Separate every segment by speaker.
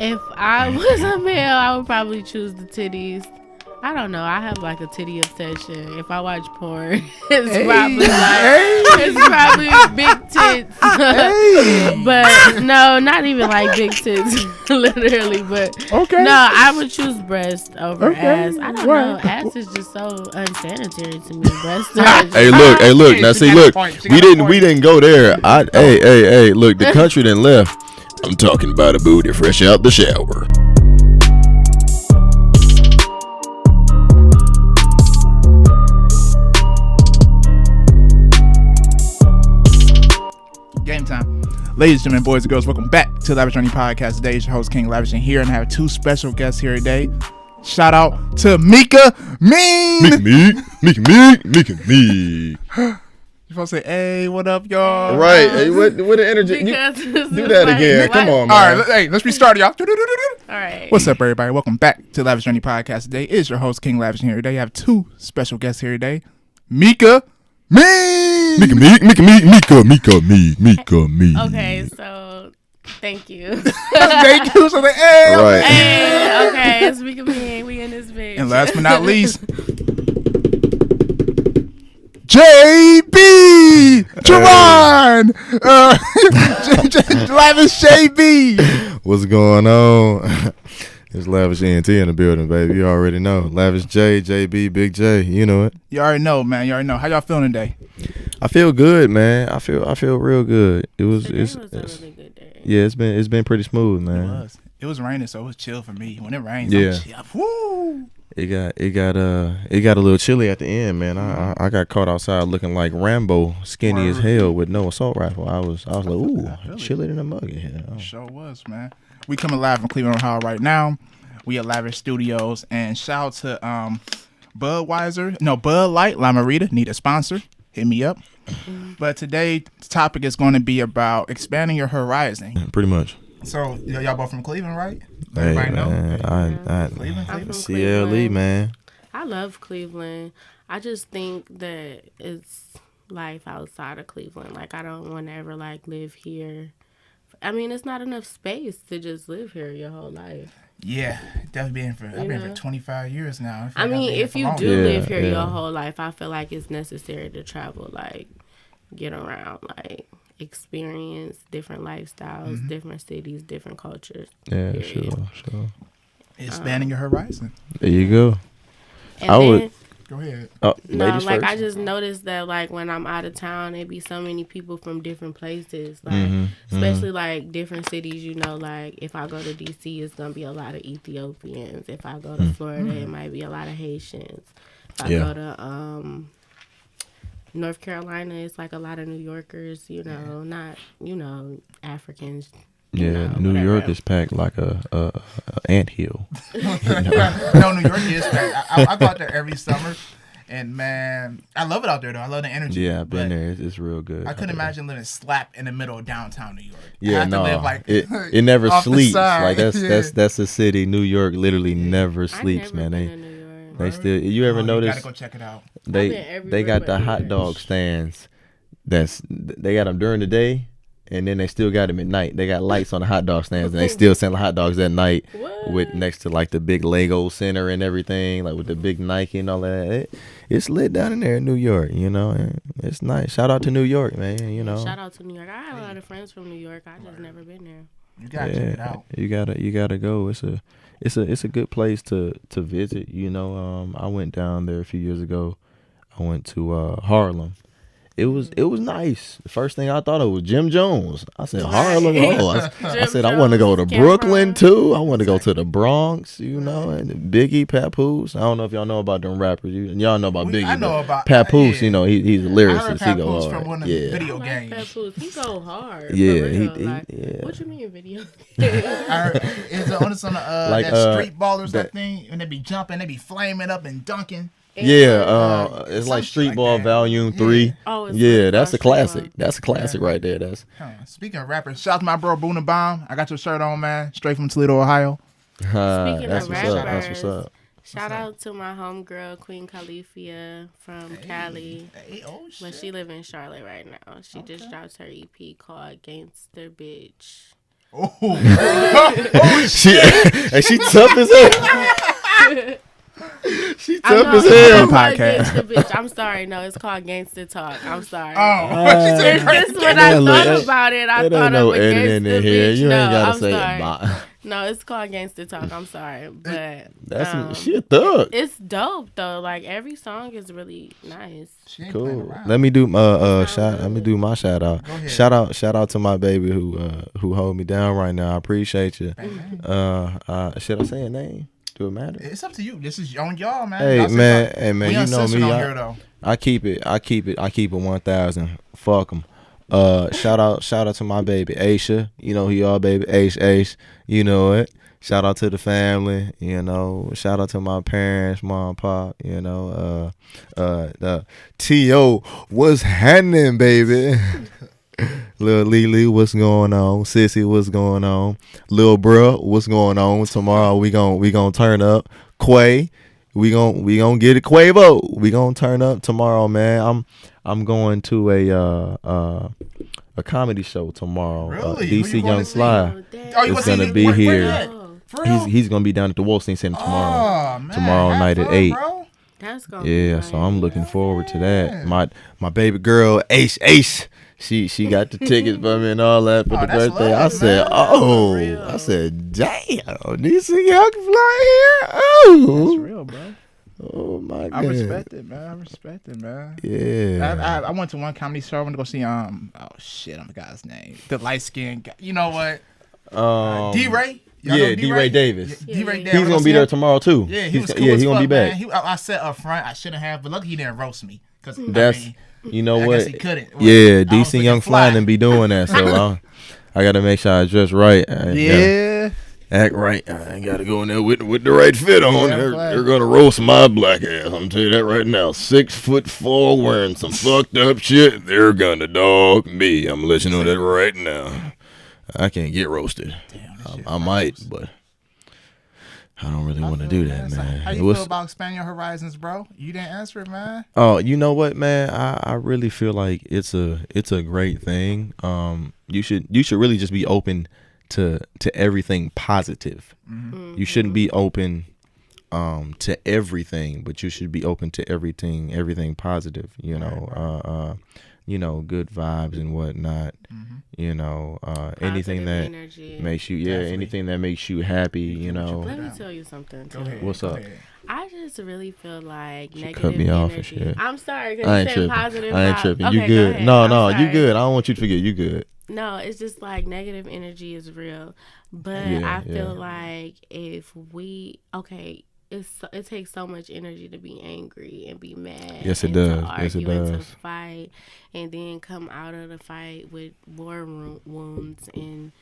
Speaker 1: If I was a male, I would probably choose the titties. I don't know. I have like a titty obsession. If I watch porn, it's probably big tits. But no, not even like big tits, literally. But
Speaker 2: okay.
Speaker 1: No, I would choose breast over ass. I don't know. Ass is just so unsanitary to me. Breast.
Speaker 3: Hey, look. Now see, look. We didn't go there. Hey. Look, the country done left. I'm talking about a booty fresh out the shower.
Speaker 2: Game time. Ladies and gentlemen, boys and girls, welcome back to the Lavish Journey podcast. Today is your host, King Lavish, and here, and I have two special guests here today. Shout out to Meeka
Speaker 3: Meek.
Speaker 2: You're supposed to say, hey, what up, y'all?
Speaker 3: Right. Hey, what the energy? Do that again. Come on, man.
Speaker 2: All right, let's restart, y'all.
Speaker 1: All right.
Speaker 2: What's up, everybody? Welcome back to the Lavish Journey podcast. Today is your host, King Lavish, and here today I have two special guests here today. Meeka.
Speaker 1: Okay, so thank you.
Speaker 2: Thank you. So like, hey,
Speaker 3: right.
Speaker 1: Hey, okay, it's Meeka Me. We in this bitch.
Speaker 2: And last but not least, JB Jerron, Lavish JB.
Speaker 3: What's going on? It's Lavish ENT in the building, baby. You already know. Lavish J, JB, Big J. You know it.
Speaker 2: You already know, man. You already know. How y'all feeling today?
Speaker 3: I feel good, man. I feel real good. It's
Speaker 1: a really good day.
Speaker 3: Yeah, it's been pretty smooth, man.
Speaker 2: It was raining, so it was chill for me. When it rains,
Speaker 3: yeah.
Speaker 2: I'm chill. Woo!
Speaker 3: It got a little chilly at the end, man. I got caught outside looking like Rambo, skinny as hell with no assault rifle. I was like, ooh, chilly than a mug in here. Oh.
Speaker 2: Sure was, man. We coming live from Cleveland, Ohio right now. We at Lavish Studios, and shout out to Bud Light, La Marita, need a sponsor. Hit me up. But today's topic is going to be about expanding your horizon.
Speaker 3: Pretty much.
Speaker 2: So y'all both from Cleveland, right?
Speaker 3: Hey,
Speaker 2: Everybody know?
Speaker 3: Cleveland.
Speaker 1: I'm from
Speaker 3: CLE,
Speaker 1: Cleveland.
Speaker 3: man.
Speaker 1: I love Cleveland. I just think that it's life outside of Cleveland. Like, I don't want to ever like live here. I mean, it's not enough space to just live here your whole life.
Speaker 2: Yeah, definitely I've been for 25 years now.
Speaker 1: I mean, if you do live here your whole life, I feel like it's necessary to travel, like, get around, like, experience different lifestyles, different cities, different cultures.
Speaker 3: Yeah,
Speaker 1: period.
Speaker 3: sure.
Speaker 2: Expanding your horizon.
Speaker 3: There you go.
Speaker 2: Go ahead.
Speaker 3: Oh,
Speaker 1: No,
Speaker 3: ladies
Speaker 1: like,
Speaker 3: first.
Speaker 1: I just noticed that, like, when I'm out of town, it be so many people from different places. Like, especially, like, different cities, you know, like, if I go to D.C., it's going to be a lot of Ethiopians. If I go to Florida, it might be a lot of Haitians. If I go to North Carolina, it's, like, a lot of New Yorkers, you know, not, you know, Africans.
Speaker 3: New York is packed like a anthill.
Speaker 2: No, New York is packed. I go out there every summer, and man, I love it out there though. I love the energy.
Speaker 3: Yeah, I've been there. It's real good.
Speaker 2: I couldn't imagine living slap in the middle of downtown New York.
Speaker 3: Yeah,
Speaker 2: to live like
Speaker 3: it never
Speaker 2: off the
Speaker 3: sleeps.
Speaker 2: side.
Speaker 3: Like that's a city. New York literally never sleeps,
Speaker 1: I've never
Speaker 3: man.
Speaker 1: been to New York.
Speaker 3: They still. You ever notice?
Speaker 2: You gotta go check it out.
Speaker 3: They got the hot dog stands. They got them during the day. And then they still got them at night. They got lights on the hot dog stands, and they still selling hot dogs at night. With next to like the big Lego center and everything, like with the big Nike and all that. It's lit down in there in New York, you know. And it's nice. Shout out to New York, man. You know.
Speaker 1: Shout out to New York. I have a lot of friends from New York. I just never been there.
Speaker 2: You gotta check it out.
Speaker 3: You gotta go. It's a good place to visit. You know. I went down there a few years ago. I went to Harlem. It was nice. The first thing I thought of was Jim Jones. I said Harlem. I said I want to go to Brooklyn too. I want to go to the Bronx, you know, and Biggie, Papoose. I don't know if y'all know about them rappers. Y'all know about Biggie.
Speaker 2: I know about
Speaker 3: Papoose. You know, he's a lyricist.
Speaker 2: I
Speaker 3: He go
Speaker 2: hard. From one of the video
Speaker 1: I
Speaker 2: games.
Speaker 1: Papoose. He go hard.
Speaker 3: Yeah,
Speaker 1: What you mean video?
Speaker 2: Is it on some
Speaker 3: Like,
Speaker 2: that street ballers that thing, and they be jumping, they be flaming up and dunking.
Speaker 3: It's like Street Ball Volume 3.
Speaker 1: Oh,
Speaker 3: That's a classic. That's a classic right there.
Speaker 2: Speaking of rappers, shout out to my bro Boona Bomb. I got your shirt on, man. Straight from Toledo, Ohio.
Speaker 1: Speaking
Speaker 3: That's
Speaker 1: of
Speaker 3: what's
Speaker 1: rappers,
Speaker 3: up. That's what's up.
Speaker 1: Shout out to my homegirl Queen Califia from Cali. But she live in Charlotte right now. She just dropped her EP called Gangster Bitch.
Speaker 3: She tough as hell. She tough as hell.
Speaker 1: Podcast. I'm sorry. No, it's called Gangsta Talk. I'm sorry.
Speaker 2: It's
Speaker 1: just when I thought about it, I thought of a Gangsta Bitch.
Speaker 3: You ain't gotta
Speaker 1: I'm
Speaker 3: say
Speaker 1: sorry.
Speaker 3: it.
Speaker 1: No, it's called Gangsta Talk. I'm sorry, but
Speaker 3: that's she a thug.
Speaker 1: It's dope though. Like every song is really nice.
Speaker 3: Cool. Let me do Let me do my shout out. Shout out to my baby who hold me down right now. I appreciate you. Should I say a name? Do it matter?
Speaker 2: It's up to you. This is on y'all, man.
Speaker 3: Hey man, you know me. I keep it 1,000. Fuck them. Shout out to my baby Aisha. You know who y'all, baby Ace. You know it. Shout out to the family. You know. Shout out to my parents, mom, pop. You know. The T.O. what's happening, baby? Lil Lily, what's going on? Sissy, what's going on? Lil bruh, what's going on? Tomorrow we gon' turn up. Quay, we gon' get it. Quavo, we gon' turn up tomorrow, man. I'm going to a comedy show tomorrow.
Speaker 2: Really?
Speaker 3: DC Young Fly is gonna be here. He's gonna be down at the Wolstein Center tomorrow.
Speaker 2: Man,
Speaker 3: tomorrow night at 8.
Speaker 1: That's gonna be nice.
Speaker 3: So I'm looking forward to that. My baby girl Ace. She got the tickets for me and all that for the birthday.
Speaker 2: Love,
Speaker 3: I said, damn, DC Young Fly here. Oh,
Speaker 2: that's real, bro.
Speaker 3: Oh my god.
Speaker 2: I respect it, man.
Speaker 3: Yeah.
Speaker 2: I went to one comedy show. I went to go see oh shit, I'm the guy's name. The light skinned guy. You know what? D-Ray.
Speaker 3: D-Ray Davis.
Speaker 2: D-Ray Davis.
Speaker 3: He's gonna be there tomorrow too.
Speaker 2: Yeah, he was cool. He's gonna
Speaker 3: be back.
Speaker 2: I sat up front. I shouldn't have, but lucky he didn't roast me. Cause
Speaker 3: You know
Speaker 2: I
Speaker 3: what?
Speaker 2: guess he couldn't.
Speaker 3: Yeah, DC Young Fly and be doing that. So I got to make sure I dress right. Act right. I ain't got to go in there with the right fit on. They're gonna roast my black ass. I'm tell you that right now. 6'4", wearing some fucked up shit. They're gonna dog me. I'm letting you know that right now. I can't get roasted. Damn, I might, but I don't really want to do that, man.
Speaker 2: How you feel about expanding your horizons, bro? You didn't answer it, man.
Speaker 3: Oh, you know what, man? I really feel like it's a great thing. You should really just be open to everything positive. Mm-hmm. You shouldn't be open to everything, but you should be open to everything positive. You know, good vibes and whatnot. Mm-hmm. You know, anything that makes you, anything that makes you happy. You know.
Speaker 1: Let me tell you something. Too.
Speaker 3: What's up?
Speaker 1: I just really feel like negative
Speaker 3: cut me
Speaker 1: energy.
Speaker 3: Off and shit.
Speaker 1: I'm sorry, because you said positive.
Speaker 3: I ain't tripping.
Speaker 1: Okay,
Speaker 3: you good? No, you
Speaker 1: sorry.
Speaker 3: good. I don't want you to forget. You good.
Speaker 1: No, it's just like negative energy is real, but I feel like if we it takes so much energy to be angry and be mad.
Speaker 3: Yes, it does.
Speaker 1: Yes, it does. To fight and then come out of the fight with war wounds and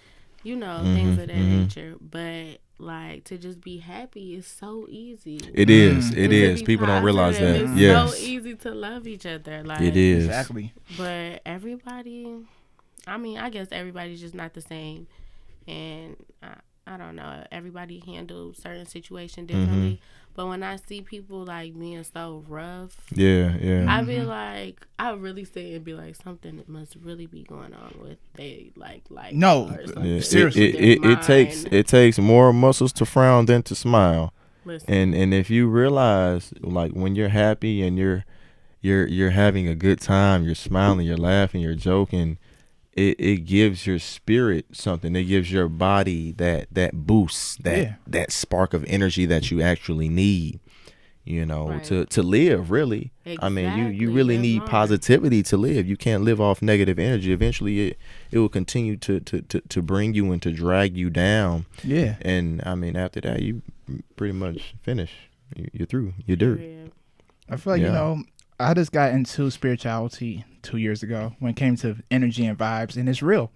Speaker 1: things of that nature. But like to just be happy is so easy.
Speaker 3: It is. It is. People don't realize that.
Speaker 1: It's so easy to love each other. Like
Speaker 3: it is
Speaker 2: exactly.
Speaker 1: But everybody. I mean, I guess everybody's just not the same, and I don't know. Everybody handles certain situations differently. Mm-hmm. But when I see people like being so rough, I be like, I really sit and be like, something must really be going on with they like
Speaker 2: no, seriously.
Speaker 3: It takes more muscles to frown than to smile. Listen. And if you realize, like when you're happy and you're having a good time, you're smiling, you're laughing, you're joking. It gives your spirit something. It gives your body that boost, that spark of energy that you actually need, to live, really. Exactly. I mean, you really need positivity to live. You can't live off negative energy. Eventually, it will continue to bring you and to drag you down. Yeah. And, I mean, after that, you pretty much finish. You're through. You're dirt.
Speaker 2: I feel like, I just got into spirituality 2 years ago when it came to energy and vibes, and it's real.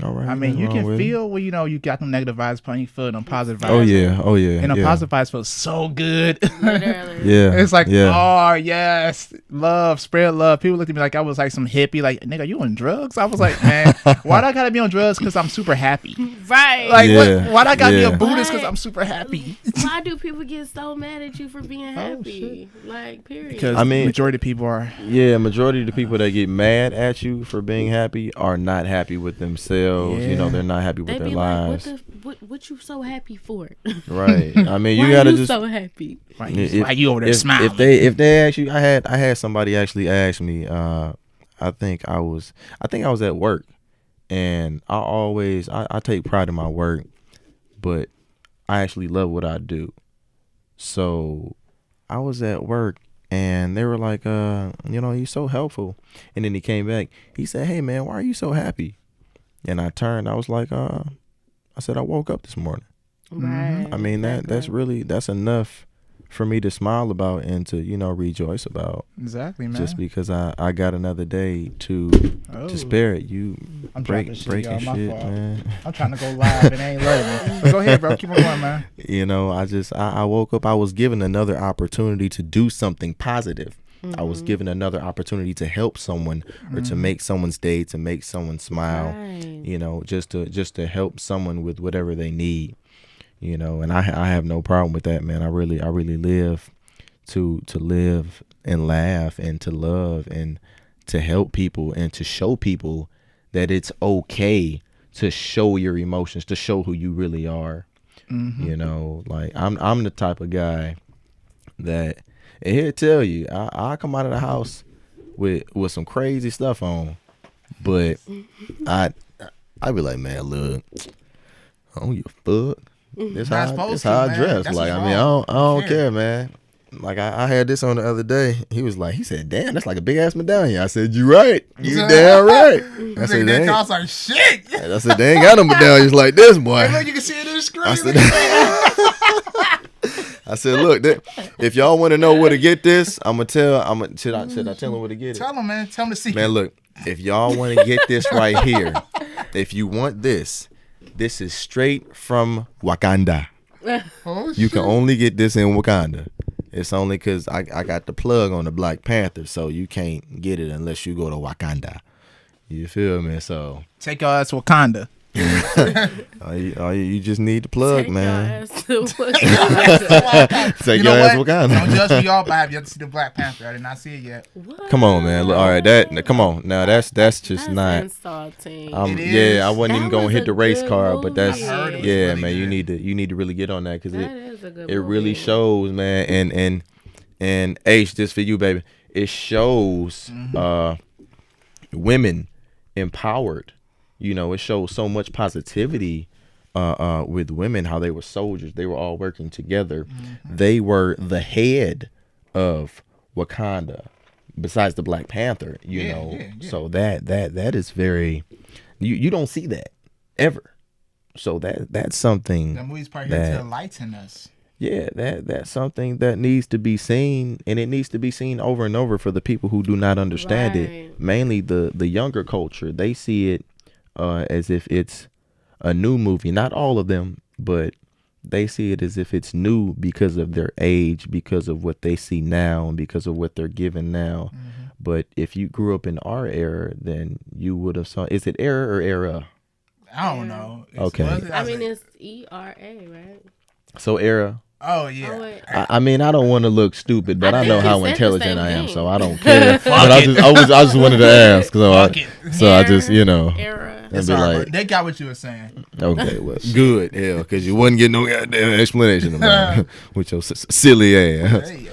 Speaker 3: All right.
Speaker 2: I mean, you can feel when you got them negative vibes, but you feel them positive vibes.
Speaker 3: Oh yeah.
Speaker 2: And the positive vibes feel so good.
Speaker 1: Yeah.
Speaker 2: It's like, oh yes, love, spread love. People looked at me like I was like some hippie, like nigga, you on drugs? I was like, man, why do I gotta be on drugs? Because I'm super happy.
Speaker 1: Right.
Speaker 2: Like,
Speaker 3: Yeah.
Speaker 2: why I gotta be a
Speaker 3: Yeah.
Speaker 2: Buddhist because I'm super happy?
Speaker 1: Why do people get so mad at you for being happy? Like, period.
Speaker 2: Because
Speaker 3: I mean-
Speaker 2: majority of people are.
Speaker 3: Yeah, majority of the people that get mad at you for being happy are not happy with themselves. You know,
Speaker 2: Yeah.
Speaker 3: they're not happy
Speaker 1: they
Speaker 3: with their
Speaker 1: be
Speaker 3: lives.
Speaker 1: like, what you so happy for?
Speaker 3: Right. I mean,
Speaker 1: Why
Speaker 3: you gotta
Speaker 1: you
Speaker 3: just
Speaker 1: so happy?
Speaker 2: Like,
Speaker 3: If-
Speaker 2: why you over there
Speaker 3: if
Speaker 2: smiling?
Speaker 3: if they ask you, I had somebody actually ask me. I think I was at work, and I take pride in my work, but I actually love what I do. So I was at work, and they were like, he's so helpful. And then he came back. He said, "Hey man, why are you so happy?" And I turned. I was like, I said I woke up this morning.
Speaker 1: Right.
Speaker 3: I mean that's enough for me to smile about and to rejoice about.
Speaker 2: Exactly, man.
Speaker 3: Just because I got another day to spare it. You
Speaker 2: I'm
Speaker 3: breaking
Speaker 2: dropping shit, y'all. My
Speaker 3: shit,
Speaker 2: fault.
Speaker 3: man.
Speaker 2: I'm trying to go live and it ain't letting me. But go ahead, bro. Keep on going, man.
Speaker 3: I woke up. I was given another opportunity to do something positive. I was given another opportunity to help someone or to make someone's day, to make someone smile.
Speaker 1: Right.
Speaker 3: Just to help someone with whatever they need. And I have no problem with that, man. I really live to live and laugh and to love and to help people and to show people that it's okay to show your emotions, to show who you really are. Like I'm the type of guy that, and he'll tell you, I come out of the house with some crazy stuff on, but I be like, man, look, I don't give a fuck. This how I dress.
Speaker 2: That's
Speaker 3: like,
Speaker 2: what's
Speaker 3: I mean,
Speaker 2: wrong.
Speaker 3: I don't care, man. Like I had this on the other day. He said, damn, that's like a big ass medallion. I said, you right. You damn right. I said,
Speaker 2: that costs like shit.
Speaker 3: I said, they ain't got no medallions like this, boy.
Speaker 2: Hey, look, you can see it in the screen.
Speaker 3: I said, look, if y'all want to know where to get this, should I tell them where to get it?
Speaker 2: Tell them, man. Tell them the secret.
Speaker 3: Man, look, if y'all want to get this right here, if you want this is straight from Wakanda. You can only get this in Wakanda. It's only because I got the plug on the Black Panther, so you can't get it unless you go to Wakanda. You feel me? So
Speaker 2: take your ass to Wakanda.
Speaker 3: You just need the plug,
Speaker 1: Take
Speaker 3: man.
Speaker 1: Your ass to
Speaker 3: Take
Speaker 2: You
Speaker 3: your
Speaker 2: know
Speaker 3: ass to
Speaker 2: what?
Speaker 3: Wakanda.
Speaker 2: Don't judge me, y'all, but I have yet to see the Black Panther. I did not see it yet.
Speaker 1: What?
Speaker 3: Come on, man. All right, come on. Now that's just
Speaker 1: That's
Speaker 3: not.
Speaker 1: insulting.
Speaker 2: It is.
Speaker 3: Yeah, I wasn't
Speaker 1: That
Speaker 3: even gonna
Speaker 1: was
Speaker 3: hit
Speaker 1: a
Speaker 3: the race
Speaker 1: good
Speaker 3: card, but that's
Speaker 1: movie.
Speaker 2: I heard it was
Speaker 3: yeah,
Speaker 2: really
Speaker 3: man.
Speaker 2: good.
Speaker 3: You need to really get on that because
Speaker 1: That is a good
Speaker 3: it really
Speaker 1: movie.
Speaker 3: shows, man. And H, this for you, baby. It shows women empowered. It shows so much positivity with women, how they were soldiers. They were all working together. They were the head of Wakanda, besides the Black Panther.
Speaker 2: Yeah.
Speaker 3: So that is very. You don't see that ever. So that's something.
Speaker 2: The movie's probably here to enlighten us.
Speaker 3: Yeah, that's something that needs to be seen, and it needs to be seen over and over for the people who do not understand it.
Speaker 1: Right.
Speaker 3: Mainly the younger culture. They see it as if it's a new movie. Not all of them, but they see it as if it's new because of their age, because of what they see now, and because of what they're given now. But if you grew up in our era, then you would have saw. Is it era or era?
Speaker 2: I don't know.
Speaker 3: Okay.
Speaker 1: I mean, it's ERA, right?
Speaker 3: So era.
Speaker 2: Oh yeah.
Speaker 1: Oh, wait.
Speaker 3: I mean, I don't want to look stupid, but
Speaker 1: I
Speaker 3: I
Speaker 1: think
Speaker 3: know
Speaker 1: you
Speaker 3: how
Speaker 1: said the
Speaker 3: intelligent
Speaker 1: same
Speaker 3: I am,
Speaker 1: thing.
Speaker 3: so I don't care. but I
Speaker 2: it.
Speaker 3: just wanted to ask,
Speaker 2: Fuck it.
Speaker 3: so I just
Speaker 1: Era.
Speaker 3: and
Speaker 2: It's
Speaker 3: be
Speaker 2: all right,
Speaker 3: like,
Speaker 2: but they got what you were saying.
Speaker 3: okay, well, good, hell, because you wouldn't get no goddamn explanation about it with your silly ass.
Speaker 2: Hey.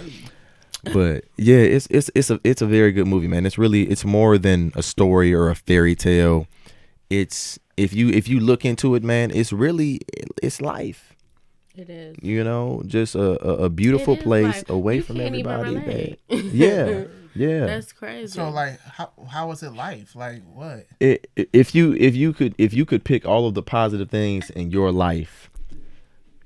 Speaker 3: But yeah, it's a very good movie, man. It's more than a story or a fairy tale. It's if you look into it, man, it's life.
Speaker 1: It is.
Speaker 3: Just a beautiful
Speaker 1: It is
Speaker 3: place
Speaker 1: life.
Speaker 3: away
Speaker 1: You
Speaker 3: from
Speaker 1: can't even
Speaker 3: everybody.
Speaker 1: relate.
Speaker 3: Yeah.
Speaker 1: That's crazy.
Speaker 2: So like, how was it life? Like what?
Speaker 3: If you could pick all of the positive things in your life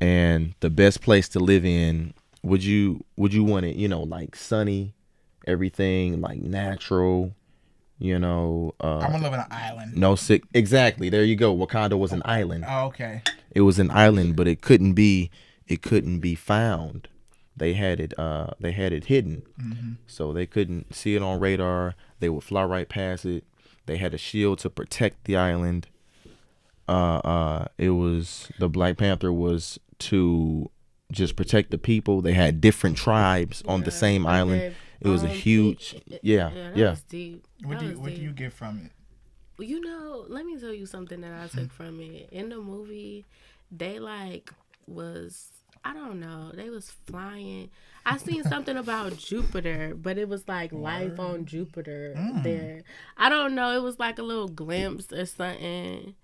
Speaker 3: and the best place to live in, would you want it, like sunny, everything like natural,
Speaker 2: I'm gonna live on an island.
Speaker 3: no sick. Exactly. There you go. Wakanda was an island.
Speaker 2: Oh, okay.
Speaker 3: It was an island, but it couldn't be found. They had it hidden. So they couldn't see it on radar. They would fly right past it. They had a shield to protect the island. it was the Black Panther was to just protect the people. They had different tribes on the same island. It was a huge,
Speaker 1: that was deep.
Speaker 2: What do you get from it?
Speaker 1: You know, let me tell you something that I took from it. In the movie, they was, I don't know, they was flying. I seen something about Jupiter, but it was like life on Jupiter there. I don't know, it was like a little glimpse or something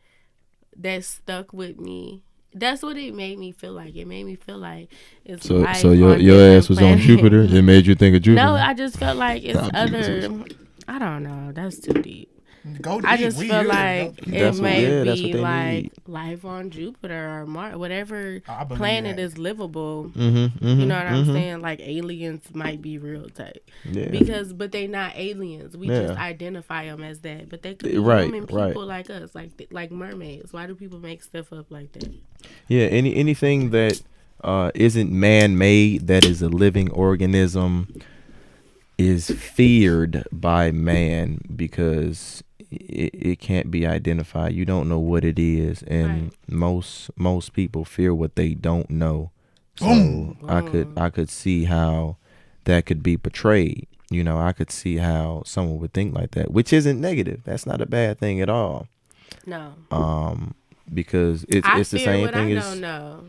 Speaker 1: that stuck with me. That's what it made me feel like. It made me feel like it's life.
Speaker 3: So your ass was on Jupiter. It made you think of Jupiter.
Speaker 1: No, I just felt like it's other. I don't know. That's too deep.
Speaker 2: Go deep.
Speaker 1: I just feel like it may be like
Speaker 3: need.
Speaker 1: life on Jupiter or Mars, whatever planet is livable.
Speaker 3: Mm-hmm,
Speaker 1: you know what I'm saying? Like aliens might be real type.
Speaker 3: Yeah.
Speaker 1: But they not aliens. We just identify them as that. But they could be human people like us, like mermaids. Why do people make stuff up like that?
Speaker 3: Yeah. Anything that isn't man-made, that is a living organism, is feared by man because it can't be identified. You don't know what it is, and most people fear what they don't know. So I could see how that could be portrayed. You know, I could see how someone would think like that, which isn't negative. That's not a bad thing at all.
Speaker 1: No.
Speaker 3: Because it's the same thing as.
Speaker 1: I don't know.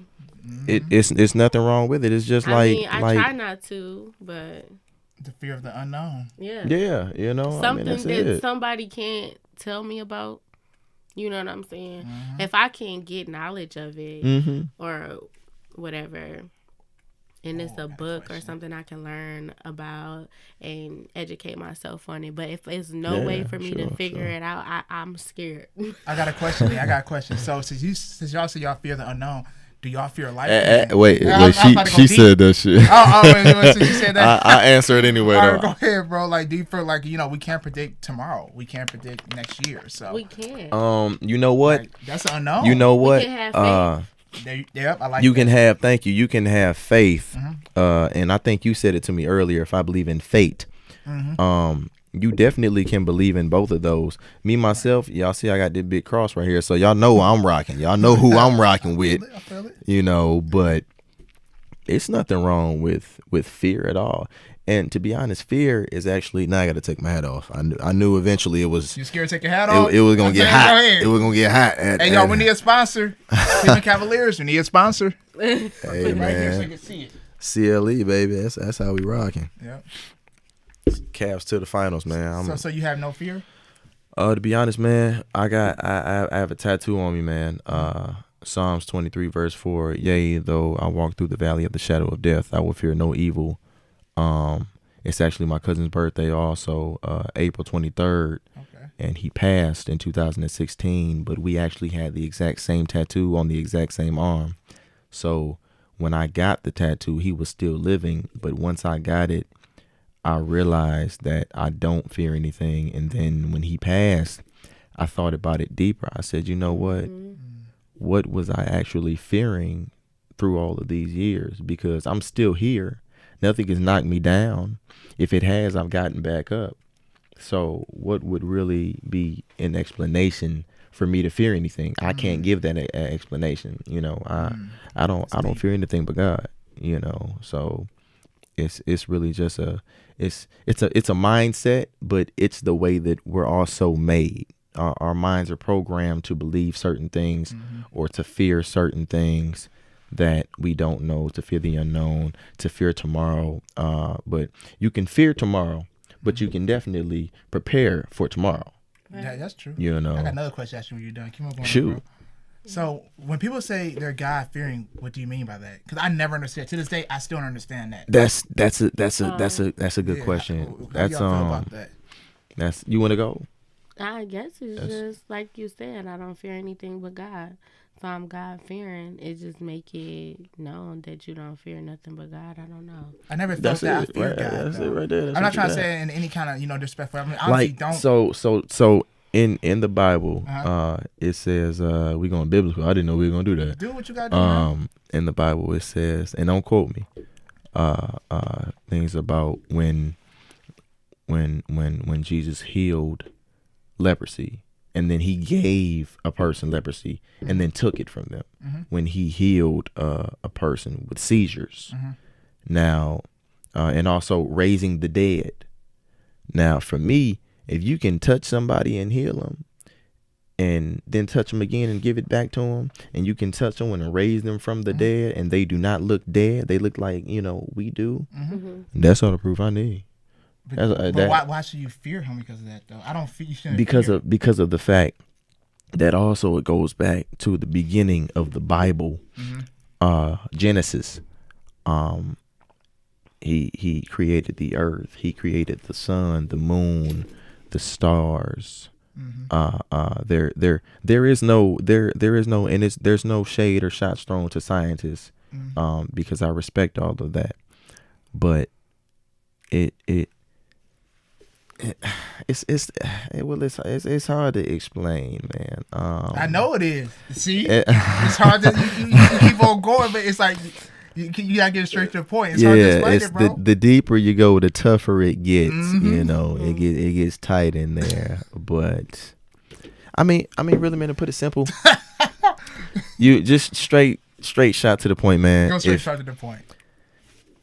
Speaker 3: It's nothing wrong with it. It's just
Speaker 1: I try not to, but.
Speaker 2: The fear of the unknown.
Speaker 3: Yeah, you know.
Speaker 1: Something that somebody can't tell me about. You know what I'm saying? If I can't get knowledge of it or whatever, and it's a book or something I can learn about and educate myself on it. But if there's no way for me to figure it out, I'm scared.
Speaker 2: I got a question. So since y'all say y'all fear the unknown, do y'all fear life?
Speaker 3: Wait, she said that shit.
Speaker 2: Wait, so you said that.
Speaker 3: I answer it anyway, though.
Speaker 2: Right, go ahead, bro. Like, do you feel like, we can't predict tomorrow. We can't predict next year. So
Speaker 1: we can.
Speaker 3: You know what?
Speaker 2: Like, that's an unknown.
Speaker 3: You know what?
Speaker 1: We can have
Speaker 2: faith. Yep, I like
Speaker 3: you
Speaker 2: that.
Speaker 3: can have, thank you. You can have faith. And I think you said it to me earlier, if I believe in fate. You definitely can believe in both of those. Me, myself, y'all see I got this big cross right here. So y'all know I'm rocking. Y'all know who I'm rocking with.
Speaker 2: I feel it.
Speaker 3: You know, but it's nothing wrong with fear at all. And to be honest, fear is actually, now I got to take my hat off. I knew eventually it was.
Speaker 2: You scared to take your hat off?
Speaker 3: It was going to get hot. It was going to get hot.
Speaker 2: Hey, y'all, we need a sponsor. Cleveland Cavaliers, we need a sponsor.
Speaker 3: Hey,
Speaker 2: right
Speaker 3: man.
Speaker 2: here so you can see it.
Speaker 3: CLE, baby. That's how we rocking.
Speaker 2: Yep.
Speaker 3: Cavs to the finals, man.
Speaker 2: So you have no fear?
Speaker 3: To be honest, man, I have a tattoo on me, man. Psalms 23 verse 4. Yea, though I walk through the valley of the shadow of death, I will fear no evil. It's actually my cousin's birthday also, April 23rd.
Speaker 2: Okay.
Speaker 3: And he passed in 2016, but we actually had the exact same tattoo on the exact same arm. So when I got the tattoo, he was still living, but once I got it, I realized that I don't fear anything. And then when he passed, I thought about it deeper. I said, you know what? What was I actually fearing through all of these years? Because I'm still here. Nothing has knocked me down. If it has, I've gotten back up. So what would really be an explanation for me to fear anything? I can't give that an explanation. You know, I don't fear anything but God, you know. So it's really just it's a mindset, but it's the way that we're also made. Our minds are programmed to believe certain things or to fear certain things that we don't know, to fear the unknown, to fear tomorrow. But you can fear tomorrow, but you can definitely prepare for tomorrow.
Speaker 2: Yeah, that's true.
Speaker 3: You know.
Speaker 2: I got another question to ask you when you're done. Keep on going.
Speaker 3: Shoot.
Speaker 2: Bro. So when people say they're God fearing, what do you mean by that? Because I never understand. To this day, I still don't understand that.
Speaker 3: That's a good question.
Speaker 2: How y'all feel about that?
Speaker 3: That's, you want to go?
Speaker 1: I guess it's just like you said. I don't fear anything but God. So I'm God fearing. It just make it known that you don't fear nothing but God. I don't know.
Speaker 2: I never felt that I fear God.
Speaker 3: That's it right there.
Speaker 2: I'm not trying to say it in any kind of disrespectful. I mean, honestly, don't.
Speaker 3: So in the Bible, it says we going biblical. I didn't know we were gonna do that.
Speaker 2: Do what you gotta do. Man.
Speaker 3: In the Bible, it says, and don't quote me, things about when Jesus healed leprosy, and then he gave a person leprosy and then took it from them when he healed a person with seizures. Now, and also raising the dead. Now, for me, if you can touch somebody and heal them, and then touch them again and give it back to them, and you can touch them and raise them from the dead, and they do not look dead, they look like, you know, we do. That's all the proof I need.
Speaker 2: But why should you fear him because of that, though? I don't feel you shouldn't
Speaker 3: because of the fact that also it goes back to the beginning of the Bible, Genesis. He created the earth. He created the sun, the moon, the stars. There is no, and there's no shade or shots thrown to scientists, because I respect all of that, but it's hard to explain, man.
Speaker 2: I know it is. See, it's hard to you keep on going, but it's like you gotta get straight to the point. It's hard to explain it, bro.
Speaker 3: The deeper you go, the tougher it gets. You know, it gets tight in there. But I mean, really, man, to put it simple, you just straight shot to the point, man.
Speaker 2: Go straight shot to the point.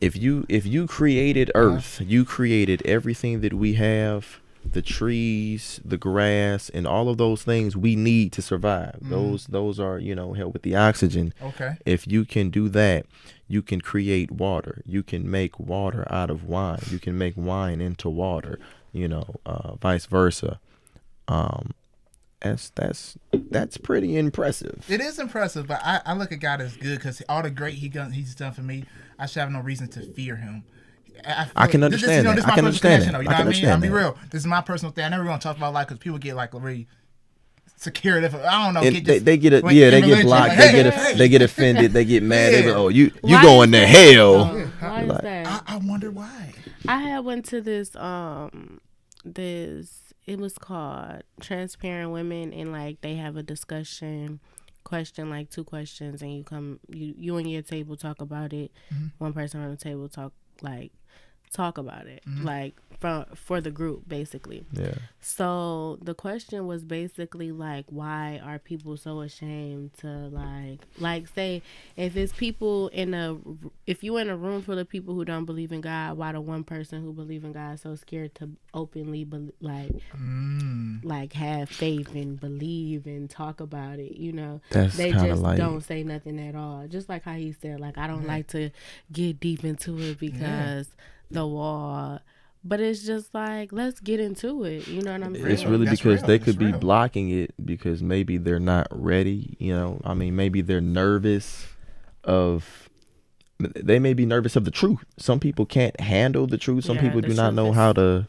Speaker 3: If you created Earth, you created everything that we have, the trees, the grass, and all of those things we need to survive. Those are, you know, help with the oxygen.
Speaker 2: Okay.
Speaker 3: If you can do that, you can create water. You can make water out of wine. You can make wine into water. You know, vice versa. That's pretty impressive.
Speaker 2: It is impressive, but I look at God as good because all the great he's done for me, I should have no reason to fear him.
Speaker 3: I can understand that. I can understand that.
Speaker 2: You know what I mean? I'll be real. This is my personal thing. I never gonna talk about life because people get like really secure. I don't know.
Speaker 3: They get blocked.
Speaker 2: Like,
Speaker 3: they get offended. They get mad. They go, you going to hell?
Speaker 1: Why is that?
Speaker 2: I wonder why.
Speaker 1: I had went to this it was called Transparent Women, and like they have a discussion question, like 2 questions, and you and your table talk about it. One person on the table talk about it, like for the group, basically. Yeah. So the question was basically like, why are people so ashamed to like say if it's people if you in a room full of people who don't believe in God, why the one person who believe in God is so scared to openly like have faith and believe and talk about it, you know? They just don't say nothing at all. Just like how he said, like, I don't like to get deep into it because the wall, but it's just like, let's get into it, you know what I'm saying?
Speaker 3: It's really because they could be blocking it because maybe they're not ready, you know. I mean, maybe they're nervous they may be nervous of the truth. Some people can't handle the truth. Some people do not know how to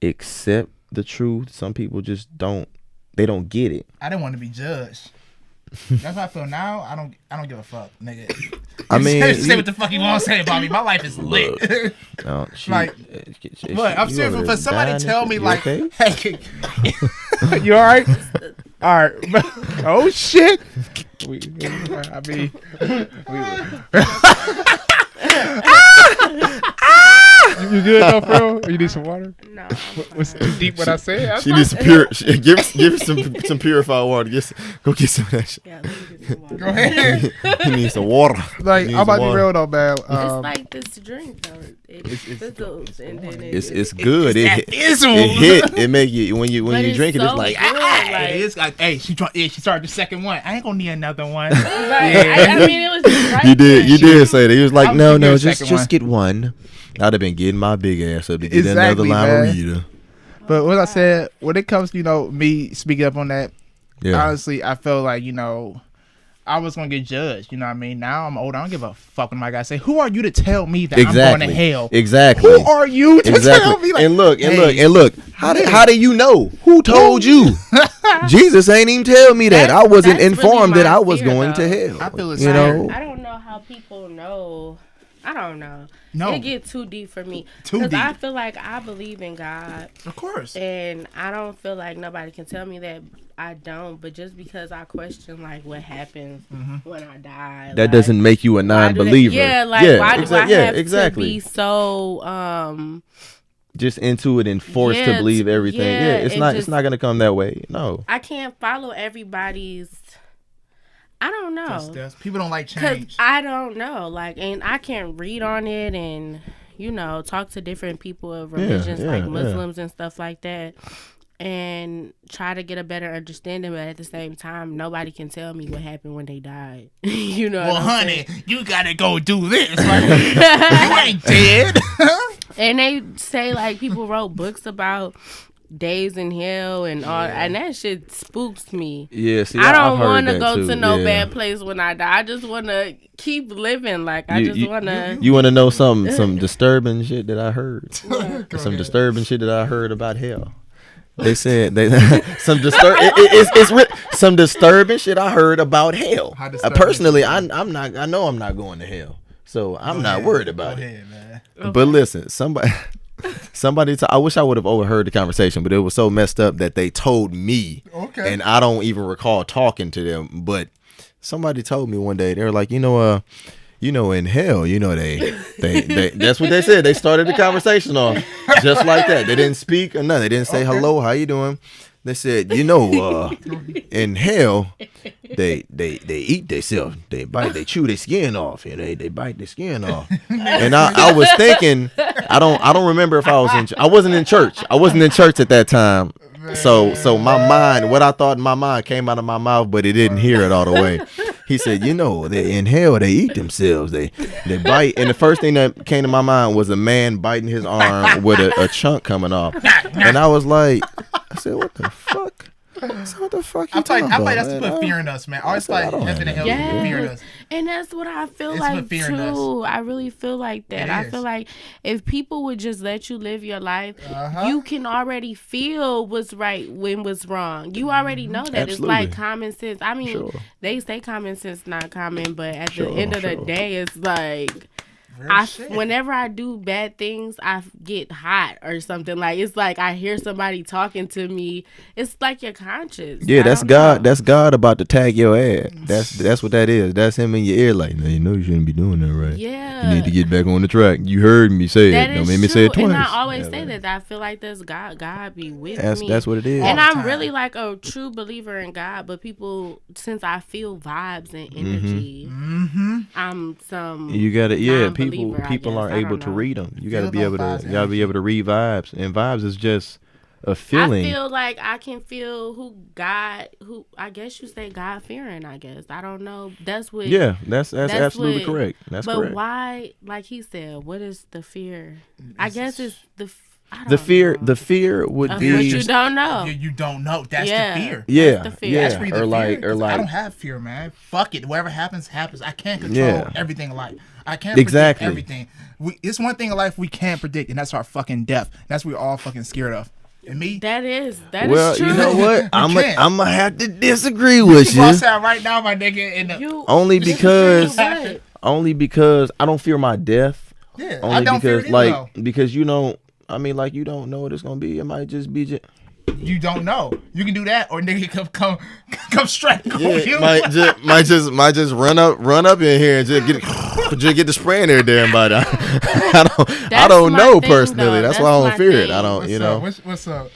Speaker 3: accept the truth. Some people just don't get it.
Speaker 2: I didn't want to be judged. That's how I feel now. I don't give a fuck, nigga.
Speaker 3: I mean,
Speaker 2: say what the fuck you want to say about me. My life is lit. Like, what? I'm serious. For somebody tell me, like, okay? Hey, you all right? All right. Oh shit. You good though, bro? You need some water?
Speaker 1: No.
Speaker 2: What's deep what I said?
Speaker 3: She needs some give some purified water. Go get some of that shit.
Speaker 1: Yeah, let me get some water.
Speaker 3: Go ahead. He needs some water.
Speaker 2: Like, I'm about to be real though, man.
Speaker 1: It's like this drink though. It fizzles and then
Speaker 3: it's good. It
Speaker 2: hit.
Speaker 3: It make you when you drink it, it's like
Speaker 2: it's like, hey, she started the second one. I ain't gonna need another one.
Speaker 1: Right. I mean, it was just right.
Speaker 3: You did say that. He was like, no, just get one. I'd have been getting my big ass up to get another Limerita.
Speaker 2: But what I said, when it comes to, me speaking up on that, honestly, I felt like, I was going to get judged. You know what I mean? Now I'm older. I don't give a fuck when my guy say, who are you to tell me that I'm going to hell?
Speaker 3: Exactly.
Speaker 2: Who are you to tell me? Like,
Speaker 3: and look. How do you know? Who told you? Jesus ain't even tell me that. I wasn't informed that I was going to hell.
Speaker 2: I feel
Speaker 1: I don't know how people know. I don't know. No. It get too deep for me. Because I feel like I believe in God.
Speaker 2: Of course.
Speaker 1: And I don't feel like nobody can tell me that I don't. But just because I question, like, what happens when I die.
Speaker 3: That doesn't make you a non-believer.
Speaker 1: Why do I have to be so...
Speaker 3: just into it and forced to believe everything. Yeah, it's not gonna come that way. No,
Speaker 1: I can't follow everybody's. I don't know.
Speaker 2: People don't like change.
Speaker 1: I don't know. Like, and I can't read on it and talk to different people of religions like Muslims and stuff like that. And try to get a better understanding, but at the same time, nobody can tell me what happened when they died.
Speaker 2: Well, honey, you gotta go do this. Like, you ain't dead.
Speaker 1: And they say like people wrote books about days in hell and all, and that shit spooks me.
Speaker 3: Yeah, see,
Speaker 1: I don't want to go to no bad place when I die. I just want to keep living. Like I just want to.
Speaker 3: You want to know some disturbing shit that I heard? Some disturbing shit that I heard about hell. They said some disturbing shit I heard about hell. Personally, I know I'm not going to hell, so I'm not worried about it. Man. Okay. But listen, somebody. I wish I would have overheard the conversation, but it was so messed up that they told me, and I don't even recall talking to them. But somebody told me one day, they were like, in hell, they that's what they said. They started the conversation off just like that. They didn't speak or nothing. They didn't say hello, how you doing? They said, in hell, they eat themselves. They chew their skin off. They bite their skin off. And I was thinking, I don't remember if I wasn't in church. I wasn't in church at that time. So my mind, what I thought in my mind came out of my mouth, but it didn't hear it all the way. He said, in hell, they eat themselves. They bite. And the first thing that came to my mind was a man biting his arm with a chunk coming off. And I was like, I said, what the fuck? What the fuck you talking about?
Speaker 2: I that's to put fear in us, man. Always like heaven and hell to fear in us.
Speaker 1: And that's what I feel like too. I really feel like that. I feel like if people would just let you live your life, you can already feel what's right when what's wrong. You already know that. Absolutely. It's like common sense. I mean, they say common sense not common, but at the end of the day, it's like whenever I do bad things, I get hot or something. Like it's like I hear somebody talking to me. It's like your conscience.
Speaker 3: Yeah, that's God. Know. That's God about to tag your ass. That's what that is. That's him in your ear. Like, you know you shouldn't be doing that, right?
Speaker 1: Yeah.
Speaker 3: You need to get back on the track. You heard me say it. Don't make me say it twice.
Speaker 1: And I always say that. I feel like that's God. God be with me.
Speaker 3: That's what it is.
Speaker 1: And I'm really like a true believer in God. But people, since I feel vibes and energy, I'm some.
Speaker 3: You gotta People aren't able to read them. You gotta be able to read vibes, and vibes is just a feeling.
Speaker 1: I feel like I can feel who I guess you say God fearing. I guess I don't know. That's what.
Speaker 3: Yeah, that's absolutely correct. That's correct.
Speaker 1: But why? Like he said, what is the fear? I guess it's the.
Speaker 3: The fear would be
Speaker 1: what you don't know.
Speaker 2: You don't know. That's the fear.
Speaker 3: Yeah,
Speaker 1: that's the fear.
Speaker 3: Yeah.
Speaker 2: That's
Speaker 3: Or like,
Speaker 2: I don't have fear, man. Fuck it. Whatever happens, happens. I can't control everything in life. I can't predict everything. It's one thing in life we can't predict, and that's our fucking death. That's what we're all fucking scared of. And me,
Speaker 1: that is true.
Speaker 3: You know what? I'm gonna have to disagree with you.
Speaker 2: Right now, my nigga.
Speaker 3: Only because I don't fear my death.
Speaker 2: Yeah,
Speaker 3: only
Speaker 2: I don't
Speaker 3: because
Speaker 2: fear it either,
Speaker 3: because you don't know what it's gonna be. It might just be.
Speaker 2: You don't know. You can do that, or nigga come straight.
Speaker 3: Yeah, might just run up in here and just get the spray in there, everybody. I don't know personally. That's why I don't fear it. I don't.
Speaker 2: What's up?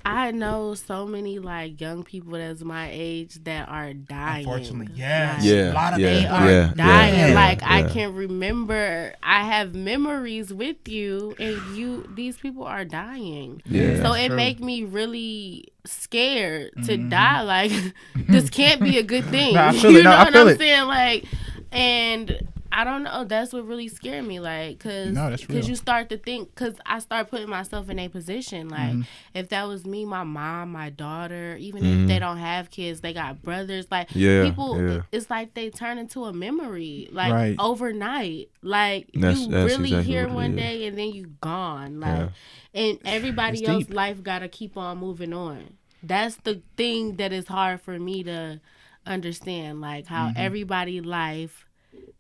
Speaker 1: I know so many like young people that's my age that are dying.
Speaker 2: Unfortunately, yes.
Speaker 1: A lot of they are dying. I can remember. I have memories with you, and these people are dying.
Speaker 3: Yeah.
Speaker 1: So it make me really scared to die. Like this can't be a good thing.
Speaker 2: I feel it.
Speaker 1: What I'm saying? Like, and I don't know. That's what really scared me. Like, cause you start to think. Cause I start putting myself in a position. Like, if that was me, my mom, my daughter, even if they don't have kids, they got brothers. Like, people, it's like they turn into a memory. Like overnight. Like that's really exactly here one day and then you gone. Like, and everybody else's life gotta keep on moving on. That's the thing that is hard for me to understand. Like how everybody life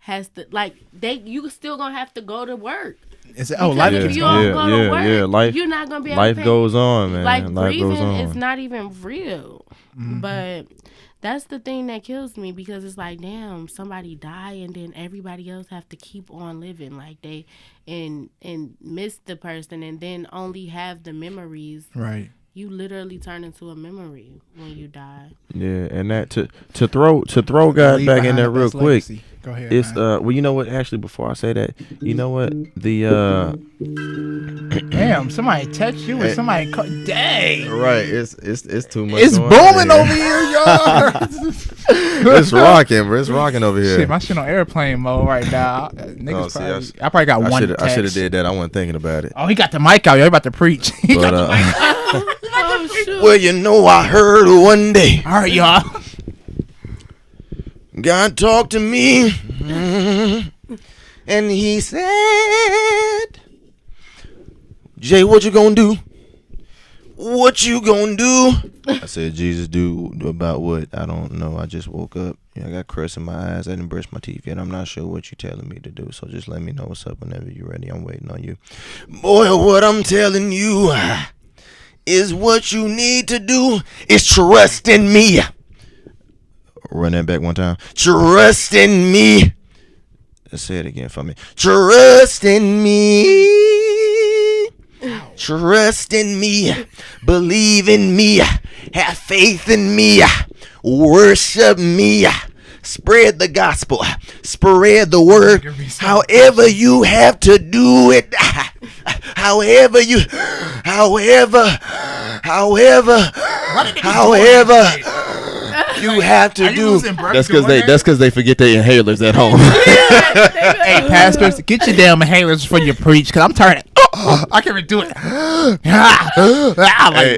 Speaker 1: has to you still gonna have to go to work.
Speaker 2: Is it?
Speaker 1: Because
Speaker 2: Life
Speaker 1: if
Speaker 2: keeps
Speaker 1: you
Speaker 2: going.
Speaker 1: don't go to work,
Speaker 3: Life,
Speaker 1: you're not gonna be able
Speaker 3: life
Speaker 1: to pay.
Speaker 3: goes on, man.
Speaker 1: Like
Speaker 3: Life goes
Speaker 1: breathing
Speaker 3: on.
Speaker 1: is not even real. But that's the thing that kills me, because it's like, damn, somebody die and then everybody else have to keep on living, like they and miss the person and then only have the memories.
Speaker 2: Right.
Speaker 1: You literally turn into a memory when you die.
Speaker 3: Yeah, and that to throw God
Speaker 2: Leave
Speaker 3: back in
Speaker 2: behind
Speaker 3: there
Speaker 2: the
Speaker 3: real
Speaker 2: best
Speaker 3: quick.
Speaker 2: legacy. Go ahead.
Speaker 3: It's
Speaker 2: man.
Speaker 3: well, you know what? Actually, before I say that, you know what? The
Speaker 2: Damn, somebody text you and somebody call. Dang.
Speaker 3: right, it's too much.
Speaker 2: It's
Speaker 3: going on
Speaker 2: booming over here, y'all.
Speaker 3: It's rocking, bro. It's rocking over here.
Speaker 2: Shit, my shit on airplane mode right now. Niggas
Speaker 3: see,
Speaker 2: I probably got one text.
Speaker 3: I should have did that. I wasn't thinking about it.
Speaker 2: Oh, he got the mic out. Y'all about to preach. He
Speaker 3: But,
Speaker 2: got the mic out.
Speaker 1: Oh, shoot.
Speaker 3: well, you know, I heard one day
Speaker 2: All right, y'all.
Speaker 3: God talked to me, and he said, Jay, what you gonna do? What you gonna do? I said, Jesus, do about what? I don't know. I just woke up. I got crust in my eyes. I didn't brush my teeth yet. I'm not sure what you're telling me to do. So just let me know what's up whenever you're ready. I'm waiting on you. Boy, what I'm telling you is what you need to do is trust in me. Run that back one time. Trust in me. Let's say it again for me. Trust in me. Trust in me. Believe in me. Have faith in me. Worship me. Spread the gospel. Spread the word. However you have to do it. However you have to do. That's because they forget their inhalers at home.
Speaker 2: Hey, pastors, get your damn inhalers before you preach, because I'm turning. I can't even do it.
Speaker 3: Hey,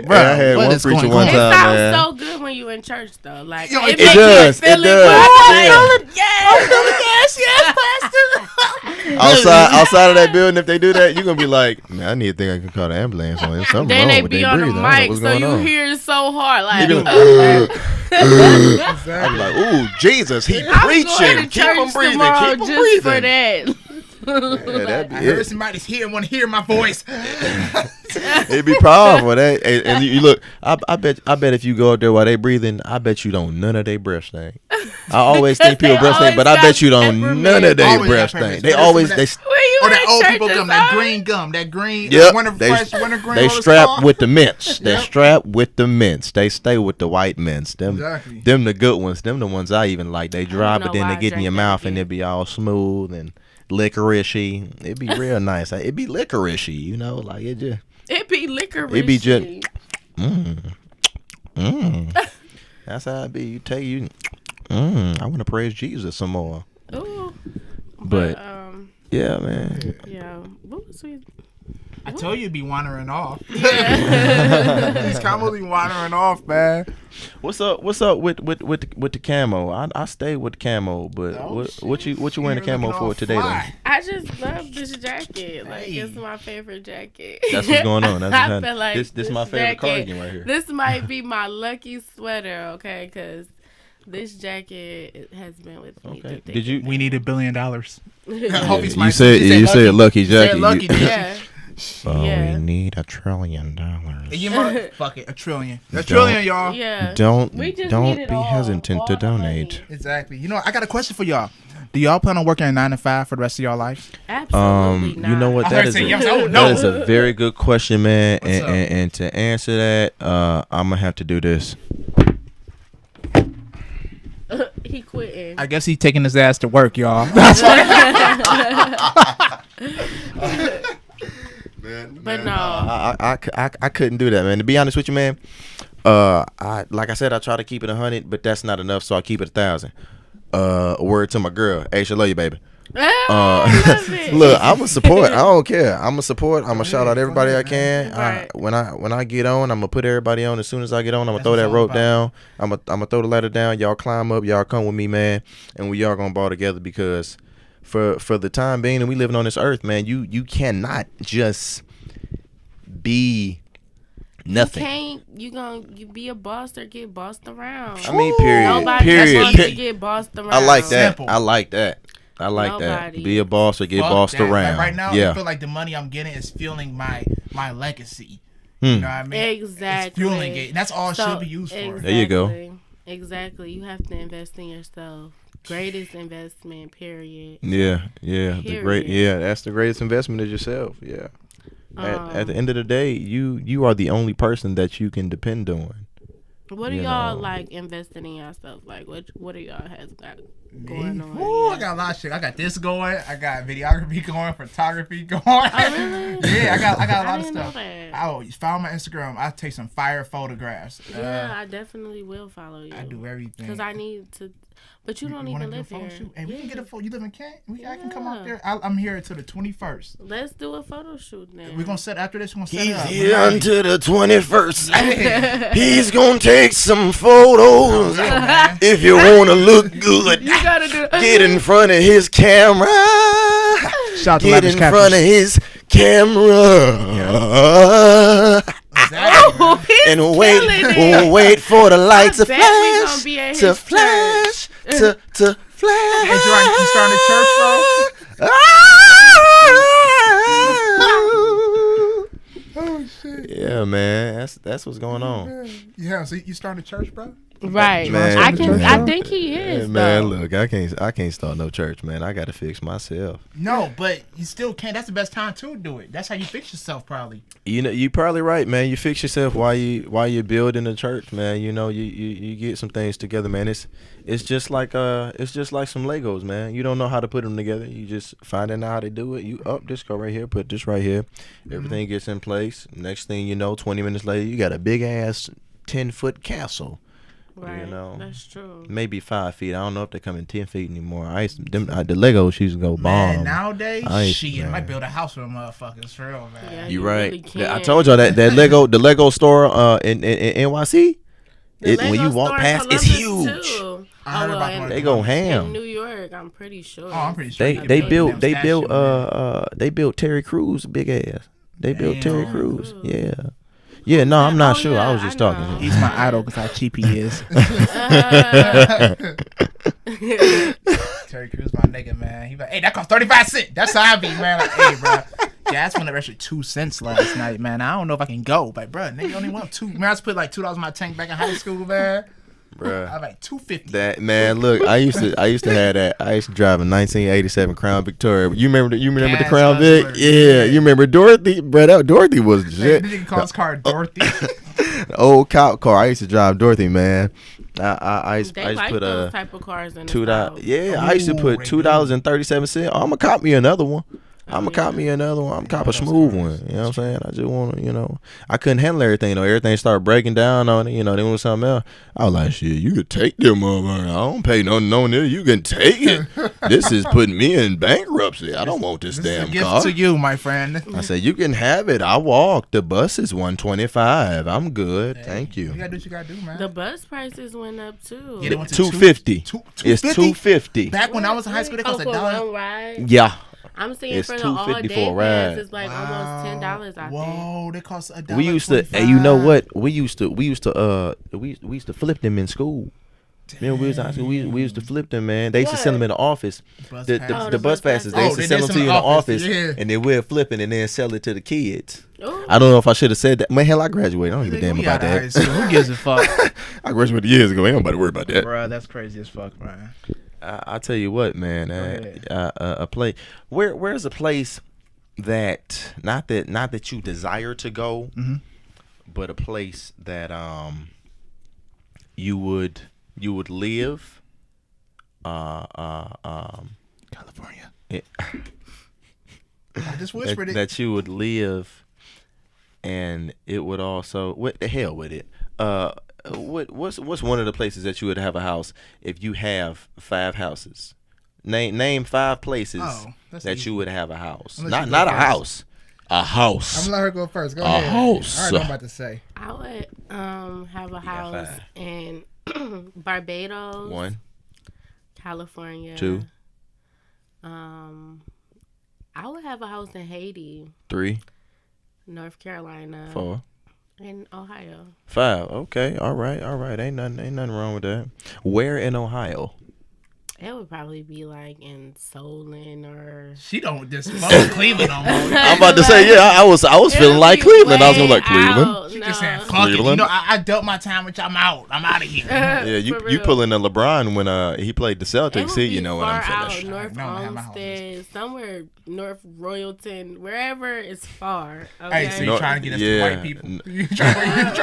Speaker 2: bro,
Speaker 3: I had
Speaker 2: what
Speaker 3: one
Speaker 2: is
Speaker 3: preacher
Speaker 2: going
Speaker 3: one
Speaker 1: It
Speaker 3: time,
Speaker 1: sounds
Speaker 3: man.
Speaker 1: so good when you in church, though. Like
Speaker 2: Yo,
Speaker 1: it
Speaker 2: it
Speaker 1: makes
Speaker 3: does,
Speaker 1: you feel
Speaker 3: it does. Outside of that building, if they do that, you're gonna be like, man, I need to think I can call the ambulance on. There's something
Speaker 1: Then
Speaker 3: wrong
Speaker 1: they
Speaker 3: with
Speaker 1: be
Speaker 3: their
Speaker 1: on the
Speaker 3: breathing. I don't know
Speaker 1: mic,
Speaker 3: what's
Speaker 1: so
Speaker 3: going
Speaker 1: you
Speaker 3: on.
Speaker 1: hear it so hard, like.
Speaker 3: He be I'm like, ooh, Jesus, he
Speaker 1: I'm
Speaker 3: preaching.
Speaker 1: going to
Speaker 3: Keep him
Speaker 1: church
Speaker 3: breathing.
Speaker 1: tomorrow
Speaker 3: Keep him
Speaker 1: just
Speaker 3: breathing.
Speaker 1: for that.
Speaker 3: Yeah, that'd be
Speaker 2: I heard
Speaker 3: it.
Speaker 2: somebody's here, want to hear my voice.
Speaker 3: It'd be powerful. That and you look. I bet if you go out there while they breathing, I bet you don't none of their breath stink. I always think people breath stink, but I bet you don't none of their
Speaker 2: Always
Speaker 3: breath
Speaker 2: got
Speaker 3: stink.
Speaker 2: peppermint.
Speaker 3: They always
Speaker 1: When you
Speaker 2: Or that
Speaker 1: in
Speaker 2: old
Speaker 1: church
Speaker 2: people
Speaker 1: is
Speaker 2: gum, that
Speaker 1: always-
Speaker 2: green gum, that green.
Speaker 3: Yep,
Speaker 2: Winter fresh, winter green.
Speaker 3: they
Speaker 2: what it's
Speaker 3: strapped
Speaker 2: called.
Speaker 3: with the mints. They
Speaker 2: Yep.
Speaker 3: strapped with the mints. They stay with the white mints. Them,
Speaker 2: Exactly.
Speaker 3: them the good ones. Them the ones I even like. They dry,
Speaker 1: know
Speaker 3: but then
Speaker 1: why
Speaker 3: they
Speaker 1: I
Speaker 3: get in your
Speaker 1: drank that
Speaker 3: mouth and
Speaker 1: again.
Speaker 3: it be all smooth and licoricey. It be real nice. It be licoricey, you know, like it just.
Speaker 1: It be licorice.
Speaker 3: It be just. That's how it be. You tell you. I want to praise Jesus some more.
Speaker 1: Ooh.
Speaker 3: But yeah, man.
Speaker 1: yeah. What was we?
Speaker 2: I told you, be wandering off.
Speaker 1: Yeah.
Speaker 2: These combos be wandering off, man.
Speaker 3: What's up with the camo? I stay with the camo, but what you wearing the camo for today though?
Speaker 1: I just love this jacket. Like
Speaker 2: Hey.
Speaker 1: it's my favorite jacket.
Speaker 3: That's what's going on. That's
Speaker 1: I
Speaker 3: what's
Speaker 1: feel like
Speaker 3: this my favorite
Speaker 1: jacket-
Speaker 3: cardigan right here.
Speaker 1: This might be my lucky sweater, okay? Because this jacket has been with me.
Speaker 3: Okay.
Speaker 1: through
Speaker 3: Did you?
Speaker 2: We need $1 billion.
Speaker 3: You said lucky jacket.
Speaker 2: Lucky, didn't you?
Speaker 1: Yeah.
Speaker 3: Oh,
Speaker 1: Yeah.
Speaker 3: we need $1 trillion.
Speaker 2: You fuck it, $1 trillion. $1 trillion, y'all.
Speaker 1: Yeah.
Speaker 3: Don't
Speaker 1: We just
Speaker 3: don't
Speaker 1: need it
Speaker 3: be
Speaker 1: all,
Speaker 3: hesitant
Speaker 1: all
Speaker 3: to
Speaker 1: the
Speaker 3: donate.
Speaker 1: money.
Speaker 2: Exactly. You know, I got a question for y'all. Do y'all plan on working a 9 to 5 for the rest of y'all life?
Speaker 1: Absolutely not.
Speaker 3: You know what?
Speaker 2: I
Speaker 3: That
Speaker 2: heard
Speaker 3: is
Speaker 2: say
Speaker 3: a,
Speaker 2: yes. Oh,
Speaker 3: that
Speaker 2: no.
Speaker 3: is a very good question, man.
Speaker 2: What's up?
Speaker 3: And to answer that, I'm gonna have to do this.
Speaker 1: He quitting.
Speaker 2: I guess he's taking his ass to work, y'all.
Speaker 1: But no.
Speaker 3: I couldn't do that, man. To be honest with you, man, like I said, I try to keep it 100, but that's not enough, so I keep it 1,000. A word to my girl, Aisha, love you, baby.
Speaker 1: I love it.
Speaker 3: Look, I'm a support. I don't care. I'm a support. I'm gonna shout out everybody I can.
Speaker 1: Right.
Speaker 3: When I get on, I'm gonna put everybody on. As soon as I get on, I'm gonna
Speaker 2: That's
Speaker 3: throw
Speaker 2: what
Speaker 3: that
Speaker 2: it's all
Speaker 3: rope
Speaker 2: about.
Speaker 3: down. I'm gonna throw the ladder down. Y'all climb up. Y'all come with me, man, and we all gonna ball together because for the time being, and we living on this earth, man. You cannot just be nothing.
Speaker 1: You be a boss or get bossed around.
Speaker 3: I mean, period.
Speaker 1: Nobody
Speaker 3: Period.
Speaker 1: wants to get bossed around.
Speaker 3: I like that.
Speaker 2: Simple.
Speaker 3: I like that. I like
Speaker 1: Nobody.
Speaker 3: that. Be a boss or get
Speaker 2: Fuck
Speaker 3: bossed
Speaker 2: that.
Speaker 3: around.
Speaker 2: Like right now,
Speaker 3: yeah.
Speaker 2: I feel like the money I'm getting is fueling my legacy. You know what I mean?
Speaker 1: Exactly.
Speaker 2: It's fueling it. That's all it should be used for.
Speaker 1: Exactly.
Speaker 3: There you go.
Speaker 1: Exactly. You have to invest in yourself. Greatest investment, period.
Speaker 3: Yeah.
Speaker 1: Period.
Speaker 3: That's the greatest investment is yourself. Yeah. At the end of the day, you are the only person that you can depend on.
Speaker 1: What are y'all like investing in yourself? Like what do y'all has got going on?
Speaker 2: Ooh, I got a lot of shit. I got this going. I got videography going, photography going.
Speaker 1: Oh, really?
Speaker 2: Yeah, I got a lot of
Speaker 1: didn't know
Speaker 2: stuff.
Speaker 1: that.
Speaker 2: Oh, follow my Instagram. I take some fire photographs.
Speaker 1: Yeah, I definitely will follow you.
Speaker 2: I do everything.
Speaker 1: Because I need to. But you don't
Speaker 2: wanna
Speaker 1: even
Speaker 2: do a
Speaker 1: live
Speaker 2: photo
Speaker 1: here.
Speaker 2: shoot? Hey, we can get a photo. You live in Kent? I can come
Speaker 1: Yeah.
Speaker 2: out there. I'm here until the 21st.
Speaker 1: Let's do a photo shoot then.
Speaker 2: We're gonna set after this. We're gonna set
Speaker 3: He's
Speaker 2: it up.
Speaker 3: here until the 21st. He's gonna take some photos.
Speaker 2: man.
Speaker 3: If you wanna look good,
Speaker 1: You gotta do.
Speaker 3: get in front of his camera.
Speaker 2: Shout out to
Speaker 3: Get
Speaker 2: Lavish
Speaker 3: in front of his camera.
Speaker 2: Exactly, man.
Speaker 1: He's
Speaker 3: And
Speaker 1: killing it.
Speaker 3: wait for the lights to
Speaker 1: bet we gonna
Speaker 3: flash,
Speaker 1: be at
Speaker 3: to
Speaker 1: his
Speaker 3: flash, to flash.
Speaker 2: Hey, Gerard, you starting a church, bro? Oh shit.
Speaker 3: Yeah, man, that's what's going on.
Speaker 2: Yeah, so you starting a church, bro?
Speaker 1: Right.
Speaker 3: Man.
Speaker 1: I think he is.
Speaker 3: Yeah, man,
Speaker 1: though.
Speaker 3: look, I can't start no church, man. I gotta fix myself.
Speaker 2: No, but you still can't. That's the best time to do it. That's how you fix yourself, probably.
Speaker 3: You know, you probably right, man. You fix yourself while you're building a church, man. You know, you get some things together, man. It's just like some Legos, man. You don't know how to put them together. You just finding out how to do it. You this go right here, put this right here. Everything gets in place. Next thing you know, 20 minutes later, you got a big ass 10-foot castle.
Speaker 1: Right.
Speaker 3: You know,
Speaker 1: That's true.
Speaker 3: maybe 5 feet. I don't know if they come in 10 feet anymore. The Legos used to go bomb.
Speaker 2: Man, nowadays, shit,
Speaker 3: man.
Speaker 2: might build a house for them motherfuckers, for real, man.
Speaker 1: Yeah,
Speaker 3: You
Speaker 1: you
Speaker 3: right.
Speaker 1: really can.
Speaker 3: I told y'all that the Lego store in NYC.
Speaker 1: The
Speaker 3: When you
Speaker 1: Lego
Speaker 3: walk
Speaker 1: store in
Speaker 3: past, it's
Speaker 1: Columbus,
Speaker 3: huge.
Speaker 1: too.
Speaker 2: I heard
Speaker 1: well,
Speaker 2: about
Speaker 1: in-
Speaker 2: one.
Speaker 3: They go
Speaker 1: In
Speaker 3: ham.
Speaker 1: New York, I'm pretty sure.
Speaker 2: Oh, I'm pretty sure.
Speaker 3: They
Speaker 2: you can
Speaker 3: they
Speaker 2: build
Speaker 3: built they
Speaker 2: them
Speaker 3: built
Speaker 2: statues,
Speaker 3: they built Terry Crews big ass. They built Terry
Speaker 2: Damn.
Speaker 3: Crews.
Speaker 1: Cool.
Speaker 3: Yeah. Yeah, no, I'm not
Speaker 1: Oh,
Speaker 3: sure.
Speaker 1: yeah,
Speaker 3: I was just
Speaker 1: I know.
Speaker 3: talking.
Speaker 2: He's my idol because how cheap he is. Terry Crews, my nigga, man. He like, hey, that cost 35 cents. That's how I be, man. Like, hey, bro. Gas went up extra 2 cents last night, man. I don't know if I can go, but bro, nigga only want two. Man, I just put like $2 in my tank back in high school, man.
Speaker 3: Bruh.
Speaker 2: I was like $2.50.
Speaker 3: That man, look, I used to have that. I used to drive a 1987 Crown Victoria. You remember the
Speaker 2: Gas
Speaker 3: Crown Vic?
Speaker 2: guzzler.
Speaker 3: Yeah, you remember Dorothy? Bro, that Dorothy was
Speaker 2: Hey,
Speaker 3: shit.
Speaker 2: this nigga call his car Dorothy.
Speaker 3: The old cop car. I used to drive Dorothy, man. I used
Speaker 1: They
Speaker 3: to
Speaker 1: like
Speaker 3: put
Speaker 1: those type of cars in the
Speaker 3: $2.
Speaker 1: South.
Speaker 3: Yeah, I used to
Speaker 2: Ooh,
Speaker 3: put
Speaker 2: they
Speaker 3: $2.37. I'm gonna cop me another one. I'm gonna
Speaker 1: yeah.
Speaker 3: cop me another one. I'm cop a smooth one. You know what I'm saying? I just want to, I couldn't handle everything though. Everything started breaking down on it. They want something else. I was like, shit, you could take them, motherfucker. I don't pay nothing on this. You can take it. This is putting me in bankruptcy. I don't want this
Speaker 2: This is
Speaker 3: damn
Speaker 2: a gift
Speaker 3: car.
Speaker 2: to you, my friend.
Speaker 3: I said, you can have it. I walk. The bus is $125. I'm good.
Speaker 2: Hey,
Speaker 3: Thank you.
Speaker 2: You gotta do what you gotta do, man.
Speaker 1: The bus prices went up too.
Speaker 2: Yeah, they went to
Speaker 3: $250. It's
Speaker 2: $250.
Speaker 3: $250.
Speaker 2: Back when I was in high school, they cost
Speaker 1: for
Speaker 2: $1.
Speaker 1: one ride.
Speaker 3: Yeah.
Speaker 1: I'm seeing
Speaker 3: It's
Speaker 1: for the all
Speaker 3: $250
Speaker 1: day
Speaker 3: for a ride.
Speaker 1: pass, it's like almost $10. I think.
Speaker 2: Whoa, they cost $1.
Speaker 3: We used to, and you know what? We used to flip them in school. Remember, we was in high school. We used to flip them, man. They used to sell them in the office.
Speaker 2: Bus
Speaker 3: The
Speaker 2: passes.
Speaker 3: the bus passes. They
Speaker 2: Oh,
Speaker 3: used to
Speaker 2: they
Speaker 3: sell
Speaker 2: did
Speaker 3: them
Speaker 2: some
Speaker 3: to you in the office,
Speaker 2: yeah.
Speaker 3: and then we'll flip it and then sell it to the kids.
Speaker 1: Ooh.
Speaker 3: I don't know if I should have said that. Man, hell, I graduated. I don't give a damn
Speaker 2: We
Speaker 3: about
Speaker 2: out of high
Speaker 3: that.
Speaker 2: school. Who gives a fuck?
Speaker 3: I graduated years ago. Ain't nobody worried about that.
Speaker 2: Bruh, that's crazy as fuck, man.
Speaker 3: I tell you what, man.
Speaker 2: ahead.
Speaker 3: A place. Where's a place that not that you desire to go, but a place that you would live.
Speaker 2: California.
Speaker 3: It,
Speaker 2: I just whispered it.
Speaker 3: that you would live, and it would also what the hell with it. What's one of the places that you would have a house if you have 5 houses? Name 5 places
Speaker 2: that's
Speaker 3: that
Speaker 2: easy.
Speaker 3: you would have a house.
Speaker 2: Unless you
Speaker 3: Not
Speaker 2: go
Speaker 3: a
Speaker 2: first.
Speaker 3: house. A house.
Speaker 2: I'm gonna let her go first. Go
Speaker 3: A
Speaker 2: ahead.
Speaker 3: house.
Speaker 2: I already know what I'm about to say.
Speaker 1: I would have a
Speaker 3: got
Speaker 1: house
Speaker 3: 5.
Speaker 1: in Barbados,
Speaker 3: 1,
Speaker 1: California.
Speaker 3: 2,
Speaker 1: I would have a house in Haiti,
Speaker 3: 3,
Speaker 1: North Carolina,
Speaker 3: 4,
Speaker 1: and Ohio.
Speaker 3: 5. Okay. All right. Ain't nothing wrong with that. Where in Ohio?
Speaker 1: It would probably be like in Solon or.
Speaker 2: She don't disclose Cleveland no more.
Speaker 3: I'm about to say, yeah, I was feeling like Cleveland. I was gonna like Cleveland.
Speaker 2: She just saying, fuck it. You know, I dealt my time, which I'm out. I'm out of here.
Speaker 3: Yeah, you pulling a LeBron when he played the Celtics. See, you know what I'm saying?
Speaker 1: North Olmsted, somewhere North Royalton, wherever is far. Okay?
Speaker 2: Hey, so you trying to get us to white people? You trying to get to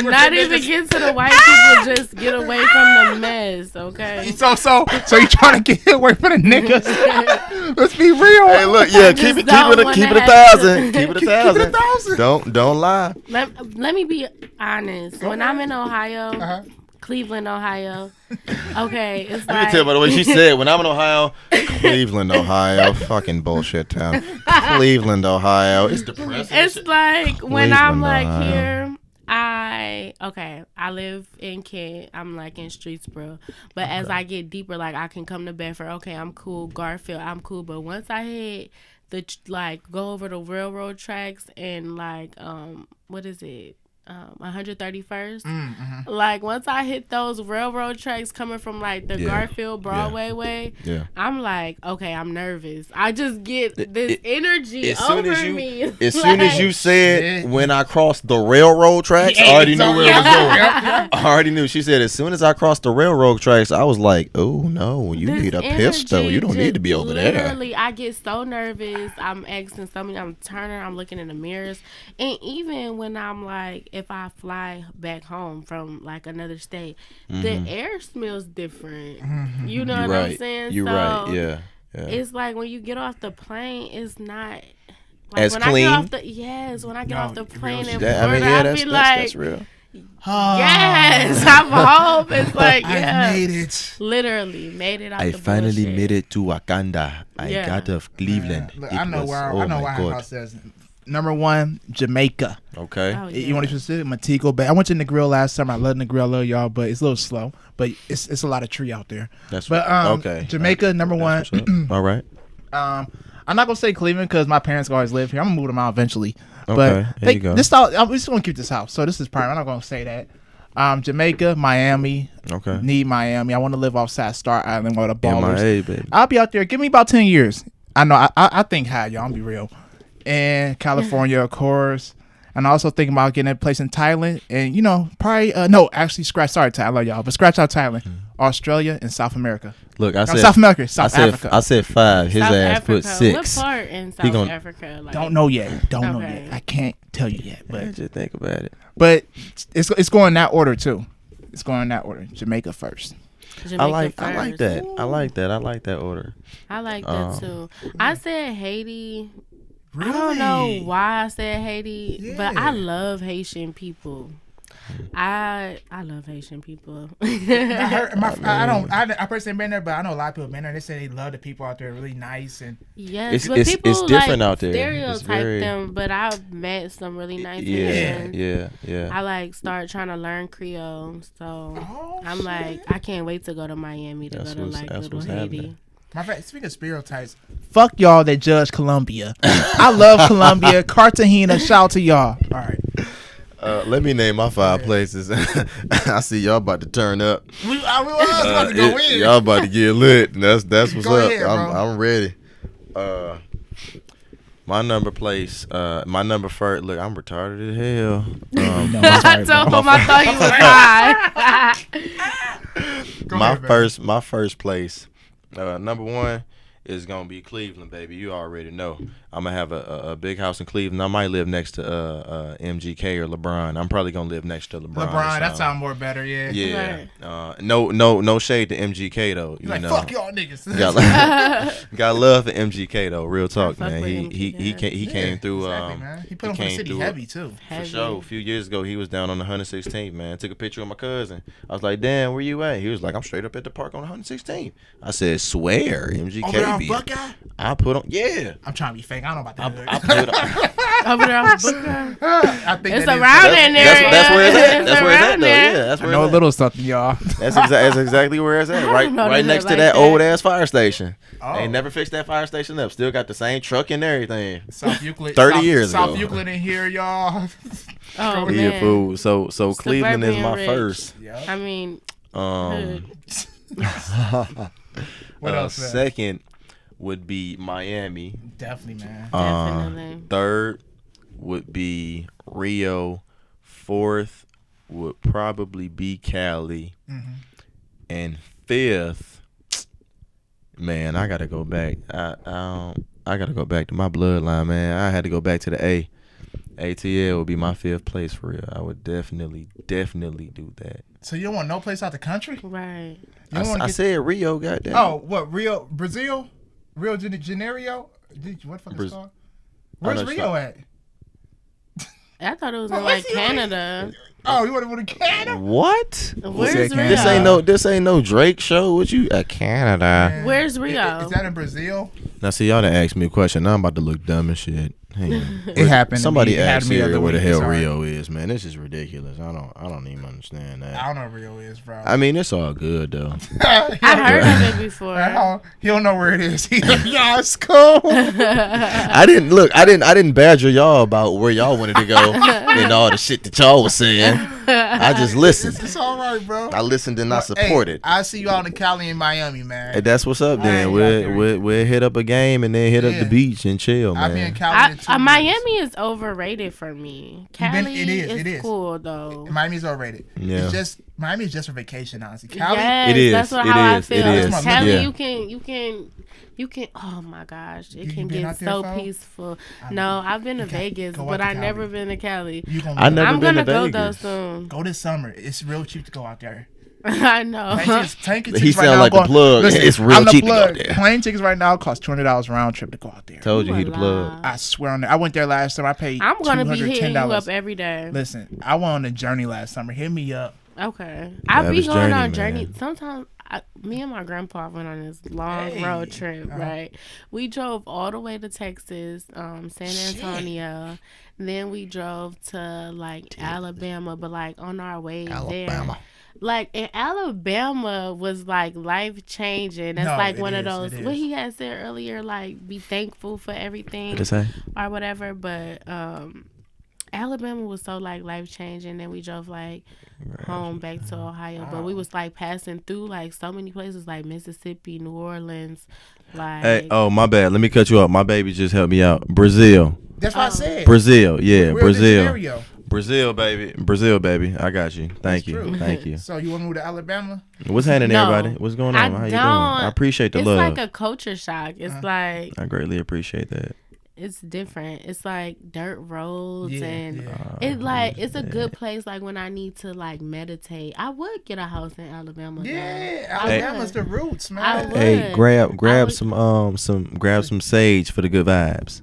Speaker 2: white
Speaker 1: Not even get to the white people, just get away from the mess, okay?
Speaker 2: So you trying to get away from the niggas? Let's be real.
Speaker 3: Hey, look, yeah, keep it 1,000. Keep it 1,000. Don't lie.
Speaker 1: Let me be honest. When I'm in Ohio, Cleveland, Ohio, okay, it's like.
Speaker 3: You can tell by the way she said, when I'm in Ohio, Cleveland, Ohio, fucking bullshit town. Cleveland, Ohio, it's depressing.
Speaker 1: It's like when I'm like here. I live in Kent. I'm like in Streetsboro. But as I get deeper, like I can come to Bedford. Okay, I'm cool. Garfield, I'm cool. But once I hit go over the railroad tracks and what is it? 131st. Mm-hmm. Like once I hit those railroad tracks coming from like the Garfield Broadway way, I'm like, okay, I'm nervous. I just get this energy over me.
Speaker 3: As soon as you said when I crossed the railroad tracks, I already knew where it was going. I already knew. She said as soon as I crossed the railroad tracks, I was like, oh no, you need a pistol. You don't need to be over there.
Speaker 1: Literally, I get so nervous. I'm asking somebody. I'm turning. I'm looking in the mirrors, and even when I'm like. If I fly back home from like another state, the air smells different. Mm-hmm. You know what I'm saying?
Speaker 3: You're right. Yeah.
Speaker 1: It's like when you get off the plane, it's not like
Speaker 3: as
Speaker 1: when
Speaker 3: clean.
Speaker 1: When I get off the plane in Florida, I feel like
Speaker 3: that's real.
Speaker 1: Yes, I'm home. It's like
Speaker 2: I made it.
Speaker 1: Literally made it out.
Speaker 3: I finally made it to Wakanda. I got of Cleveland.
Speaker 2: Look, I know where our house says. Number 1, Jamaica.
Speaker 3: Okay.
Speaker 1: Oh, yeah.
Speaker 2: You want to be specific? Montego Bay. I went to Negril last summer. I love Negril. I love y'all, but it's a little slow. But it's a lot of tree out there. Okay. Jamaica, number 1.
Speaker 3: All right.
Speaker 2: I'm not gonna say Cleveland because my parents always live here. I'm gonna move them out eventually.
Speaker 3: Okay. There you go.
Speaker 2: I'm just gonna keep this house. So this is prime. I'm not gonna say that. Jamaica, Miami.
Speaker 3: Okay.
Speaker 2: Need Miami. I want to live offside Star Island where the ballers.
Speaker 3: MIA, baby.
Speaker 2: I'll be out there. Give me about 10 years. I know. I think high, y'all. I'll be real. And California, of course. And I also thinking about getting a place in Thailand. And, probably, scratch out Thailand. Australia and South America.
Speaker 3: Look, I said
Speaker 2: South America, South Africa.
Speaker 3: I said 5. His
Speaker 1: South
Speaker 3: ass
Speaker 1: Africa.
Speaker 3: put 6.
Speaker 1: What part in South Africa? Like,
Speaker 2: don't know yet. Know yet. I can't tell you yet. But
Speaker 3: just think about it.
Speaker 2: But it's going in that order, too. It's going in that order. Jamaica first.
Speaker 1: Jamaica
Speaker 3: I like that.
Speaker 1: Ooh.
Speaker 3: I like that order.
Speaker 1: I like that, too. I said Haiti.
Speaker 2: Really?
Speaker 1: I don't know why I said Haiti, but I love Haitian people. I love Haitian people.
Speaker 2: I personally been there, but I know a lot of people been there. They say they love the people out there, really nice and
Speaker 1: yes,
Speaker 3: it's different out there.
Speaker 1: Stereotype them, but I've met some really nice Haitians.
Speaker 3: Yeah.
Speaker 1: I start trying to learn Creole, so I'm like, I can't wait to go to Miami to go to little Haiti.
Speaker 2: My friend, speaking of stereotypes, fuck y'all that judge Colombia. I love Colombia. Cartagena, shout out to y'all. All right.
Speaker 3: Let me name my 5 places. I see y'all about to turn up.
Speaker 2: We was about to go in.
Speaker 3: Y'all about to get lit. That's what's
Speaker 2: go
Speaker 3: up.
Speaker 2: Ahead,
Speaker 3: I'm ready. My number first. Look, I'm retarded as hell.
Speaker 1: I told him I thought you was high.
Speaker 3: My first place. Number 1 is gonna be Cleveland, baby. You already know. I'm gonna have a big house in Cleveland. I might live next to MGK or LeBron. I'm probably gonna live next to LeBron.
Speaker 2: That sounds more better, yeah.
Speaker 3: Yeah. No shade to MGK though. You know,
Speaker 2: fuck y'all niggas.
Speaker 3: Got love for MGK though. Real talk, man. He came through.
Speaker 2: Exactly, man. He put on for the city heavy too.
Speaker 3: For sure. A few years ago, he was down on the 116th, man. Took a picture with my cousin. I was like, damn, where you at? He was like, I'm straight up at the park on the 116th. I said, swear, MGK.
Speaker 2: Buckeye?
Speaker 3: I put on,
Speaker 2: I'm trying to be fake. I don't know about that.
Speaker 3: I put on.
Speaker 1: Over there on Buckeye.
Speaker 2: I think
Speaker 1: it's around in there.
Speaker 3: That's where it's at. That's where it's at, though.
Speaker 1: There.
Speaker 3: Yeah, that's where
Speaker 2: I know a little something, y'all.
Speaker 3: That's exactly where it's at. Right next to that old ass fire station. They ain't never fixed that fire station up. Still got the same truck and everything.
Speaker 2: South Euclid.
Speaker 3: 30 years ago.
Speaker 2: South Euclid in here, y'all.
Speaker 1: Oh, man.
Speaker 3: Yeah, fool. So Cleveland is my first.
Speaker 1: I mean,
Speaker 2: What else, man?
Speaker 3: Second would be Miami.
Speaker 2: Definitely, man.
Speaker 1: Definitely.
Speaker 3: Third would be Rio. Fourth would probably be Cali.
Speaker 2: Mm-hmm.
Speaker 3: And fifth, man, I gotta go back. I gotta go back to my bloodline, man. I had to go back to the A. ATL would be my fifth place for real. I would definitely do that.
Speaker 2: So you don't want no place out the country?
Speaker 1: Right.
Speaker 3: I said Rio, goddamn.
Speaker 2: Oh, what, Rio, Brazil? Rio de Janeiro? What the fuck is it called? Where's Rio at?
Speaker 1: I thought it was in like Canada.
Speaker 2: Oh, you want to go to Canada?
Speaker 3: What?
Speaker 1: Where's Rio?
Speaker 3: This ain't no Drake show. What you at Canada?
Speaker 2: Man.
Speaker 1: Where's Rio?
Speaker 2: Is that in Brazil?
Speaker 3: Now see, y'all done asked me a question. Now I'm about to look dumb as shit. Hang on.
Speaker 2: It happened.
Speaker 3: Somebody
Speaker 2: It
Speaker 3: asked me
Speaker 2: happened
Speaker 3: where the
Speaker 2: week.
Speaker 3: hell
Speaker 2: Sorry.
Speaker 3: Rio is, man. This is ridiculous. I don't even understand that.
Speaker 2: I don't know where Rio is, bro.
Speaker 3: I mean, it's all good though.
Speaker 1: I heard of it before.
Speaker 2: He don't know where it is. He's like, yeah, it's cool.
Speaker 3: I didn't badger y'all about where y'all wanted to go and all the shit that y'all was saying. I just listened.
Speaker 2: It's all right, bro.
Speaker 3: I listened and I supported.
Speaker 2: I'll see you out in Cali and Miami, man.
Speaker 3: Hey, that's what's up then. We'll hit up a game and then hit up the beach and chill, man.
Speaker 2: I'll be in Cali in 2 years.
Speaker 1: Miami is overrated for me. Cali
Speaker 2: it is
Speaker 1: cool though.
Speaker 2: Miami's overrated.
Speaker 3: Yeah.
Speaker 2: Miami is just for vacation, honestly. Cali,
Speaker 1: Yes,
Speaker 3: It is.
Speaker 1: That's
Speaker 3: It
Speaker 1: how I
Speaker 3: is.
Speaker 1: feel.
Speaker 3: It is.
Speaker 1: Cali,
Speaker 3: Yeah.
Speaker 1: you can. Oh my gosh, it
Speaker 2: You
Speaker 1: can
Speaker 2: been
Speaker 1: get
Speaker 2: out there,
Speaker 1: so
Speaker 2: fo?
Speaker 1: peaceful. No, I've been to Vegas,
Speaker 2: go out
Speaker 1: but
Speaker 2: to
Speaker 1: I
Speaker 2: Cali.
Speaker 1: never been to Cali.
Speaker 3: I never
Speaker 1: I'm
Speaker 3: been
Speaker 1: gonna
Speaker 3: to
Speaker 1: go though
Speaker 3: Vegas.
Speaker 1: soon.
Speaker 2: Go this summer. It's real cheap to go out there.
Speaker 1: I know.
Speaker 3: He sound like the plug. It's real
Speaker 2: I'm the
Speaker 3: cheap to go
Speaker 2: plug.
Speaker 3: out there.
Speaker 2: Plane tickets right now cost $200 round trip to go out there.
Speaker 3: Told you he the plug.
Speaker 2: I swear on that. I went there last summer. I paid
Speaker 1: I'm gonna be hitting you
Speaker 2: $210.
Speaker 1: up every day.
Speaker 2: Listen, I went on a journey last summer. Hit me up.
Speaker 1: Okay, I be
Speaker 3: Lavish
Speaker 1: going
Speaker 3: Journey,
Speaker 1: on
Speaker 3: man.
Speaker 1: journey. Sometimes me and my grandpa went on this long road trip. Right, we drove all the way to Texas, San Antonio. Then we drove to like Alabama, but like on our way there. Like in Alabama was like life changing. That's like one of those what he had said earlier, like be thankful for everything or whatever. But Alabama was so like life changing. Then we drove like home back to Ohio, but we was like passing through like so many places like Mississippi, New Orleans. Like,
Speaker 3: Hey, oh my bad. Let me cut you up. My baby just helped me out. Brazil.
Speaker 2: That's what I said.
Speaker 3: Brazil, yeah,
Speaker 2: Rio de
Speaker 3: Brazil.
Speaker 2: Janeiro.
Speaker 3: Brazil, baby. I got you. Thank you.
Speaker 2: True.
Speaker 3: Thank you.
Speaker 2: So you want to move to Alabama?
Speaker 3: What's happening,
Speaker 1: No,
Speaker 3: everybody? What's going on? How you doing? I appreciate the
Speaker 1: it's
Speaker 3: love.
Speaker 1: like a culture shock. It's like
Speaker 3: I greatly appreciate that.
Speaker 1: it's different. It's like dirt roads and
Speaker 2: yeah.
Speaker 1: it's like it's a good place. Like when I need to like meditate, I would get a house in Alabama.
Speaker 2: Yeah,
Speaker 1: though.
Speaker 2: Alabama's the roots, man.
Speaker 1: I would.
Speaker 3: Hey, grab some sage for the good vibes.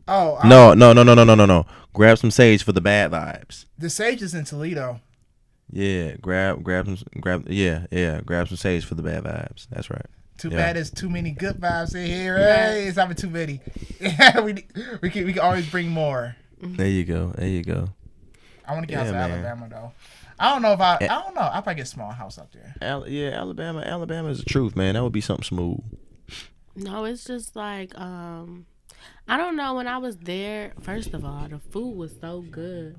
Speaker 2: Oh,
Speaker 3: No. Grab some sage for the bad vibes.
Speaker 2: the sage is in Toledo.
Speaker 3: Yeah, grab some sage for the bad vibes. That's right.
Speaker 2: Too bad there's too many good vibes in here. Hey, it's having too many. Yeah, we can always bring more.
Speaker 3: There you go.
Speaker 2: I want to get out to
Speaker 3: man.
Speaker 2: Alabama though. I don't know. I'll probably get a small house up there.
Speaker 3: Alabama is the truth, man. That would be something smooth.
Speaker 1: No, it's just like I don't know. When I was there, first of all, the food was so good.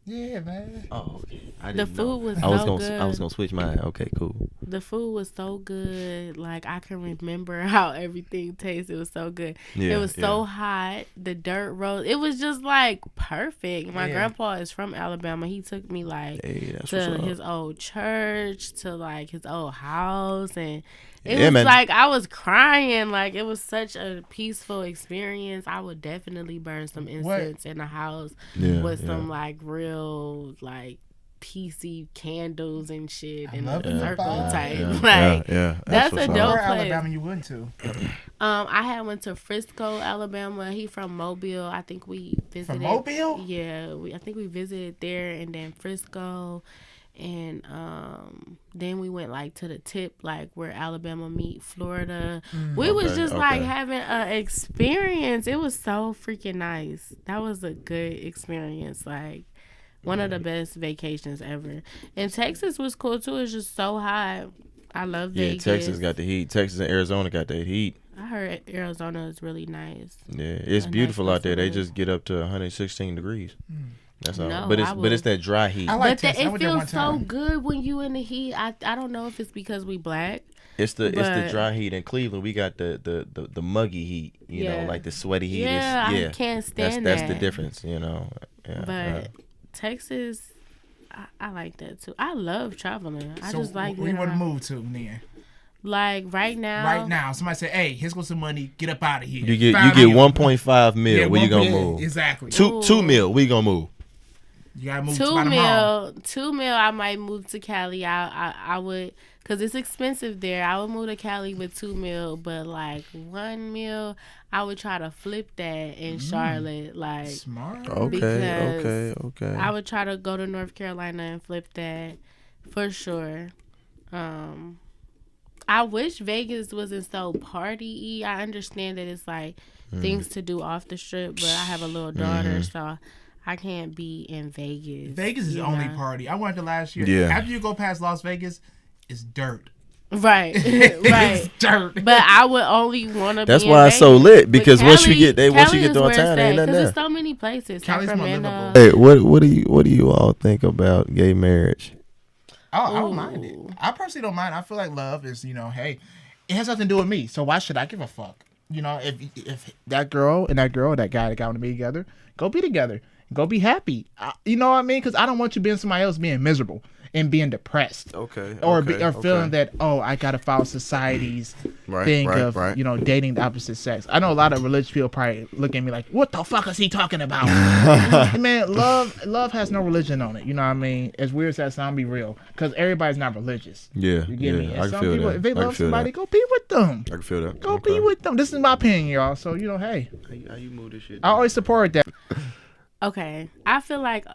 Speaker 2: Yeah, man.
Speaker 3: Oh, okay.
Speaker 1: The food was
Speaker 3: I was
Speaker 1: so
Speaker 3: gonna
Speaker 1: good.
Speaker 3: I was gonna switch mine. Okay, cool.
Speaker 1: The food was so good. Like I can remember how everything tasted. It was so good.
Speaker 3: Yeah,
Speaker 1: it was so hot. The dirt road. It was just like perfect. My grandpa is from Alabama. He took me like to his old church, to like his old house, and it was
Speaker 3: man.
Speaker 1: like I was crying. Like it was such a peaceful experience. I would definitely burn some incense in the house with some like real like PC candles and shit and a circle type. That's a dope
Speaker 2: Where
Speaker 1: place.
Speaker 2: Alabama you went to?
Speaker 1: I had went to Frisco, Alabama. He from Mobile. I think we visited.
Speaker 2: From Mobile?
Speaker 1: Yeah, I think we visited there and then Frisco, and then we went like to the tip, like where Alabama meet Florida. We was just like having an experience. It was so freaking nice. That was a good experience. Like. One of the best vacations ever. And Texas was cool too. It's just so hot. I love Vegas.
Speaker 3: Yeah, Texas got the heat. Texas and Arizona got that heat.
Speaker 1: I heard Arizona is really nice.
Speaker 3: Yeah, it's beautiful out there. They just get up to 116 degrees. That's all.
Speaker 1: No,
Speaker 3: But it's that dry heat.
Speaker 2: I like
Speaker 1: But
Speaker 2: Texas. I
Speaker 1: it
Speaker 2: went there one
Speaker 1: feels so
Speaker 2: time.
Speaker 1: good when you in the heat. I don't know if it's because we black.
Speaker 3: It's the dry heat. In Cleveland, we got the muggy heat. You know,
Speaker 1: Yeah.
Speaker 3: like the sweaty heat.
Speaker 1: Yeah,
Speaker 3: Yeah,
Speaker 1: I can't stand
Speaker 3: that's
Speaker 1: that.
Speaker 3: the difference. You know. Yeah,
Speaker 1: But Texas, I like that too. I love traveling. I
Speaker 2: So
Speaker 1: just like
Speaker 2: where you
Speaker 1: being
Speaker 2: want to
Speaker 1: around.
Speaker 2: move to, Nia?
Speaker 1: Like right now.
Speaker 2: Right now, somebody say, "Hey, here's go some money. Get up out of here."
Speaker 3: you get
Speaker 2: $5 million.
Speaker 3: 1.5 mil.
Speaker 2: Yeah,
Speaker 3: Where you gonna
Speaker 2: 1.5
Speaker 3: move?
Speaker 2: Exactly.
Speaker 3: Two mil. Where you gonna move?
Speaker 2: You gotta move to
Speaker 1: 2
Speaker 2: by tomorrow.
Speaker 1: mil. 2 mil. I might move to Cali. I would, cause it's expensive there. I would move to Cali with 2 mil, but like 1 mil, I would try to flip that in Charlotte. Like
Speaker 2: Smart.
Speaker 3: Okay.
Speaker 1: I would try to go to North Carolina and flip that for sure. I wish Vegas wasn't so party-y. I understand that it's like things to do off the strip, but I have a little daughter, so I can't be in Vegas.
Speaker 2: Vegas is the only party. I went to last year.
Speaker 3: Yeah.
Speaker 2: After you go past Las Vegas, it's dirt.
Speaker 1: Right, right.
Speaker 2: It's dirt.
Speaker 1: But I would only want to.
Speaker 3: That's
Speaker 1: be
Speaker 3: why
Speaker 1: in
Speaker 3: it's so
Speaker 1: Vegas.
Speaker 3: lit, because
Speaker 1: But
Speaker 3: once you get
Speaker 1: Cali is
Speaker 3: through
Speaker 1: where
Speaker 3: town,
Speaker 1: it's
Speaker 3: ain't
Speaker 1: at,
Speaker 3: nothing
Speaker 1: there's
Speaker 3: there.
Speaker 1: so many places.
Speaker 2: Cali's more
Speaker 1: Sacramento.
Speaker 2: livable.
Speaker 3: Hey, what do you all think about gay marriage?
Speaker 2: Oh, I don't mind it. I personally don't mind. I feel like love is, hey, it has nothing to do with me. So why should I give a fuck? If that girl and that guy that got to be together, go be together. Go be happy. You know what I mean? Because I don't want you being somebody else being miserable and being depressed.
Speaker 3: Okay.
Speaker 2: Or feeling that, I got to follow society's thing of, dating the opposite sex. I know a lot of religious people probably look at me like, what the fuck is he talking about? Man, love has no religion on it. You know what I mean? As weird as that sounds, be real. Because everybody's not religious.
Speaker 3: Yeah.
Speaker 2: You get me? And
Speaker 3: I can
Speaker 2: some
Speaker 3: feel
Speaker 2: people,
Speaker 3: that.
Speaker 2: if they
Speaker 3: I can
Speaker 2: love
Speaker 3: feel
Speaker 2: somebody,
Speaker 3: that.
Speaker 2: go be with them.
Speaker 3: I can feel that.
Speaker 2: Go be with them. This is my opinion, y'all. So, hey.
Speaker 3: How you move this shit?
Speaker 2: I always support that.
Speaker 1: Okay, I feel like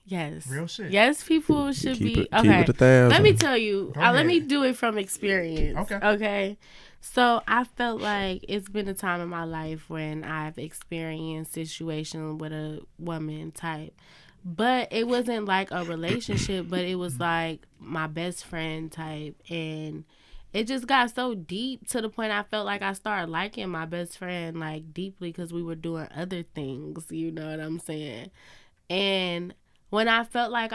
Speaker 1: yes,
Speaker 2: Real shit.
Speaker 1: Yes, people should
Speaker 3: Keep
Speaker 1: be
Speaker 3: it
Speaker 1: okay.
Speaker 3: 1,000.
Speaker 1: Let me tell you.
Speaker 2: Go
Speaker 1: Let
Speaker 2: ahead.
Speaker 1: me do it from experience.
Speaker 2: Okay.
Speaker 1: Okay. So I felt like it's been a time in my life when I've experienced situations with a woman type, but it wasn't like a relationship, but it was like my best friend type, and it just got so deep to the point I felt like I started liking my best friend like deeply because we were doing other things. You know what I'm saying? And when I felt like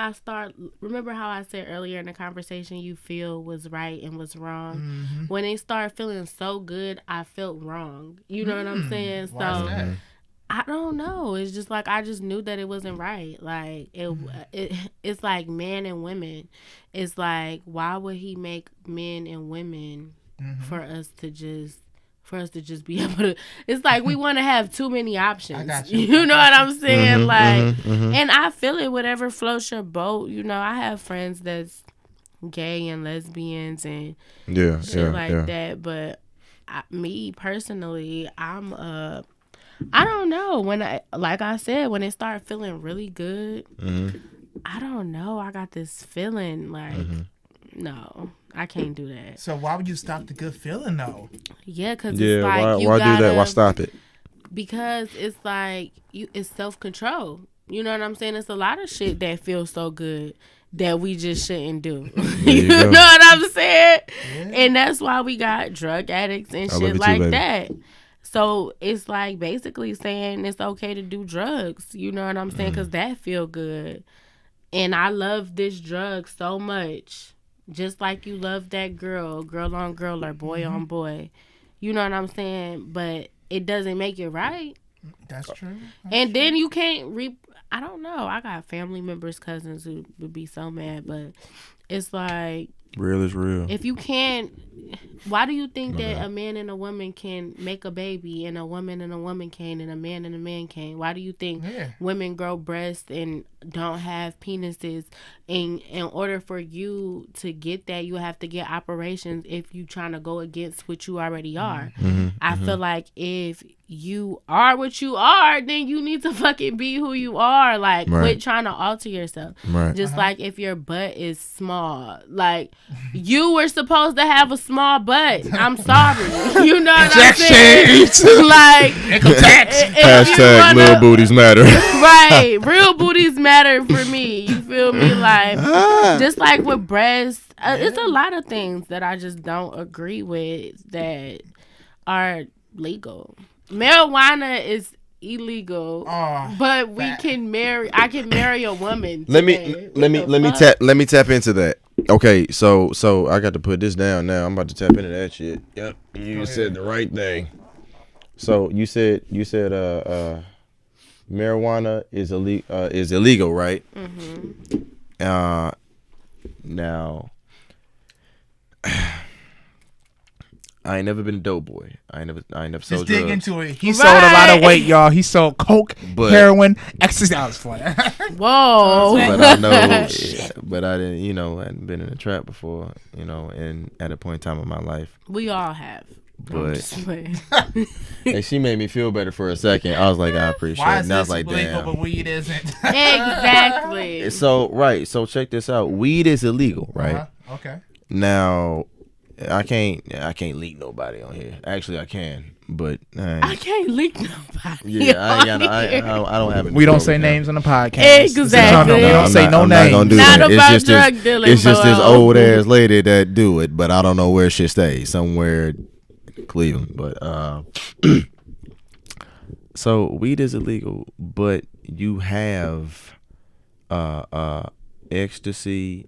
Speaker 1: remember how I said earlier in the conversation, you feel was right and was wrong.
Speaker 2: Mm-hmm.
Speaker 1: When it started feeling so good, I felt wrong. You know what I'm saying?
Speaker 2: Why is that?
Speaker 1: I don't know. It's just like I just knew that it wasn't right. Like it's like men and women. It's like, why would he make men and women for us to just be able to? It's like we want to have too many options.
Speaker 2: I got you.
Speaker 1: You know what I'm saying? And I feel it. Whatever floats your boat. You know, I have friends that's gay and lesbians and shit like that. But me personally, I don't know. Like I said, when it started feeling really good, I don't know. I got this feeling like, no, I can't do that.
Speaker 2: So why would you stop the good feeling though?
Speaker 1: Yeah, because it's like
Speaker 3: why do that? Why stop it?
Speaker 1: Because it's like it's self-control. You know what I'm saying? It's a lot of shit that feels so good that we just shouldn't do. You know what I'm saying? Yeah. And that's why we got drug addicts and shit like that. So it's like basically saying it's okay to do drugs. You know what I'm saying? Because that feel good. And I love this drug so much. Just like you love that girl on girl or boy on boy. You know what I'm saying? But it doesn't make it right.
Speaker 2: That's true.
Speaker 1: And then you can't I don't know. I got family members, cousins who would be so mad. But it's like,
Speaker 3: real is real.
Speaker 1: if you can't, why do you think that a man and a woman can make a baby and a woman can't and a man can't? Why do you think women grow breasts and don't have penises? In order for you to get that, you have to get operations if you trying to go against what you already are. I feel like if you are what you are, then you need to fucking be who you are. Like, quit trying to alter yourself. Just like if your butt is small, like you were supposed to have a small butt. I'm sorry. You know what I'm saying? Like,
Speaker 3: hashtag little booties matter.
Speaker 1: Right. Real booties matter for me. You feel me? Like, just like with breasts, it's a lot of things that I just don't agree with that are legal. Marijuana illegal,
Speaker 2: Oh,
Speaker 1: but we can marry. I can marry a woman.
Speaker 3: Let
Speaker 1: today.
Speaker 3: me tap into that. Okay, so I got to put this down now. I'm about to tap into that shit. Yep, you said the right thing. So you said marijuana is illegal, right?
Speaker 1: Mm-hmm.
Speaker 3: Now I ain't never been a dope boy. I ain't never sold
Speaker 2: just dig
Speaker 3: drugs.
Speaker 2: into it. He sold a lot of weight, y'all. He sold coke, heroin, ecstasy. I was playing.
Speaker 1: Whoa.
Speaker 3: But I know, but I didn't. You know, I hadn't been in a trap before. You know, and at a point in time in my life.
Speaker 1: We all have.
Speaker 3: But and she made me feel better for a second. I was like, I appreciate
Speaker 2: Why
Speaker 3: it.
Speaker 2: is
Speaker 3: And I was
Speaker 2: this
Speaker 3: like,
Speaker 2: illegal,
Speaker 3: damn.
Speaker 2: but weed isn't?
Speaker 1: Exactly.
Speaker 3: So right. So check this out. Weed is illegal, right?
Speaker 2: Okay.
Speaker 3: Now, I can't leak nobody on here. Actually, I can, but
Speaker 1: I can't leak nobody.
Speaker 3: yeah, I don't have it.
Speaker 2: We don't say names on the podcast.
Speaker 1: Exactly.
Speaker 2: We don't say no names.
Speaker 3: Not gonna do
Speaker 1: Not
Speaker 3: that.
Speaker 1: about
Speaker 3: It's just
Speaker 1: drug dealing,
Speaker 3: It's just this
Speaker 1: Boel.
Speaker 3: old ass lady that do it, but I don't know where she stays. Somewhere in Cleveland, but so weed is illegal, but you have ecstasy.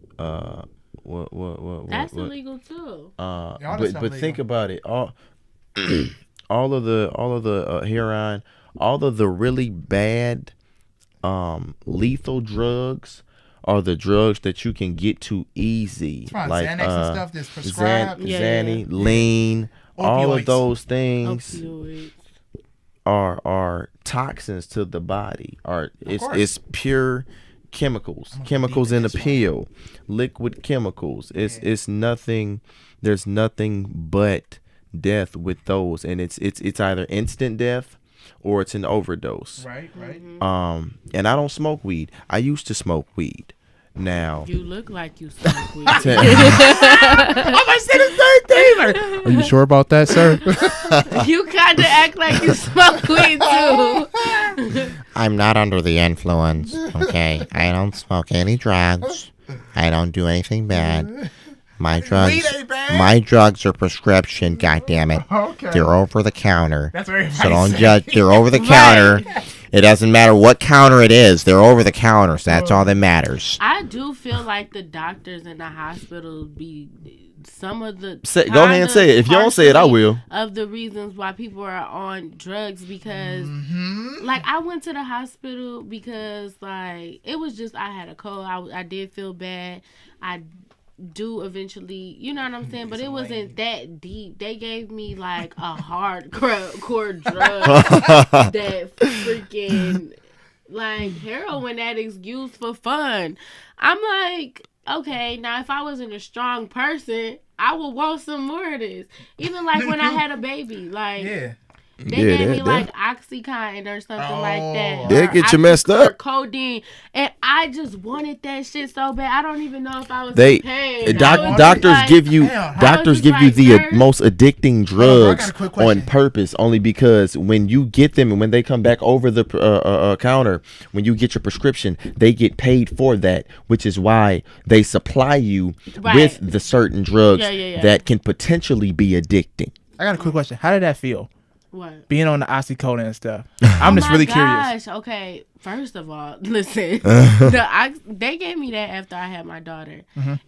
Speaker 3: What?
Speaker 1: That's illegal too.
Speaker 3: But think about it. All of the heroin, all of the really bad, lethal drugs are the drugs that you can get to easy, like
Speaker 2: Xanax and stuff that's prescribed.
Speaker 3: Xanny, lean, all of
Speaker 2: Opioids.
Speaker 3: those things
Speaker 1: Opioids.
Speaker 3: are toxins to the body. It's pure chemicals in a pill, liquid chemicals. It's nothing. There's nothing but death with those, and it's either instant death or it's an overdose.
Speaker 2: Right.
Speaker 3: And I don't smoke weed. I used to smoke weed. Now
Speaker 1: You look like you smoke weed.
Speaker 2: I said the same thing. Like, are you sure about that, sir?
Speaker 1: You kind of act like you smoke weed too.
Speaker 4: I'm not under the influence, okay? I don't smoke any drugs. I don't do anything bad. My drugs are prescription, goddammit.
Speaker 2: Okay.
Speaker 4: They're over the counter.
Speaker 2: That's very
Speaker 4: So don't judge. They're over the counter. It doesn't matter what counter it is. They're over the counter, so that's all that matters.
Speaker 1: I do feel like the doctors in the hospital be some of the
Speaker 3: go ahead and say it. If you don't say it, I will.
Speaker 1: Of the reasons why people are on drugs, because like I went to the hospital because like it was just I had a cold. I did feel bad. I do eventually, you know what I'm saying, but it wasn't that deep. They gave me like a hardcore drug that freaking like heroin addicts use for fun. I'm like, okay, now if I wasn't a strong person, I would want some more of this. Even like when I had a baby, like they gave me like Oxycontin or something like that.
Speaker 3: They get you messed up.
Speaker 1: Or codeine, and I just wanted that shit so bad. I don't even know if I was in pain.
Speaker 3: Doctors give you the most addicting drugs on purpose, only because when you get them and when they come back over the counter, when you get your prescription, they get paid for that, which is why they supply you with the certain drugs that can potentially be addicting.
Speaker 2: I got a quick question. How did that feel?
Speaker 1: What?
Speaker 2: Being on the oxycodone and stuff. I'm just really curious.
Speaker 1: Okay, first of all, listen. They gave me that after I had my daughter.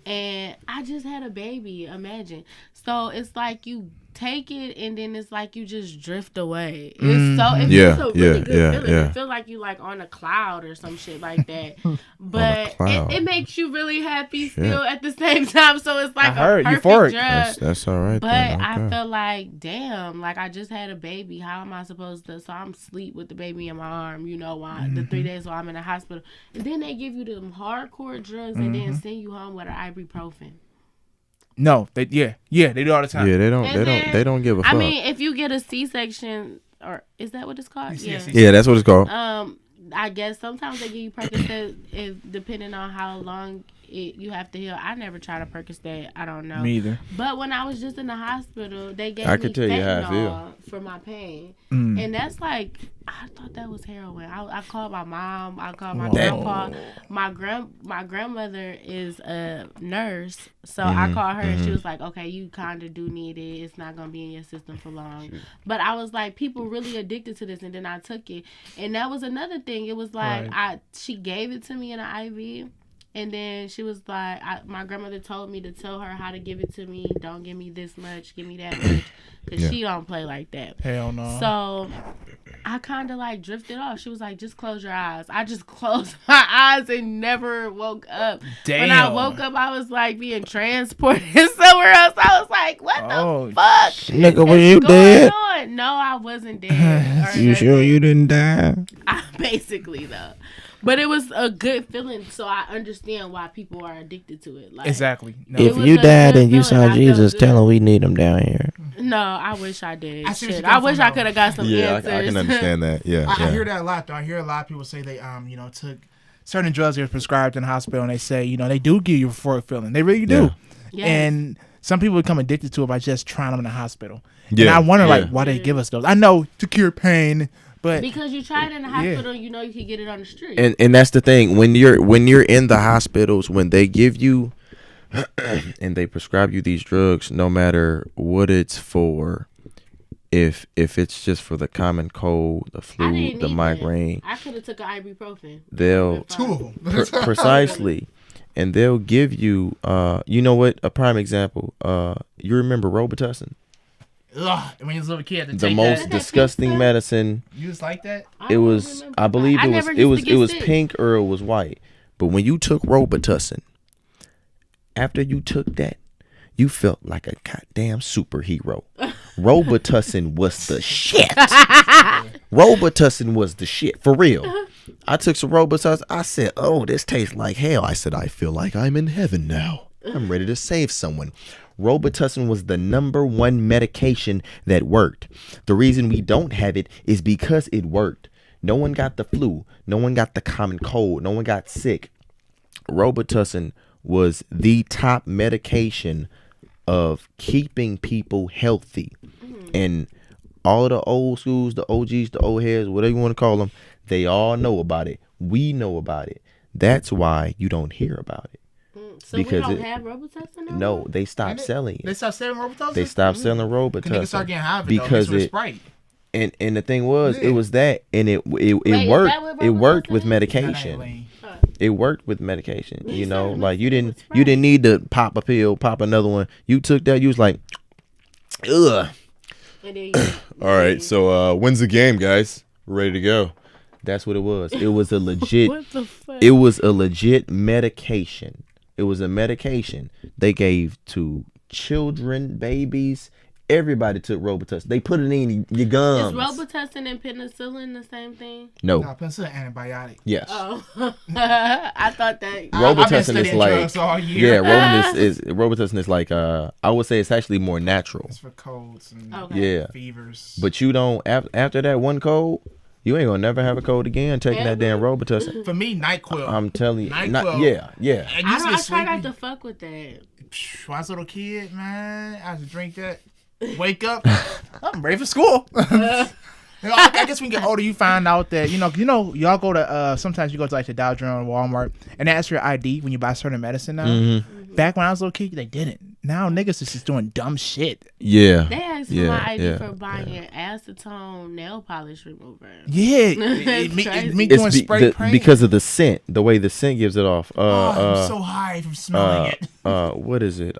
Speaker 1: And I just had a baby, imagine. So it's like you take it and then it's like you just drift away. It's a really good feeling. It feels like you like on a cloud or some shit like that. But it makes you really happy still at the same time. So it's like a perfect
Speaker 2: euphoric.
Speaker 1: drug.
Speaker 3: That's all right.
Speaker 1: But
Speaker 3: then. Okay.
Speaker 1: I felt like, damn, like I just had a baby. How am I supposed to? So I'm asleep with the baby in my arm, you know, while the 3 days while I'm in the hospital. And then they give you them hardcore drugs and then send you home with an ibuprofen.
Speaker 2: No, they do all the time.
Speaker 3: Yeah, they don't give a fuck.
Speaker 1: I mean, if you get a C-section, or is that what it's called?
Speaker 3: Yeah, that's what it's called.
Speaker 1: I guess sometimes they give you Percocet if depending on how long you have to heal. I never tried a Percocet. I don't know.
Speaker 2: Me either.
Speaker 1: But when I was just in the hospital, they gave
Speaker 3: I
Speaker 1: me
Speaker 3: could tell you how I feel.
Speaker 1: for my pain. And that's like, I thought that was heroin. I called my mom. I called my grandpa. My grandmother is a nurse, so I called her and she was like, okay, you kind of do need it. It's not gonna be in your system for long. But I was like, people really addicted to this, and then I took it, and that was another thing. It was like she gave it to me in an IV. And then she was like, my grandmother told me to tell her how to give it to me. Don't give me this much, give me that much. Because she don't play like that.
Speaker 2: Hell no.
Speaker 1: So I kind of like drifted off. She was like, just close your eyes. I just closed my eyes and never woke up.
Speaker 2: Damn.
Speaker 1: When I woke up, I was like being transported somewhere else. I was like, what the fuck?
Speaker 3: Nigga, were you dead?
Speaker 1: No, I wasn't dead.
Speaker 3: You sure you didn't die?
Speaker 1: Basically, though. But it was a good feeling, so I understand why people are addicted to it. Like,
Speaker 2: exactly. No.
Speaker 3: If you died and you saw Jesus, tell him we need him down here.
Speaker 1: No, I wish I did.
Speaker 2: I
Speaker 1: wish I could have got some answers.
Speaker 3: I can understand that. Yeah,
Speaker 2: I hear that a lot, though. I hear a lot of people say they, took certain drugs that are prescribed in the hospital, and they say, they do give you a euphoric feeling. They really do.
Speaker 1: Yes.
Speaker 2: And some people become addicted to it by just trying them in the hospital. Yeah. And I wonder, why they give us those. I know to cure pain. But
Speaker 1: because you try it in the hospital, you can get it on the street.
Speaker 3: And that's the thing. When you're in the hospitals, when they give you and they prescribe you these drugs, no matter what it's for, if it's just for the common cold, the flu, the migraine,
Speaker 1: I could have took an ibuprofen.
Speaker 3: They'll
Speaker 2: two of them.
Speaker 3: Precisely, and they'll give you. You know what? A prime example. You remember Robitussin?
Speaker 2: Ugh, when you was a little kid,
Speaker 3: the most disgusting medicine.
Speaker 2: You was like that?
Speaker 3: It was, I believe it was pink or it was white. But when you took Robitussin, after you took that, you felt like a goddamn superhero. Robitussin was the shit. Robitussin was the shit, for real. I took some Robitussin. I said, oh, this tastes like hell. I said, I feel like I'm in heaven now. I'm ready to save someone. Robitussin was the #1 medication that worked. The reason we don't have it is because it worked. No one got the flu. No one got the common cold. No one got sick. Robitussin was the top medication of keeping people healthy. And all of the old schools, the OGs, the old heads, whatever you want to call them, they all know about it. We know about it. That's why you don't hear about it.
Speaker 1: So because we don't have Robitussin now?
Speaker 3: No, they stopped selling it.
Speaker 2: They stopped selling Robitussin?
Speaker 3: They stopped selling Robitussin.
Speaker 2: Niggas start getting high of it, because it Sprite.
Speaker 3: And the thing was, it was that, and it worked. It worked with medication. It worked with medication. You didn't need to pop a pill, pop another one. You took that, you was like, ugh. All right, so when's the game, guys? We're ready to go. That's what it was. It was a legit.
Speaker 1: What the fuck?
Speaker 3: It was a legit medication. It was a medication they gave to children, babies. Everybody took Robitussin. They put it in your gums.
Speaker 1: Is Robitussin and penicillin the same thing?
Speaker 3: No,
Speaker 2: penicillin antibiotic.
Speaker 3: Yes.
Speaker 1: Oh, I thought that.
Speaker 3: Robitussin is like Robitussin is like I would say it's actually more natural.
Speaker 2: It's for colds and fevers.
Speaker 3: But you don't after that one cold. You ain't gonna never have a cold again taking that damn Robitussin.
Speaker 2: For me, NyQuil.
Speaker 3: I'm telling you.
Speaker 2: NyQuil.
Speaker 3: Yeah.
Speaker 1: I try not to fuck with that.
Speaker 2: When I was a little kid, man, I used to drink that. Wake up, I'm ready for school. I guess when you get older, you find out that y'all go to sometimes you go to like the Dow Jones or Walmart and they ask for your ID when you buy certain medicine now. Mm-hmm. Back when I was a little kid, they didn't. Now niggas is just doing dumb shit.
Speaker 3: Yeah.
Speaker 1: They asked for my ID for buying an acetone nail polish remover.
Speaker 2: Yeah. me doing spray paint.
Speaker 3: Because of the scent, the way the scent gives it off.
Speaker 2: I'm so high from smelling it.
Speaker 3: What is it?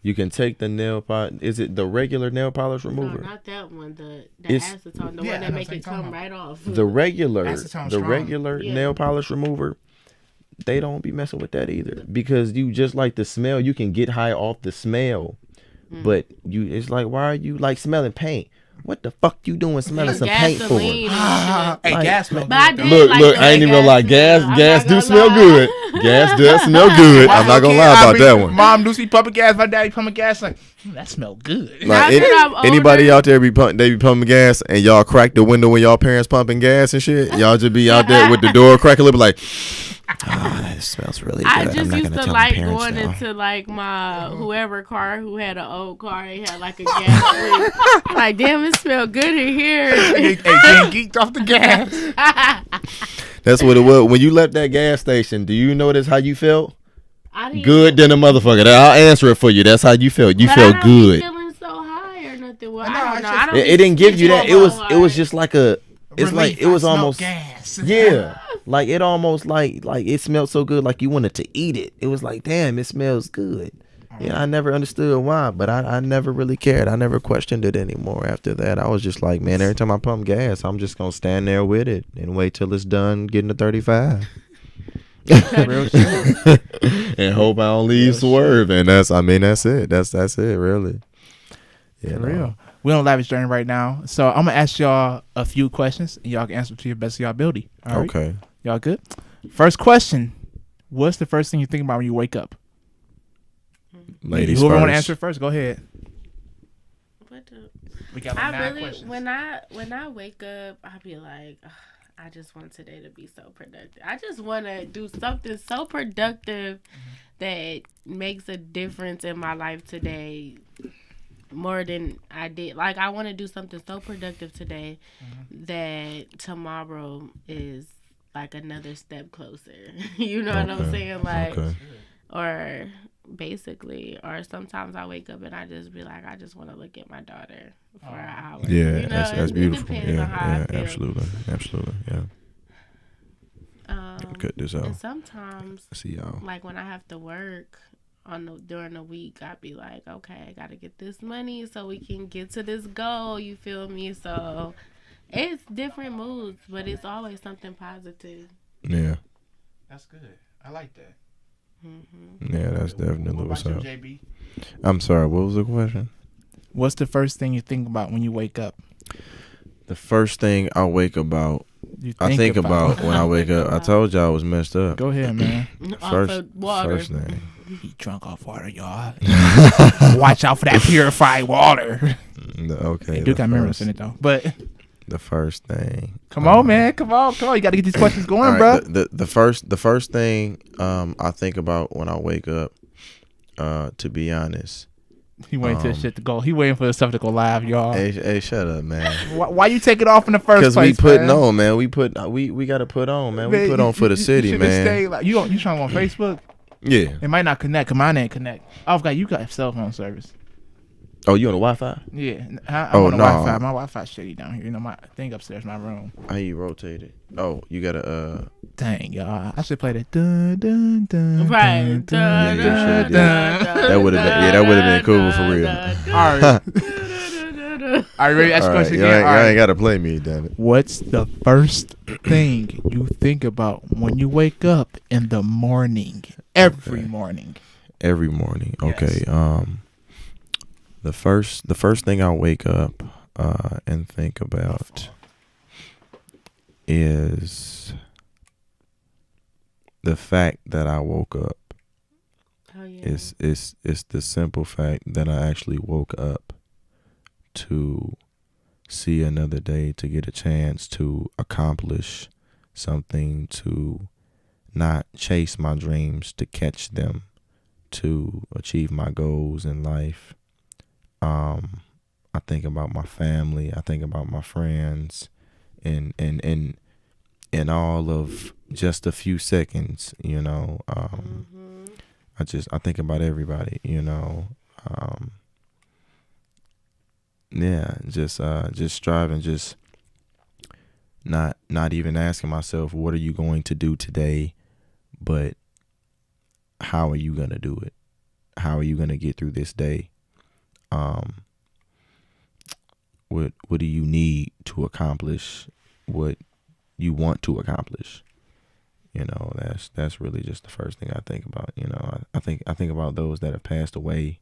Speaker 3: You can take the nail polish. Is it the regular nail polish remover?
Speaker 1: No, not that one. The acetone, the one that make it come right off.
Speaker 3: The regular nail polish remover. They don't be messing with that either, because you just like the smell. You can get high off the smell, but it's like, why are you like smelling paint? What the fuck you doing smelling some paint for?
Speaker 2: Hey, gas smell good.
Speaker 3: Look, I ain't even gonna lie. Gas do smell good. Gas does smell good. I'm not gonna lie about that one.
Speaker 2: Mom do see pumping gas. My daddy pumping gas. Like that smell good.
Speaker 3: Like anybody out there be pumping gas, and y'all crack the window when y'all parents pumping gas and shit. Y'all just be out there with the door cracking, like, that smells really good.
Speaker 1: I just used to like going into like my whoever car who had an old car. They had like a gas leak. Like, damn, it smelled good in here.
Speaker 2: Hey, getting geeked off the gas.
Speaker 3: That's what it was. When you left that gas station, do you notice how you felt? Good than a motherfucker. I'll answer it for you. That's how you felt. You felt good.
Speaker 1: Feeling so high or nothing. Well, I don't know.
Speaker 3: It didn't give you that. It was just like a. It's relief. Like it was almost gas. Yeah. Like it almost like it smelled so good, like you wanted to eat it. It was like, damn, it smells good. Yeah, I never understood why, but I never really cared. I never questioned it anymore after that. I was just like, man, every time I pump gas, I'm just gonna stand there with it and wait till it's done getting to 35.
Speaker 2: Real shit.
Speaker 3: And hope I don't leave swerve. And that's it. That's it, really.
Speaker 2: Yeah, for real. We're on Lavish Journey right now. So I'm gonna ask y'all a few questions and y'all can answer to your best of y'all ability. All right?
Speaker 3: Okay.
Speaker 2: Y'all good? First question. What's the first thing you think about when you wake up?
Speaker 3: Ladies
Speaker 2: Whoever
Speaker 3: first.
Speaker 2: want to answer first, go ahead. We got like 9 questions.
Speaker 1: When I wake up, I be like, I just want today to be so productive. I just want to do something so productive that makes a difference in my life today more than I did. Like, I want to do something so productive today that tomorrow is like another step closer. You know what I'm saying? Like, or basically, or sometimes I wake up and I just be like, I just want to look at my daughter for an hour.
Speaker 3: Yeah,
Speaker 1: you know,
Speaker 3: that's beautiful.
Speaker 1: Yeah,
Speaker 3: absolutely, yeah. Cut this out.
Speaker 1: And sometimes,
Speaker 3: see y'all.
Speaker 1: Like when I have to work during the week, I'd be like, okay, I gotta get this money so we can get to this goal. You feel me? So it's different moods, but it's always something positive.
Speaker 3: Yeah,
Speaker 2: that's good. I like that.
Speaker 3: Yeah, that's definitely what's up.
Speaker 2: JB?
Speaker 3: I'm sorry, what was the question?
Speaker 2: What's the first thing you think about when you wake up?
Speaker 3: The first thing I think about when I wake up. I told y'all I was messed up.
Speaker 2: Go ahead, man.
Speaker 3: First thing.
Speaker 2: He drunk off water, y'all. Watch out for that purified water.
Speaker 3: Okay.
Speaker 2: You do got minerals in it though, but
Speaker 3: the first thing.
Speaker 2: Come on, man. Come on. You got to get these questions going, bro.
Speaker 3: The first thing I think about when I wake up, to be honest.
Speaker 2: He waiting for the shit to go. He waiting for the stuff to go live, y'all.
Speaker 3: Hey, shut up, man.
Speaker 2: Why you take it off in the first place?
Speaker 3: Because we putting on, man. We got to put on, man. We put on for the city, man.
Speaker 2: You trying to go on Facebook?
Speaker 3: Yeah.
Speaker 2: It might not connect. Cause mine ain't connect. I forgot you got cell phone service.
Speaker 3: Oh, you on the Wi-Fi?
Speaker 2: Yeah. I'm on the Wi-Fi. My Wi-Fi shitty down here. You know, my thing upstairs, my room.
Speaker 3: How you rotate it? Oh, you gotta
Speaker 2: Dang, y'all. I should play that. Dun, dun, dun,
Speaker 1: right.
Speaker 2: Dun, dun,
Speaker 3: dun, that would have been cool for real.
Speaker 2: All right. Are you ready to ask the question again?
Speaker 3: Y'all ain't gotta play me, damn it.
Speaker 2: What's the first thing you think about when you wake up in the morning? Every morning.
Speaker 3: Every morning. Okay. Yes. The first thing I wake up and think about is the fact that I woke up.
Speaker 1: Oh, yeah.
Speaker 3: It's the simple fact that I actually woke up to see another day, to get a chance to accomplish something, to not chase my dreams, to catch them, to achieve my goals in life. I think about my family. I think about my friends, and all of just a few seconds, you know. I think about everybody, you know. Just striving, just not even asking myself, what are you going to do today, but how are you gonna do it? How are you gonna get through this day? What do you need to accomplish what you want to accomplish? You know, that's really just the first thing I think about. You know, I think about those that have passed away.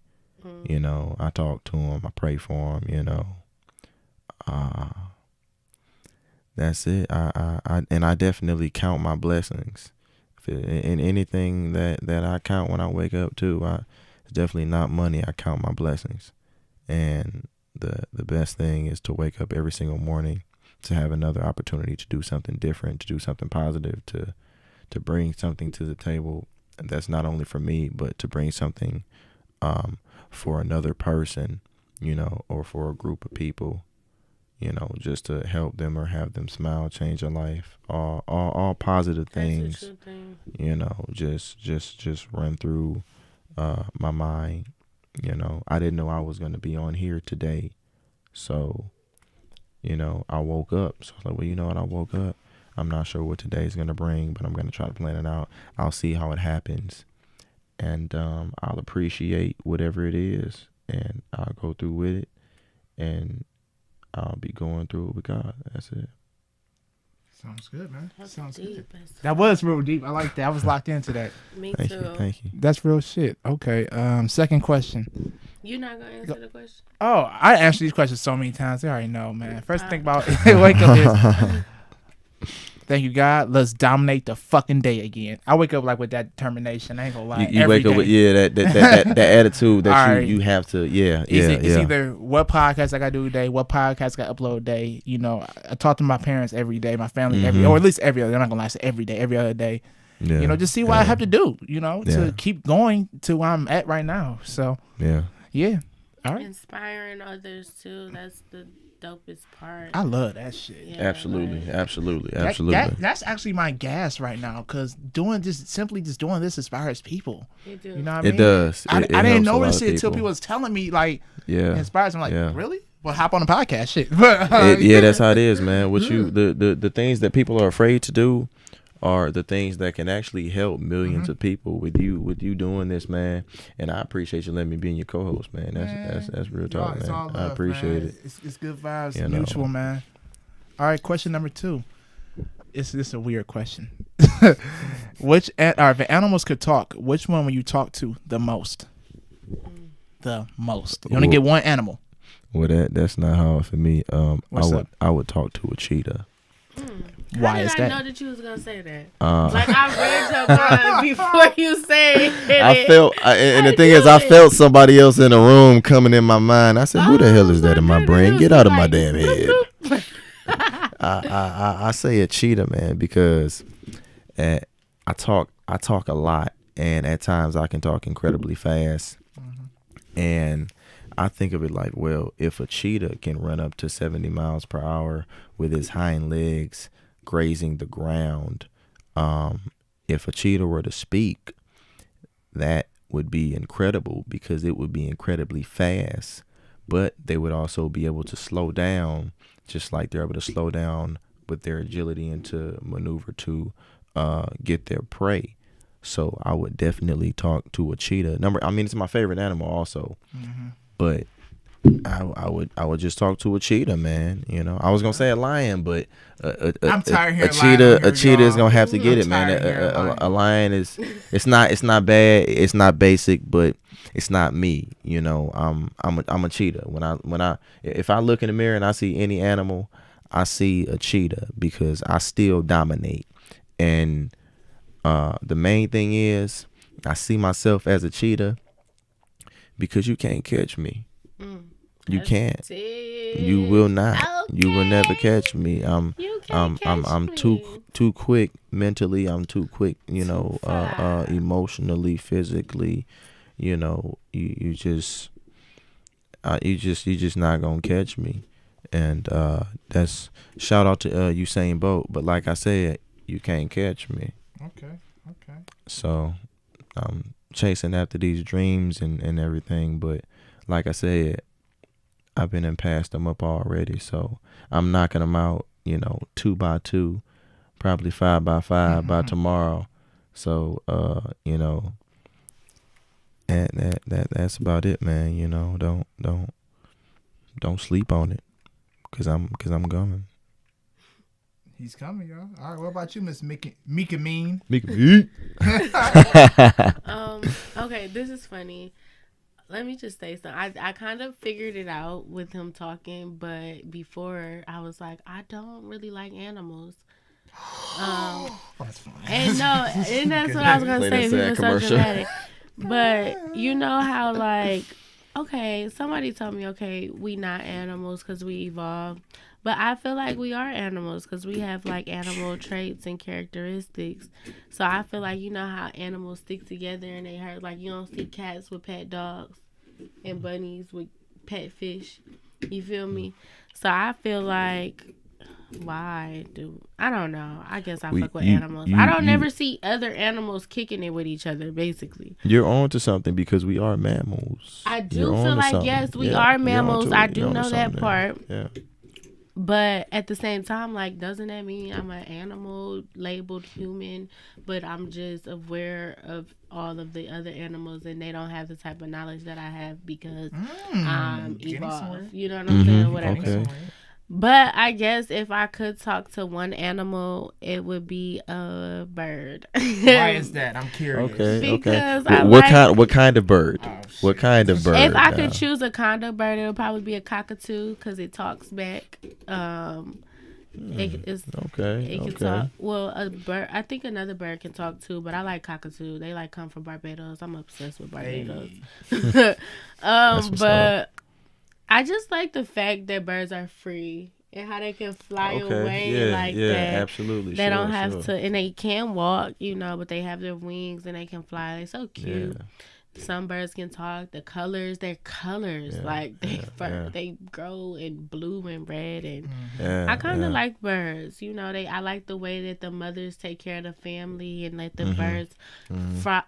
Speaker 3: You know, I talk to them, I pray for them. You know, that's it. I definitely count my blessings And anything that I count when I wake up too, it's definitely not money. I count my blessings. And the best thing is to wake up every single morning, to have another opportunity to do something different, to do something positive, to bring something to the table that's not only for me, but to bring something for another person, you know, or for a group of people, you know, just to help them or have them smile, change their life, all positive things, you know, just run through my mind. You know, I didn't know I was going to be on here today. So, you know, I woke up. So I was like, well, you know what? I woke up. I'm not sure what today's going to bring, but I'm going to try to plan it out. I'll see how it happens. And I'll appreciate whatever it is. And I'll go through with it. And I'll be going through it with God. That's it.
Speaker 2: Sounds good, man. Sounds
Speaker 1: deep.
Speaker 2: good. That was real deep. I like that. I was locked into that.
Speaker 1: Me
Speaker 3: Thank
Speaker 1: too.
Speaker 3: you. Thank you.
Speaker 2: That's real shit. Okay. Second question.
Speaker 1: You're not gonna answer the question?
Speaker 2: Oh, I answered these questions so many times. They already know, man. First thing about wake up is thank you, God. Let's dominate the fucking day again. I wake up like with that determination. I ain't gonna lie.
Speaker 3: You wake up with that attitude that you have to
Speaker 2: It's either what podcast I gotta do today, what podcast I gotta upload today. You know, I talk to my parents every day, my family or at least every other. I'm not gonna lie, say every day, every other day. Yeah. You know, just see what I have to do. You know, to keep going to where I'm at right now. So yeah. All right.
Speaker 1: Inspiring others too. That's the dopest part.
Speaker 2: I love that shit.
Speaker 1: Yeah,
Speaker 3: absolutely.
Speaker 2: That's actually my gas right now, because simply doing this inspires people. You know what I mean?
Speaker 3: It does.
Speaker 2: I didn't notice it until people was telling me, like, it inspires me. I'm like, really? Well, hop on the podcast, shit.
Speaker 3: That's how it is, man. What the things that people are afraid to do are the things that can actually help millions of people with you doing this, man. And I appreciate you letting me be in your co-host, man. That's real talk, man. Love, I appreciate it.
Speaker 2: It's good vibes, mutual, man. All right, question number 2. This is a weird question. If animals could talk, which one would you talk to the most? The most. You only get one animal.
Speaker 3: Well, that's not hard for me. I would talk to a cheetah.
Speaker 2: Why is that?
Speaker 1: I know that you was gonna say that. Like, I read your mind before you say it.
Speaker 3: I felt somebody else in the room coming in my mind. I said, "Who the hell is that in my brain? Get out of my damn head." I say a cheetah, man, because I talk a lot, and at times I can talk incredibly fast, and I think of it like, well, if a cheetah can run up to 70 miles per hour with his hind legs grazing the ground, if a cheetah were to speak, that would be incredible, because it would be incredibly fast, but they would also be able to slow down, just like they're able to slow down with their agility and to maneuver to get their prey. So I would definitely talk to a cheetah. It's my favorite animal also. But I would just talk to a cheetah, man. You know, I was gonna say a lion, but a cheetah is gonna have to get it, man. A lion it's not bad, it's not basic, but it's not me. You know, I'm a cheetah. If I look in the mirror and I see any animal, I see a cheetah, because I still dominate. And the main thing is, I see myself as a cheetah, because you can't catch me. You can't. You will not. Okay. You will never catch me. I'm too quick mentally. I'm too quick, you know, emotionally, physically. You know, you just not gonna catch me. And that's shout out to Usain Bolt. But like I said, you can't catch me.
Speaker 2: Okay.
Speaker 3: So I'm chasing after these dreams and everything, but like I said, I've been and passed them up already. So I'm knocking them out, you know, 2 by 2, probably 5 by 5 by tomorrow. So you know, and that's about it, man. You know, don't sleep on it, cause I'm coming.
Speaker 2: He's coming, y'all. All right, what about you, Miss Meeka Mean?
Speaker 3: Meeka.
Speaker 1: Okay, this is funny. Let me just say something. I kind of figured it out with him talking, but before I was like, I don't really like animals.
Speaker 2: That's fine.
Speaker 1: And no, and that's what I was gonna
Speaker 3: Play
Speaker 1: say.
Speaker 3: that
Speaker 1: People
Speaker 3: sad
Speaker 1: so
Speaker 3: commercial.
Speaker 1: dramatic. But you know how like, okay, somebody told me, okay, we not animals because we evolved. But I feel like we are animals because we have like animal traits and characteristics. So I feel like you know how animals stick together and they hurt. Like you don't see cats with pet dogs and bunnies with pet fish. You feel me? So I feel like why do I don't know. I guess I fuck with animals. I don't never see other animals kicking it with each other, basically.
Speaker 3: You're on to something because we are mammals.
Speaker 1: I do feel like yes, we are mammals. I do know that part.
Speaker 3: Yeah.
Speaker 1: But at the same time, like, doesn't that mean I'm an animal labeled human, but I'm just aware of all of the other animals and they don't have the type of knowledge that I have because I'm evolved. You know what I'm saying? Whatever.
Speaker 3: Okay.
Speaker 1: But I guess if I could talk to one animal, it would be a bird.
Speaker 2: Why is that? I'm curious.
Speaker 3: Okay.
Speaker 1: Because
Speaker 3: Okay.
Speaker 1: I
Speaker 3: What kind of bird? What kind of bird?
Speaker 1: If I could choose a kind of bird, it would probably be a cockatoo because it talks back. It can talk. Well, a bird. I think another bird can talk too, but I like cockatoo. They like come from Barbados. I'm obsessed with Barbados. But I just like the fact that birds are free and how they can fly away like that.
Speaker 3: Absolutely.
Speaker 1: They don't have to, and they can walk, you know, but they have their wings and they can fly. They're so cute. Yeah. Some birds can talk. The colors, they're colors. Like they grow in blue and red, and I kind of like birds. You know, I like the way that the mothers take care of the family and let the birds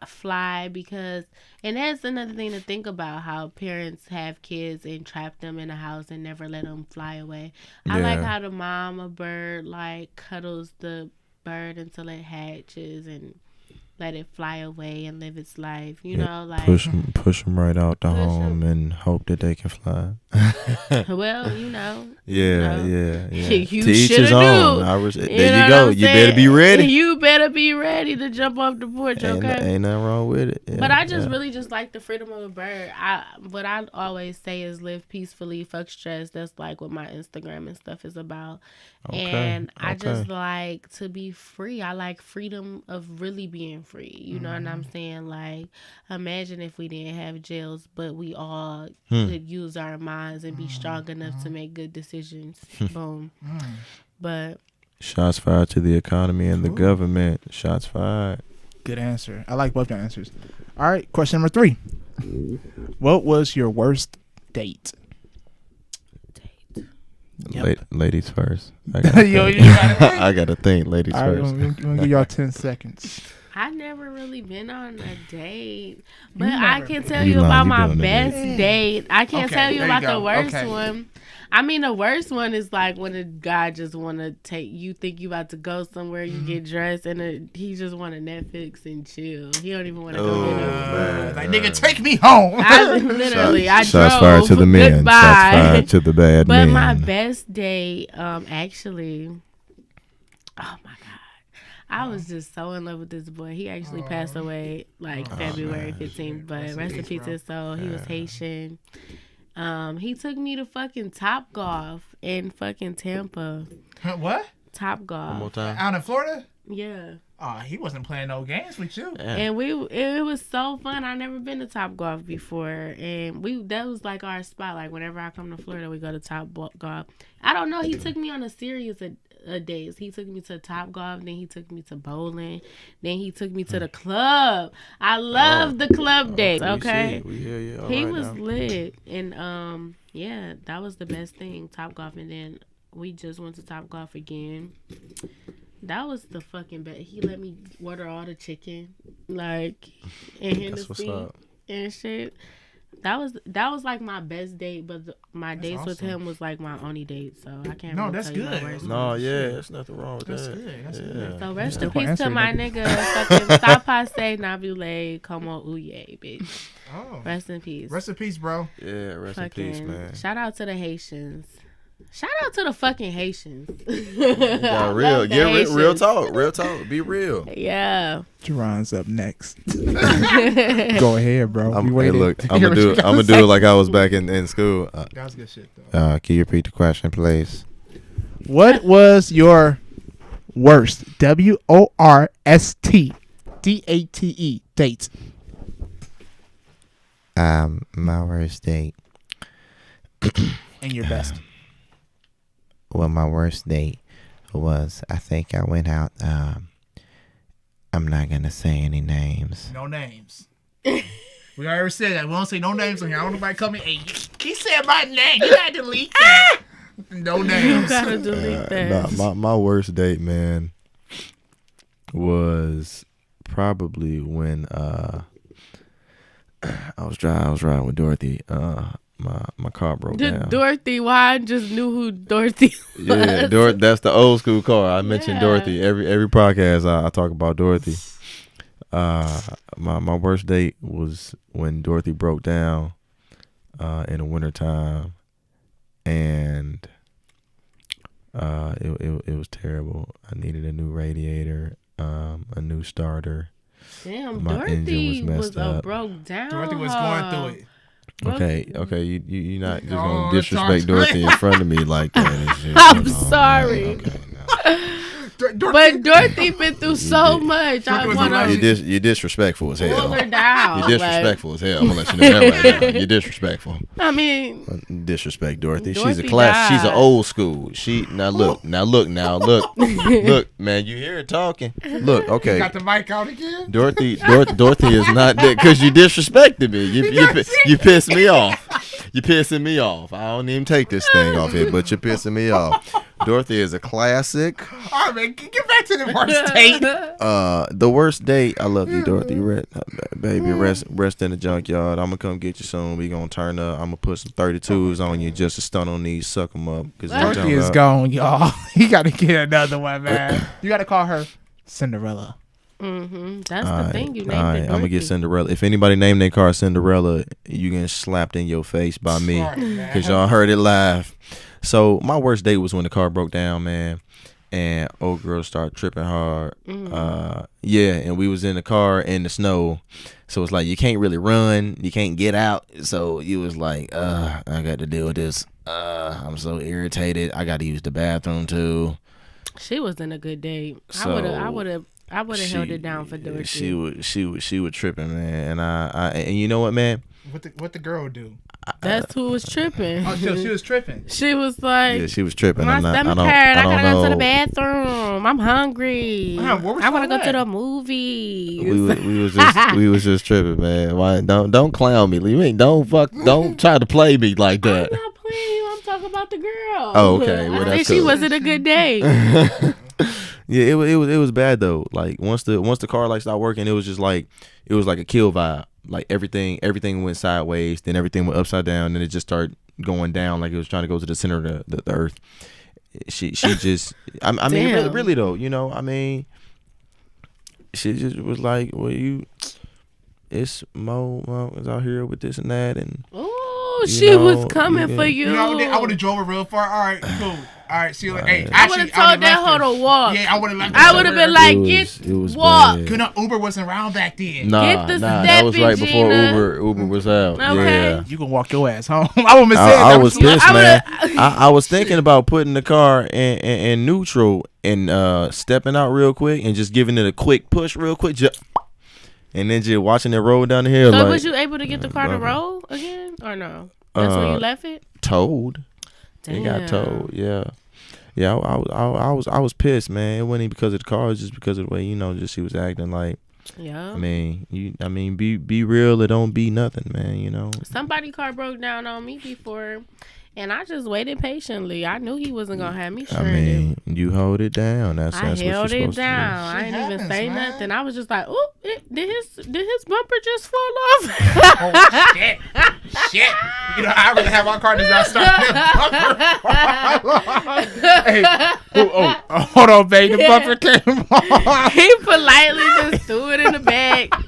Speaker 1: fly because, and that's another thing to think about how parents have kids and trap them in a house and never let them fly away. I like how the mama bird like cuddles the bird until it hatches and let it fly away and live its life, you know, like
Speaker 3: push them right out the home and hope that they can fly.
Speaker 1: Well, you know.
Speaker 3: Yeah.
Speaker 1: You
Speaker 3: to each his own. There you go. You better be ready.
Speaker 1: You better be ready to jump off the porch, okay?
Speaker 3: Ain't nothing wrong with it. Yeah,
Speaker 1: but I just really just like the freedom of a bird. What I always say is live peacefully, fuck stress. That's like what my Instagram and stuff is about. And I just like to be free. I like freedom of really being free. You know what I'm saying? Like, imagine if we didn't have jails, but we all could use our minds and be strong enough to make good decisions. Boom. But
Speaker 3: shots fired to the economy and the government. Shots fired.
Speaker 2: Good answer. I like both the answers. All right, question number 3. What was your worst date?
Speaker 3: Ladies first. I gotta think. Ladies
Speaker 2: all right,
Speaker 3: first.
Speaker 2: I'm gonna give y'all 10 seconds.
Speaker 1: I never really been on a date, but I can tell you about my best date. I can't tell you about the worst one. I mean, the worst one is like when a guy just want to take you, think you about to go somewhere, you get dressed, and he just want to Netflix and chill. He don't even want to go get over.
Speaker 2: Like, nigga, take me home.
Speaker 1: I literally, I drove.
Speaker 3: Shots fired to the men.
Speaker 1: Goodbye.
Speaker 3: Shots fired to the bad
Speaker 1: but
Speaker 3: men.
Speaker 1: my best date, actually, oh my God. I was just so in love with this boy. He actually passed away like February 15th, but rest in peace to his soul. He was Haitian. He took me to fucking Top Golf in fucking Tampa.
Speaker 2: What?
Speaker 1: Top Golf.
Speaker 3: One more time.
Speaker 2: Out in Florida?
Speaker 1: Yeah.
Speaker 2: Oh, he wasn't playing no games with you.
Speaker 1: And it was so fun. I never been to Top Golf before, and that was like our spot. Like whenever I come to Florida, we go to Top Golf. I don't know. He took me on a series of days. He took me to Top Golf, then he took me to bowling, then he took me to the club. I love the club days. Okay,
Speaker 3: we hear you.
Speaker 1: He was lit, and that was the best thing. Top Golf, and then we just went to Top Golf again. That was the fucking best. He let me order all the chicken, like, and Hennessy and shit. That was like my best date, but my dates with him was like my only date, so I can't.
Speaker 2: No,
Speaker 1: really
Speaker 2: that's
Speaker 1: tell you
Speaker 2: good.
Speaker 1: my worst
Speaker 3: No,
Speaker 1: one.
Speaker 3: there's nothing wrong with
Speaker 2: That's
Speaker 3: that.
Speaker 2: good. That's good.
Speaker 1: So rest in
Speaker 2: Simple
Speaker 1: peace to
Speaker 2: answer,
Speaker 1: my
Speaker 2: nigga.
Speaker 1: nigga. Fucking stop passe, nabule, come on, ooye, bitch.
Speaker 2: Oh.
Speaker 1: Rest in peace.
Speaker 2: Rest in peace, bro.
Speaker 3: Yeah, rest in peace, man.
Speaker 1: Shout out to the Haitians. Shout out to the fucking Haitians.
Speaker 3: Yeah, real. Yeah, real talk. Real talk. Be real.
Speaker 1: Yeah.
Speaker 2: Jerron's up next. Go ahead, bro.
Speaker 3: I'm gonna do it like I was back in school.
Speaker 2: That was good shit, though.
Speaker 3: Can you repeat the question, please?
Speaker 2: What was your worst, WORST date.
Speaker 4: My worst date.
Speaker 2: And your best.
Speaker 4: Well, my worst date was, I think I went out, I'm not going to say any names.
Speaker 2: No names. We already said that. We won't say no names on here. I don't want nobody coming. Hey, he said my name. You gotta delete that. No names.
Speaker 1: You gotta delete that.
Speaker 3: My worst date, man, was probably when I was riding with Dorothy. My car broke down.
Speaker 1: Dorothy, why I just knew who Dorothy was.
Speaker 3: Yeah, that's the old school car. I mentioned Dorothy every podcast. I talk about Dorothy. My worst date was when Dorothy broke down in the wintertime, and it was terrible. I needed a new radiator, a new starter.
Speaker 1: Damn,
Speaker 3: My engine was
Speaker 1: Dorothy
Speaker 3: messed up.
Speaker 1: broke down.
Speaker 2: Dorothy was going through it.
Speaker 3: Okay, you're not just gonna disrespect Dorothy in front of me like that and shit.
Speaker 1: I'm sorry.
Speaker 3: Okay, no.
Speaker 1: But Dorothy been through so much. I want to
Speaker 3: You're disrespectful as hell.
Speaker 1: pull her down.
Speaker 3: You're disrespectful as hell. I'm gonna let you know that right now. You're disrespectful.
Speaker 1: I mean,
Speaker 3: Disrespect Dorothy. She's a
Speaker 1: Dorothy
Speaker 3: class. She's an
Speaker 1: died.
Speaker 3: old school. Look, man. You hear her talking. Look, okay.
Speaker 2: Got the mic out again?
Speaker 3: Dorothy is not there because you disrespected me. You pissed me off. You're pissing me off. I don't even take this thing off here, but you're pissing me off. Dorothy is a classic.
Speaker 2: All right, man. Get back to the worst date.
Speaker 3: The worst date. I love you, Dorothy. Baby, rest in the junkyard. I'm gonna come get you soon. We gonna turn up. I'm gonna put some 32s on you just to stun on these, suck them up.
Speaker 2: Dorothy is gone, y'all. You gotta get another one, man. You gotta call her Cinderella.
Speaker 1: That's the thing. You named it
Speaker 3: I'm
Speaker 1: Dorothy.
Speaker 3: gonna get Cinderella. If anybody named their car Cinderella, you getting slapped in your face by me because y'all heard it live. So my worst date was when the car broke down, man, and old girl started tripping hard. And we was in the car in the snow, so it's like you can't really run, you can't get out. So you was like, I got to deal with this. I'm so irritated. I got to use the bathroom too.
Speaker 1: She was in a good date.
Speaker 3: So
Speaker 1: I would have held it down for Dorothy.
Speaker 3: She was tripping, man, and you know what, man?
Speaker 2: What the girl do?
Speaker 1: That's who was tripping.
Speaker 2: Oh, she was tripping.
Speaker 1: She was like,
Speaker 3: Yeah, she was tripping.
Speaker 1: my
Speaker 3: I
Speaker 1: stomach
Speaker 3: don't
Speaker 1: hurt. I gotta go
Speaker 3: know.
Speaker 1: to the bathroom. I'm hungry.
Speaker 2: Wow, where was
Speaker 1: I want to
Speaker 2: y'all
Speaker 1: go to
Speaker 2: at?
Speaker 1: the movie.
Speaker 3: We was just tripping, man. Why don't clown me? You mean don't try to play me like
Speaker 1: I'm
Speaker 3: that.
Speaker 1: not playing you. I'm talking about the girl.
Speaker 3: Oh, okay. Well,
Speaker 1: I
Speaker 3: that's
Speaker 1: said she
Speaker 3: cool.
Speaker 1: wasn't a good day.
Speaker 3: Yeah, it was bad though. Like once the car like stopped working, it was like a kill vibe. Like everything went sideways, then everything went upside down, and it just started going down like it was trying to go to the center of the earth. She just I mean really though, you know, I mean she just was like, well, it's Mo is out here with this and that, and
Speaker 1: Oh, she was coming for you.
Speaker 2: You know, I would have drove her real far. All right, cool. All right, see you later. Hey,
Speaker 1: I would have told that hoe to walk.
Speaker 2: Yeah, I would have left her.
Speaker 1: I would have been like,
Speaker 3: it was
Speaker 1: walk.
Speaker 3: bad.
Speaker 2: You know, Uber wasn't around back then.
Speaker 3: Nah,
Speaker 1: Get the
Speaker 3: that was right
Speaker 1: stepping,
Speaker 3: before
Speaker 1: Gina.
Speaker 3: Uber was out.
Speaker 1: Okay.
Speaker 3: Yeah.
Speaker 2: You can walk your ass home. I wouldn't have said
Speaker 3: I
Speaker 2: that.
Speaker 3: was pissed,
Speaker 1: I
Speaker 3: man.
Speaker 1: would've-
Speaker 3: I was thinking about putting the car in neutral and stepping out real quick and just giving it a quick push real quick, and then just watching it roll down the hill.
Speaker 1: So
Speaker 3: like,
Speaker 1: was you able to get the car to roll again or no? That's where you left it.
Speaker 3: towed?
Speaker 1: Damn.
Speaker 3: It got towed. Yeah. Yeah, I was pissed, man. It wasn't even because of the car, it was just because of the way, you know, just she was acting like.
Speaker 1: Yeah.
Speaker 3: I mean, be real or don't be nothing, man. You know.
Speaker 1: Somebody car broke down on me before, and I just waited patiently. I knew he wasn't gonna have me
Speaker 3: I
Speaker 1: stranded.
Speaker 3: mean, you hold it down. That's
Speaker 1: I
Speaker 3: what you're
Speaker 1: held it
Speaker 3: supposed
Speaker 1: down. I
Speaker 2: Shit
Speaker 1: didn't even
Speaker 2: happens,
Speaker 1: say
Speaker 2: man.
Speaker 1: nothing. I was just like, "Oop! Did his bumper just fall off?"
Speaker 2: Oh, shit. You know, I really have my car does not start. Hey, hold on, babe. The bumper came off.
Speaker 1: He politely just threw it in the bag. All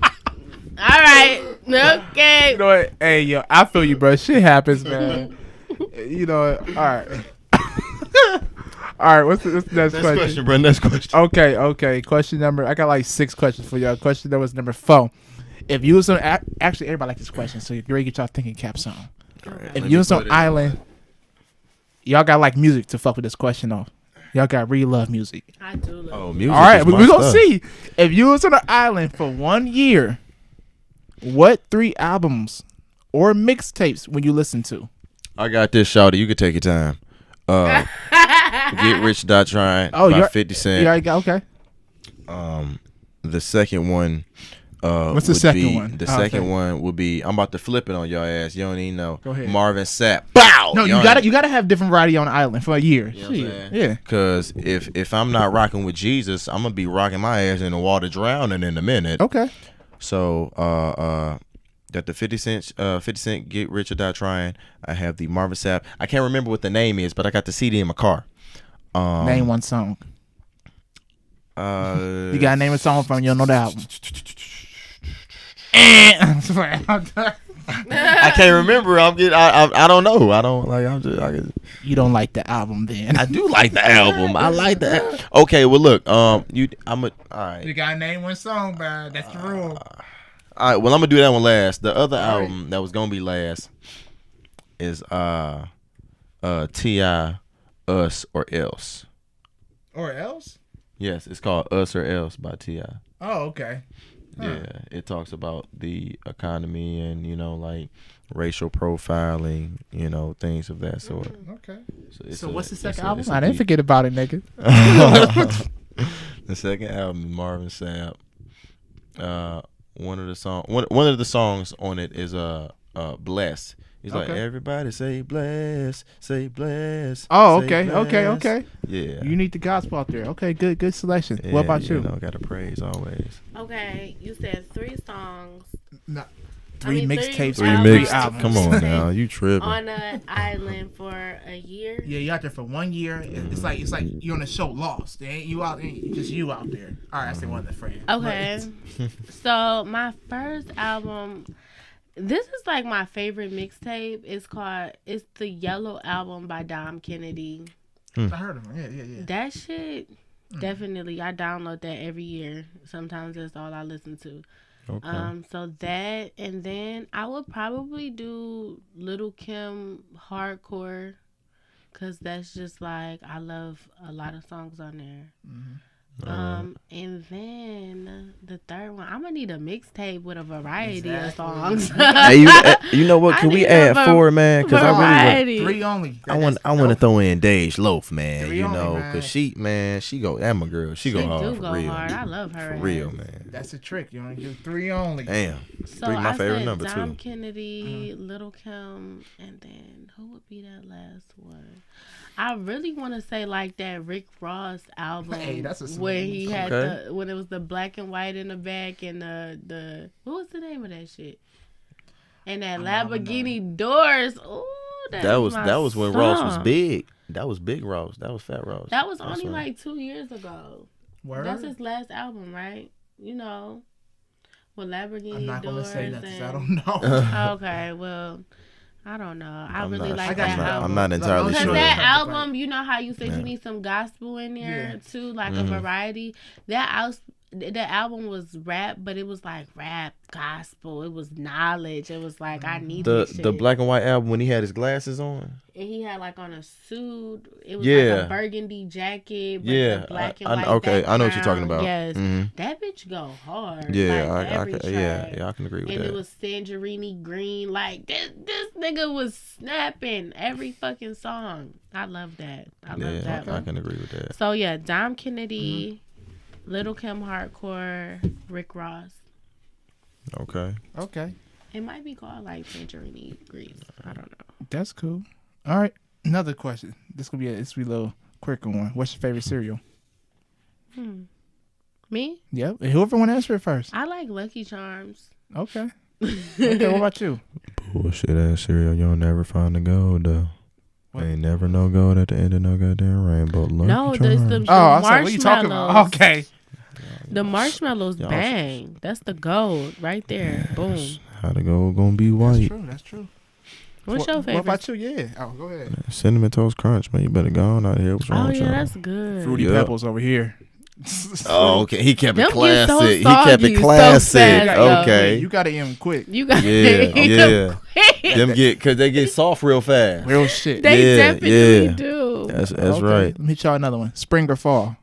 Speaker 1: right, okay.
Speaker 2: You know what? Hey, yo, I feel you, bro. Shit happens, man. You know what? All right. All right, what's the next question?
Speaker 3: bro. Next question.
Speaker 2: Okay. Question number, I got like 6 questions for y'all. Question number was number 4. If you was on, actually, everybody like this question, so you're ready to get y'all thinking caps on. If you was on island, y'all got like music to fuck with this question off. Y'all got real love music.
Speaker 1: I do love.
Speaker 3: Oh, music.
Speaker 2: All right,
Speaker 3: is
Speaker 2: we're
Speaker 3: my
Speaker 2: gonna
Speaker 3: stuff.
Speaker 2: see if you was on an island for 1 year. What 3 albums or mixtapes would you listen to?
Speaker 3: I got this, shawty. You can take your time. Get Rich Not Trying by 50 Cent.
Speaker 2: You already got okay.
Speaker 3: The second one.
Speaker 2: What's the second one?
Speaker 3: The second one would be. I'm about to flip it on your ass. You don't even know.
Speaker 2: Go ahead.
Speaker 3: Marvin Sapp. Bow.
Speaker 2: No, you gotta have different variety on the island for a year.
Speaker 3: You know what I'm saying?
Speaker 2: Yeah.
Speaker 3: Cause if I'm not rocking with Jesus, I'm gonna be rocking my ass in the water, drowning in a minute.
Speaker 2: Okay.
Speaker 3: So got the 50 Cent Get Rich or Die Trying. I have the Marvin Sapp. I can't remember what the name is, but I got the CD in my car.
Speaker 2: Name one song.
Speaker 3: You
Speaker 2: gotta name a song from you don't know the album.
Speaker 3: I can't remember. I don't know. I don't like.
Speaker 2: You don't like the album then?
Speaker 3: I do like the album. I like that. Okay, well look. All right.
Speaker 2: You gotta name one song, man. That's the rule.
Speaker 3: All right. Well, I'm gonna do that one last. The other album that was gonna be last is T.I. Us or Else.
Speaker 2: Or else?
Speaker 3: Yes, it's called Us or Else by T.I.
Speaker 2: Oh, okay.
Speaker 3: Yeah, it talks about the economy and like racial profiling, things of that sort.
Speaker 2: Okay.
Speaker 3: So
Speaker 2: what's the second album? I didn't forget about it, nigga.
Speaker 3: The second album, Marvin Sapp. One of the songs on it is Blessed. He's like, everybody say bless, say bless.
Speaker 2: Oh,
Speaker 3: say
Speaker 2: okay,
Speaker 3: bless.
Speaker 2: okay.
Speaker 3: Yeah.
Speaker 2: You need the gospel out there. Okay, good selection.
Speaker 3: Yeah,
Speaker 2: what about you?
Speaker 3: Gotta praise always.
Speaker 1: Okay, you said 3 songs.
Speaker 2: No. 3 mixtapes.
Speaker 3: 3
Speaker 1: albums.
Speaker 3: mixtapes. Come on now, you tripping.
Speaker 1: On an island for a year.
Speaker 2: Yeah, you out there for 1 year. It's like you're on the show Lost. It ain't you out there, just you out there. All right, I say one of the friends.
Speaker 1: Okay. So my first album, this is like my favorite mixtape. It's the Yellow Album by Dom Kennedy.
Speaker 2: I heard of him. Yeah.
Speaker 1: That shit, definitely. I download that every year. Sometimes that's all I listen to.
Speaker 3: Okay.
Speaker 1: So that, and then I would probably do Little Kim Hardcore, because that's just like, I love a lot of songs on there. And then the third one, I'm gonna need a mixtape with a variety of songs.
Speaker 3: Hey, you know what? Can we add 4, man? Because I really
Speaker 2: want 3 only.
Speaker 3: I want to throw in Dej Loaf, man.
Speaker 2: 3 only, man.
Speaker 3: Because she go. That my girl. She go hard for real.
Speaker 1: Hard. I love her.
Speaker 3: For real, man.
Speaker 2: That's the trick. You only do 3 only.
Speaker 3: Damn.
Speaker 1: So
Speaker 3: 3 my favorite
Speaker 1: said
Speaker 3: number
Speaker 1: Dom
Speaker 3: too.
Speaker 1: Kennedy, Little Kim, and then who would be that last one? I really want to say like that Rick Ross album.
Speaker 2: Hey, that's a
Speaker 1: where he had
Speaker 3: Okay.
Speaker 1: when it was the black and white in the back and the what was the name of that shit? And that Lamborghini doors. Ooh,
Speaker 3: That was when Ross was big. That was big Ross. That was Fat Ross.
Speaker 1: That was
Speaker 3: That's
Speaker 1: only
Speaker 3: right.
Speaker 1: like 2 years ago.
Speaker 2: Word?
Speaker 1: That's his last album, right? You know, with Lamborghini
Speaker 2: I'm not gonna
Speaker 1: doors.
Speaker 2: say nothing.
Speaker 1: And...
Speaker 2: I don't know.
Speaker 1: Okay, well, I don't know. I
Speaker 3: I'm
Speaker 1: really
Speaker 3: not-
Speaker 1: like
Speaker 2: I'm
Speaker 1: that album.
Speaker 3: I'm not entirely
Speaker 1: Because
Speaker 3: sure.
Speaker 1: that album, you know how you said
Speaker 3: Yeah.
Speaker 1: you need some gospel in there
Speaker 2: Yeah.
Speaker 1: too, like a variety. That album was rap, but it was like rap gospel. It was knowledge. It was like I need this shit.
Speaker 3: The black and white album when he had his glasses on.
Speaker 1: And he had like on a suit. It was
Speaker 3: Yeah.
Speaker 1: like a burgundy jacket. But
Speaker 3: Yeah,
Speaker 1: the black and
Speaker 3: I-
Speaker 1: white.
Speaker 3: okay, I know what you're talking
Speaker 1: background.
Speaker 3: about.
Speaker 1: Yes,
Speaker 3: Mhm.
Speaker 1: that bitch go hard.
Speaker 3: Yeah,
Speaker 1: like, every
Speaker 3: I
Speaker 1: track.
Speaker 3: yeah, I can agree with
Speaker 1: And
Speaker 3: that.
Speaker 1: it was tangerine green. Like this nigga was snapping every fucking song. I love that. I love that
Speaker 3: I
Speaker 1: one.
Speaker 3: can agree with that.
Speaker 1: So yeah, Dom Kennedy, Little Kim Hardcore, Rick Ross.
Speaker 3: Okay.
Speaker 2: Okay.
Speaker 1: It might be called like tangerine green. I don't know.
Speaker 2: That's cool. All right. Another question. This will be a little quicker one. What's your favorite cereal?
Speaker 1: Me?
Speaker 2: Yep. Whoever want to answer it first.
Speaker 1: I like Lucky Charms.
Speaker 2: Okay. Okay. What about you?
Speaker 3: Bullshit ass cereal. You'll never find the gold though.
Speaker 2: What?
Speaker 3: Ain't never no gold at the end of no goddamn rainbow.
Speaker 1: No, there's the
Speaker 2: Oh, I said, what you talking
Speaker 1: marshmallows.
Speaker 2: about? Okay.
Speaker 1: The marshmallows
Speaker 3: Y'all-
Speaker 1: bang. That's the gold right there. Boom.
Speaker 3: How the gold gonna be white?
Speaker 2: That's true.
Speaker 1: What's your favorite?
Speaker 2: What about you? Yeah. Oh, go ahead.
Speaker 3: Cinnamon Toast Crunch, man. You better go on out here. What's wrong
Speaker 1: Oh
Speaker 3: with
Speaker 1: yeah,
Speaker 3: y'all?
Speaker 1: that's good.
Speaker 2: Fruity
Speaker 3: Yeah.
Speaker 2: Pebbles over here.
Speaker 3: Oh, okay. He kept
Speaker 1: Them
Speaker 3: it
Speaker 1: get so
Speaker 3: classic. He kept
Speaker 1: soggy
Speaker 3: it
Speaker 1: so
Speaker 3: classic.
Speaker 1: fast, though.
Speaker 3: Okay.
Speaker 2: You gotta end quick.
Speaker 1: You got
Speaker 3: Yeah. Them get, cause they get soft real fast.
Speaker 2: Real shit.
Speaker 1: They
Speaker 3: Yeah,
Speaker 1: definitely
Speaker 3: yeah.
Speaker 1: do. go.
Speaker 3: That's
Speaker 2: Okay,
Speaker 3: right.
Speaker 2: Let me hit y'all another one. Spring or fall?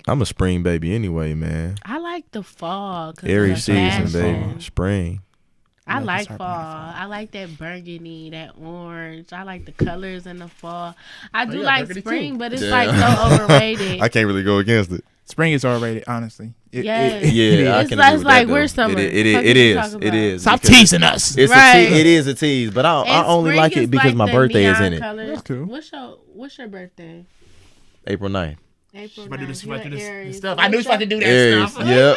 Speaker 3: I'm a spring baby anyway, man.
Speaker 1: I like the fall.
Speaker 3: Aries season,
Speaker 1: fashion.
Speaker 3: baby. Spring.
Speaker 1: I
Speaker 2: Love
Speaker 1: like
Speaker 2: is happening
Speaker 1: fall.
Speaker 2: in fall.
Speaker 1: I like that burgundy, that orange. I like the colors in the fall. I do
Speaker 2: you got
Speaker 1: like
Speaker 2: burgundy
Speaker 1: spring,
Speaker 2: too.
Speaker 1: but it's
Speaker 3: Yeah.
Speaker 1: like so overrated.
Speaker 3: I can't really go against it.
Speaker 2: Spring is overrated, honestly.
Speaker 1: Yes.
Speaker 2: It is.
Speaker 3: Yeah, I
Speaker 1: It's
Speaker 3: can
Speaker 1: like-
Speaker 3: agree
Speaker 1: it's
Speaker 3: with
Speaker 1: like
Speaker 3: that,
Speaker 1: we're
Speaker 3: though.
Speaker 1: summer.
Speaker 3: It
Speaker 1: Fuck
Speaker 3: is.
Speaker 1: you
Speaker 3: It is.
Speaker 1: talking
Speaker 3: It
Speaker 1: about.
Speaker 3: is.
Speaker 2: Stop
Speaker 3: because
Speaker 2: teasing us.
Speaker 3: It's
Speaker 1: Right.
Speaker 3: it is a tease, but I
Speaker 1: And
Speaker 3: only
Speaker 1: spring
Speaker 3: like it
Speaker 1: is
Speaker 3: because
Speaker 1: like
Speaker 3: my
Speaker 1: the
Speaker 3: birthday is
Speaker 1: neon
Speaker 3: in it.
Speaker 1: colors.
Speaker 2: That's cool.
Speaker 1: What's your birthday?
Speaker 3: April 9th.
Speaker 1: April
Speaker 2: About to do this,
Speaker 1: 9th.
Speaker 2: about to do
Speaker 1: You're
Speaker 2: this
Speaker 1: Aries.
Speaker 2: stuff. I knew he was about to do that
Speaker 3: Aries.
Speaker 2: stuff.
Speaker 3: Yep.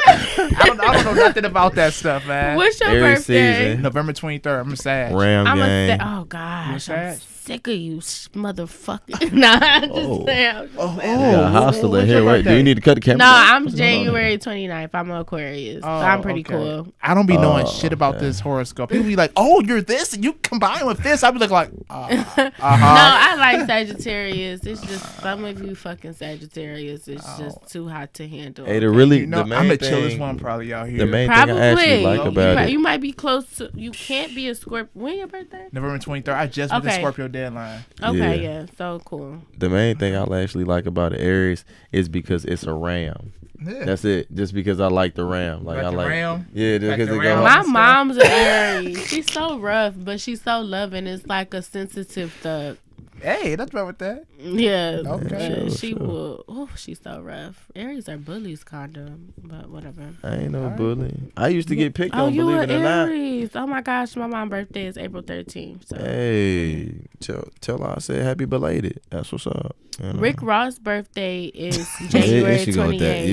Speaker 2: I don't know nothing about that stuff, man.
Speaker 1: What's your
Speaker 3: Aries
Speaker 1: birthday?
Speaker 3: season.
Speaker 2: November 23rd. I'm sad.
Speaker 3: Ram
Speaker 1: I'm
Speaker 3: gang.
Speaker 1: oh gosh, I'm
Speaker 2: sad?
Speaker 1: sick of you, motherfucker. Nah, I'm just saying. I'm just saying.
Speaker 3: You got hostile in
Speaker 2: what's
Speaker 3: here.
Speaker 2: your
Speaker 3: Wait, do
Speaker 2: birthday?
Speaker 3: you need to cut the camera?
Speaker 1: No,
Speaker 3: off?
Speaker 1: I'm
Speaker 3: What's going on
Speaker 1: January 29th. I'm an Aquarius. So
Speaker 2: Oh,
Speaker 1: I'm pretty
Speaker 2: okay.
Speaker 1: cool.
Speaker 2: I don't be knowing
Speaker 3: Oh,
Speaker 2: shit about
Speaker 3: okay.
Speaker 2: this horoscope. People be like, "Oh, you're this, and you combine with this." I be like,
Speaker 1: No, I like Sagittarius. It's just some of you fucking Sagittarius. It's just too hot to handle.
Speaker 3: Hey, the really
Speaker 2: You know,
Speaker 3: the main
Speaker 2: I'm the
Speaker 3: thing,
Speaker 2: chillest one probably out here.
Speaker 3: The main
Speaker 1: Probably.
Speaker 3: thing I actually like
Speaker 2: You
Speaker 3: about
Speaker 1: you,
Speaker 3: it.
Speaker 1: you might be close to. You can't be a Scorpio. When your birthday?
Speaker 2: November 23rd. I just with the
Speaker 1: Okay.
Speaker 2: Scorpio deadline.
Speaker 1: Okay,
Speaker 3: Yeah.
Speaker 1: yeah. So cool.
Speaker 3: The main thing I actually like about the Aries is because it's a ram.
Speaker 2: Yeah.
Speaker 3: That's it. Just because I like the ram. Like
Speaker 2: Like
Speaker 3: I
Speaker 2: the
Speaker 3: like.
Speaker 2: ram?
Speaker 3: Yeah, just
Speaker 2: Like
Speaker 3: because
Speaker 2: the
Speaker 3: it
Speaker 2: ram?
Speaker 3: goes.
Speaker 1: My
Speaker 2: stuff.
Speaker 1: mom's an Aries. She's so rough, but she's so loving. It's like a sensitive thug.
Speaker 2: Hey, that's right with that.
Speaker 1: Yeah.
Speaker 2: Okay.
Speaker 1: She
Speaker 3: Sure.
Speaker 1: will. Oh, she's so rough. Aries are bullies, kinda, but whatever.
Speaker 3: I ain't no
Speaker 2: Alright.
Speaker 3: bully. I used to get picked
Speaker 1: Oh,
Speaker 3: on,
Speaker 1: you
Speaker 3: believe
Speaker 1: an
Speaker 3: it or not.
Speaker 1: Aries? Oh my gosh, my mom's birthday is April 13th. So.
Speaker 3: Hey, tell her I said happy belated. That's what's up. You know?
Speaker 1: Rick Ross' birthday is
Speaker 3: Yeah,
Speaker 1: January
Speaker 3: she go with that.
Speaker 1: 28th.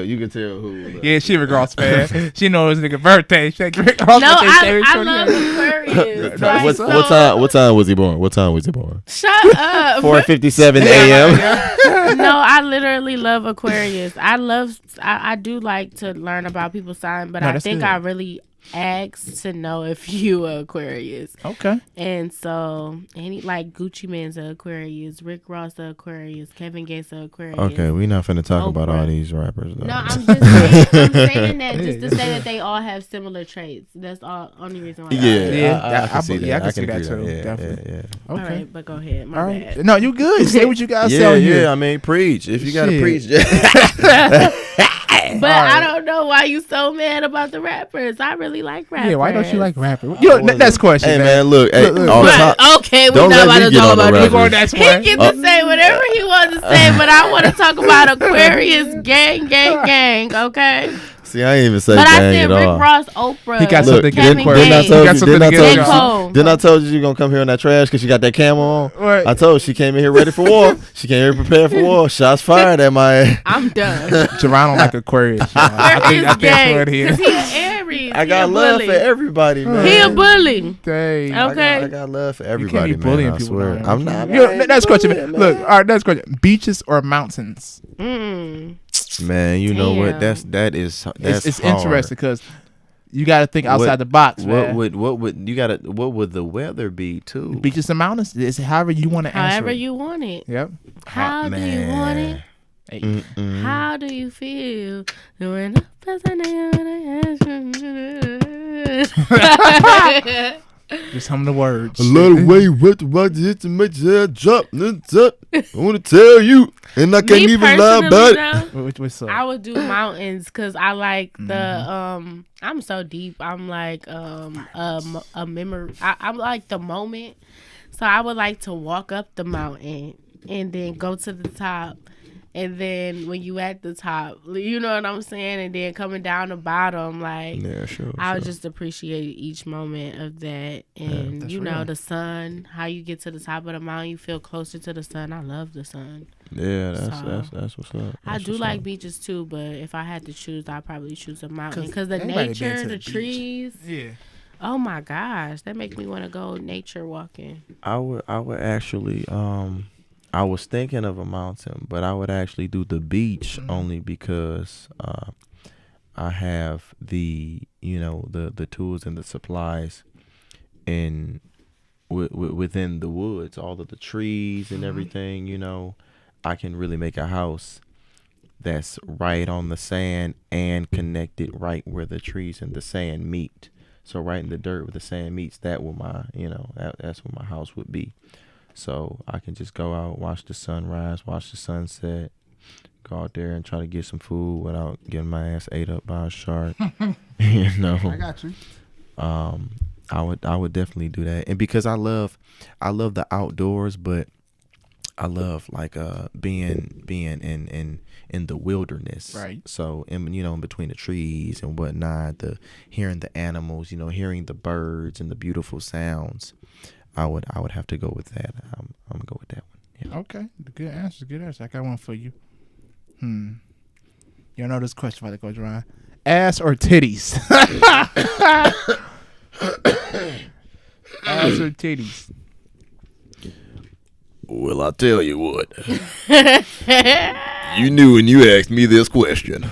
Speaker 3: You can tell who.
Speaker 2: Yeah, she Rick Ross fan. She knows his nigga birthday. She like Rick Ross
Speaker 1: No,
Speaker 2: birthday. January
Speaker 1: I love
Speaker 2: 28th.
Speaker 1: Aquarius.
Speaker 2: No,
Speaker 1: Like,
Speaker 2: what's-
Speaker 1: so-
Speaker 3: What time was he born? What time was he born?
Speaker 1: Shut up.
Speaker 3: 4:57 a.m.
Speaker 1: No, I literally love Aquarius. I do like to learn about people's sign, but
Speaker 2: No,
Speaker 1: I
Speaker 2: that's
Speaker 1: think
Speaker 2: good.
Speaker 1: I really asked to know if you are Aquarius.
Speaker 2: Okay.
Speaker 1: And so, like Gucci Mane's a Aquarius, Rick Ross a Aquarius, Kevin Gates a Aquarius.
Speaker 3: Okay, we not finna talk about all
Speaker 1: Oprah.
Speaker 3: these rappers though.
Speaker 1: No, I'm just saying, I'm saying that just to say that they all have similar traits. That's all. Only reason why.
Speaker 3: yeah, I can
Speaker 2: I
Speaker 3: see
Speaker 2: be-
Speaker 3: that.
Speaker 2: yeah, I can see
Speaker 3: agree
Speaker 2: that
Speaker 3: with
Speaker 2: too,
Speaker 3: Yeah,
Speaker 2: definitely.
Speaker 3: yeah.
Speaker 1: All
Speaker 2: Okay.
Speaker 1: right, but go ahead. My
Speaker 2: All right.
Speaker 1: bad.
Speaker 2: No, you good. Say what you guys say
Speaker 3: Yeah,
Speaker 2: on here.
Speaker 3: I mean, preach if you gotta
Speaker 2: Shit.
Speaker 3: preach.
Speaker 1: But
Speaker 2: All right.
Speaker 1: I don't know why you so mad about the rappers. I really like rappers.
Speaker 2: Yeah, why don't you like rapping? You know, next question.
Speaker 3: Hey
Speaker 2: man.
Speaker 3: man, look, hey,
Speaker 2: Look,
Speaker 3: all the
Speaker 1: But,
Speaker 3: time.
Speaker 1: okay, we're
Speaker 3: Don't
Speaker 1: not
Speaker 3: let
Speaker 1: about
Speaker 3: me
Speaker 1: to
Speaker 3: get
Speaker 1: talk
Speaker 3: on the
Speaker 1: about
Speaker 2: We're
Speaker 1: this.
Speaker 2: going
Speaker 3: rappers.
Speaker 2: next
Speaker 1: He
Speaker 2: one.
Speaker 1: gets to say whatever he wants to say, but I want to talk about Aquarius gang, okay?
Speaker 3: See, I ain't even say
Speaker 1: But I
Speaker 3: gang
Speaker 1: said
Speaker 3: at
Speaker 1: Rick
Speaker 3: all.
Speaker 1: Ross, Oprah,
Speaker 2: He got
Speaker 3: Look,
Speaker 2: something
Speaker 1: Kevin
Speaker 2: against
Speaker 3: didn't I
Speaker 1: Gates,
Speaker 2: He got
Speaker 3: told you?
Speaker 2: something
Speaker 3: Didn't I
Speaker 2: against
Speaker 3: told
Speaker 1: J.
Speaker 3: you?
Speaker 1: Cole.
Speaker 3: Didn't I told you you gonna come here on that trash because she got that camo on?
Speaker 2: Right.
Speaker 3: I told you she came in here ready for war. She came here prepared for war. Shots fired at my ass.
Speaker 1: I'm done.
Speaker 2: Javon don't like Aquarius. y'all. I think
Speaker 1: Aquarius
Speaker 2: that's what it
Speaker 1: gang,
Speaker 2: is.
Speaker 1: 'cause he an Aries.
Speaker 3: I
Speaker 1: He
Speaker 3: got
Speaker 1: a
Speaker 3: love
Speaker 1: bully.
Speaker 3: for everybody, man.
Speaker 1: He a bully.
Speaker 2: Dang.
Speaker 1: Okay.
Speaker 3: I got love for
Speaker 2: You can't
Speaker 3: everybody,
Speaker 2: be bullying
Speaker 3: man. I
Speaker 2: people.
Speaker 3: swear.
Speaker 2: man.
Speaker 3: I'm not.
Speaker 2: You know,
Speaker 3: I ain't
Speaker 2: next question.
Speaker 3: bullying,
Speaker 2: Look,
Speaker 3: man.
Speaker 2: all right, next question. Beaches or mountains?
Speaker 3: Man, you know what?
Speaker 1: Damn.
Speaker 3: That's
Speaker 2: It's
Speaker 3: hard.
Speaker 2: interesting because you got to think outside
Speaker 3: What-
Speaker 2: the box, man.
Speaker 3: What would the weather be too?
Speaker 2: Beaches and mountains? It's however you want to answer
Speaker 1: However
Speaker 2: it.
Speaker 1: you want it.
Speaker 2: Yep.
Speaker 1: How do you want it?
Speaker 2: Hey.
Speaker 3: Mm-mm.
Speaker 1: How do you feel? When the person
Speaker 2: Just hum the words.
Speaker 3: A lot of way with the right hit to make your head drop. I want to tell you, and I can't
Speaker 1: Me
Speaker 3: even lie
Speaker 1: personally,
Speaker 3: about it.
Speaker 1: though,
Speaker 2: What's up?
Speaker 1: I would do mountains because I like the I'm so deep. I'm like a memory. I'm like the moment. So I would like to walk up the mountain and then go to the top. And then when you at the top, you know what I'm saying? And then coming down the bottom, like
Speaker 3: Yeah, sure.
Speaker 1: I would just appreciate each moment of that. And
Speaker 2: that's
Speaker 1: you know,
Speaker 2: real.
Speaker 1: the sun, how you get to the top of the mountain, you feel closer to the sun. I love the sun.
Speaker 3: Yeah,
Speaker 1: So,
Speaker 3: that's what's up.
Speaker 1: I
Speaker 3: That's
Speaker 1: do
Speaker 3: what's
Speaker 1: like
Speaker 3: up.
Speaker 1: beaches too, but if I had to choose, I'd probably choose a mountain
Speaker 2: 'Cause
Speaker 1: because the
Speaker 2: everybody been to
Speaker 1: nature,
Speaker 2: the
Speaker 1: the
Speaker 2: beach.
Speaker 1: trees.
Speaker 2: Yeah.
Speaker 1: Oh my gosh, that make me want to go nature walking.
Speaker 3: I would actually I was thinking of a mountain, but I would actually do the beach only because I have the the tools and the supplies in within the woods, all of the trees and everything. I can really make a house that's right on the sand and connected right where the trees and the sand meet. So right in the dirt where the sand meets, that's where my house would be. So I can just go out, watch the sunrise, watch the sunset, go out there and try to get some food without getting my ass ate up by a shark. You know.
Speaker 2: I got you.
Speaker 3: I would definitely do that. And because I love the outdoors, but I love like being in the wilderness.
Speaker 2: Right.
Speaker 3: So in between the trees and whatnot, hearing the animals, hearing the birds and the beautiful sounds. I would have to go with that. I'm gonna go with that one. Yeah.
Speaker 2: Okay. Good answer. I got one for you. You know this question about to go dry. Ass or titties? Ass or titties?
Speaker 5: Well, I tell you what. You knew when you asked me this question.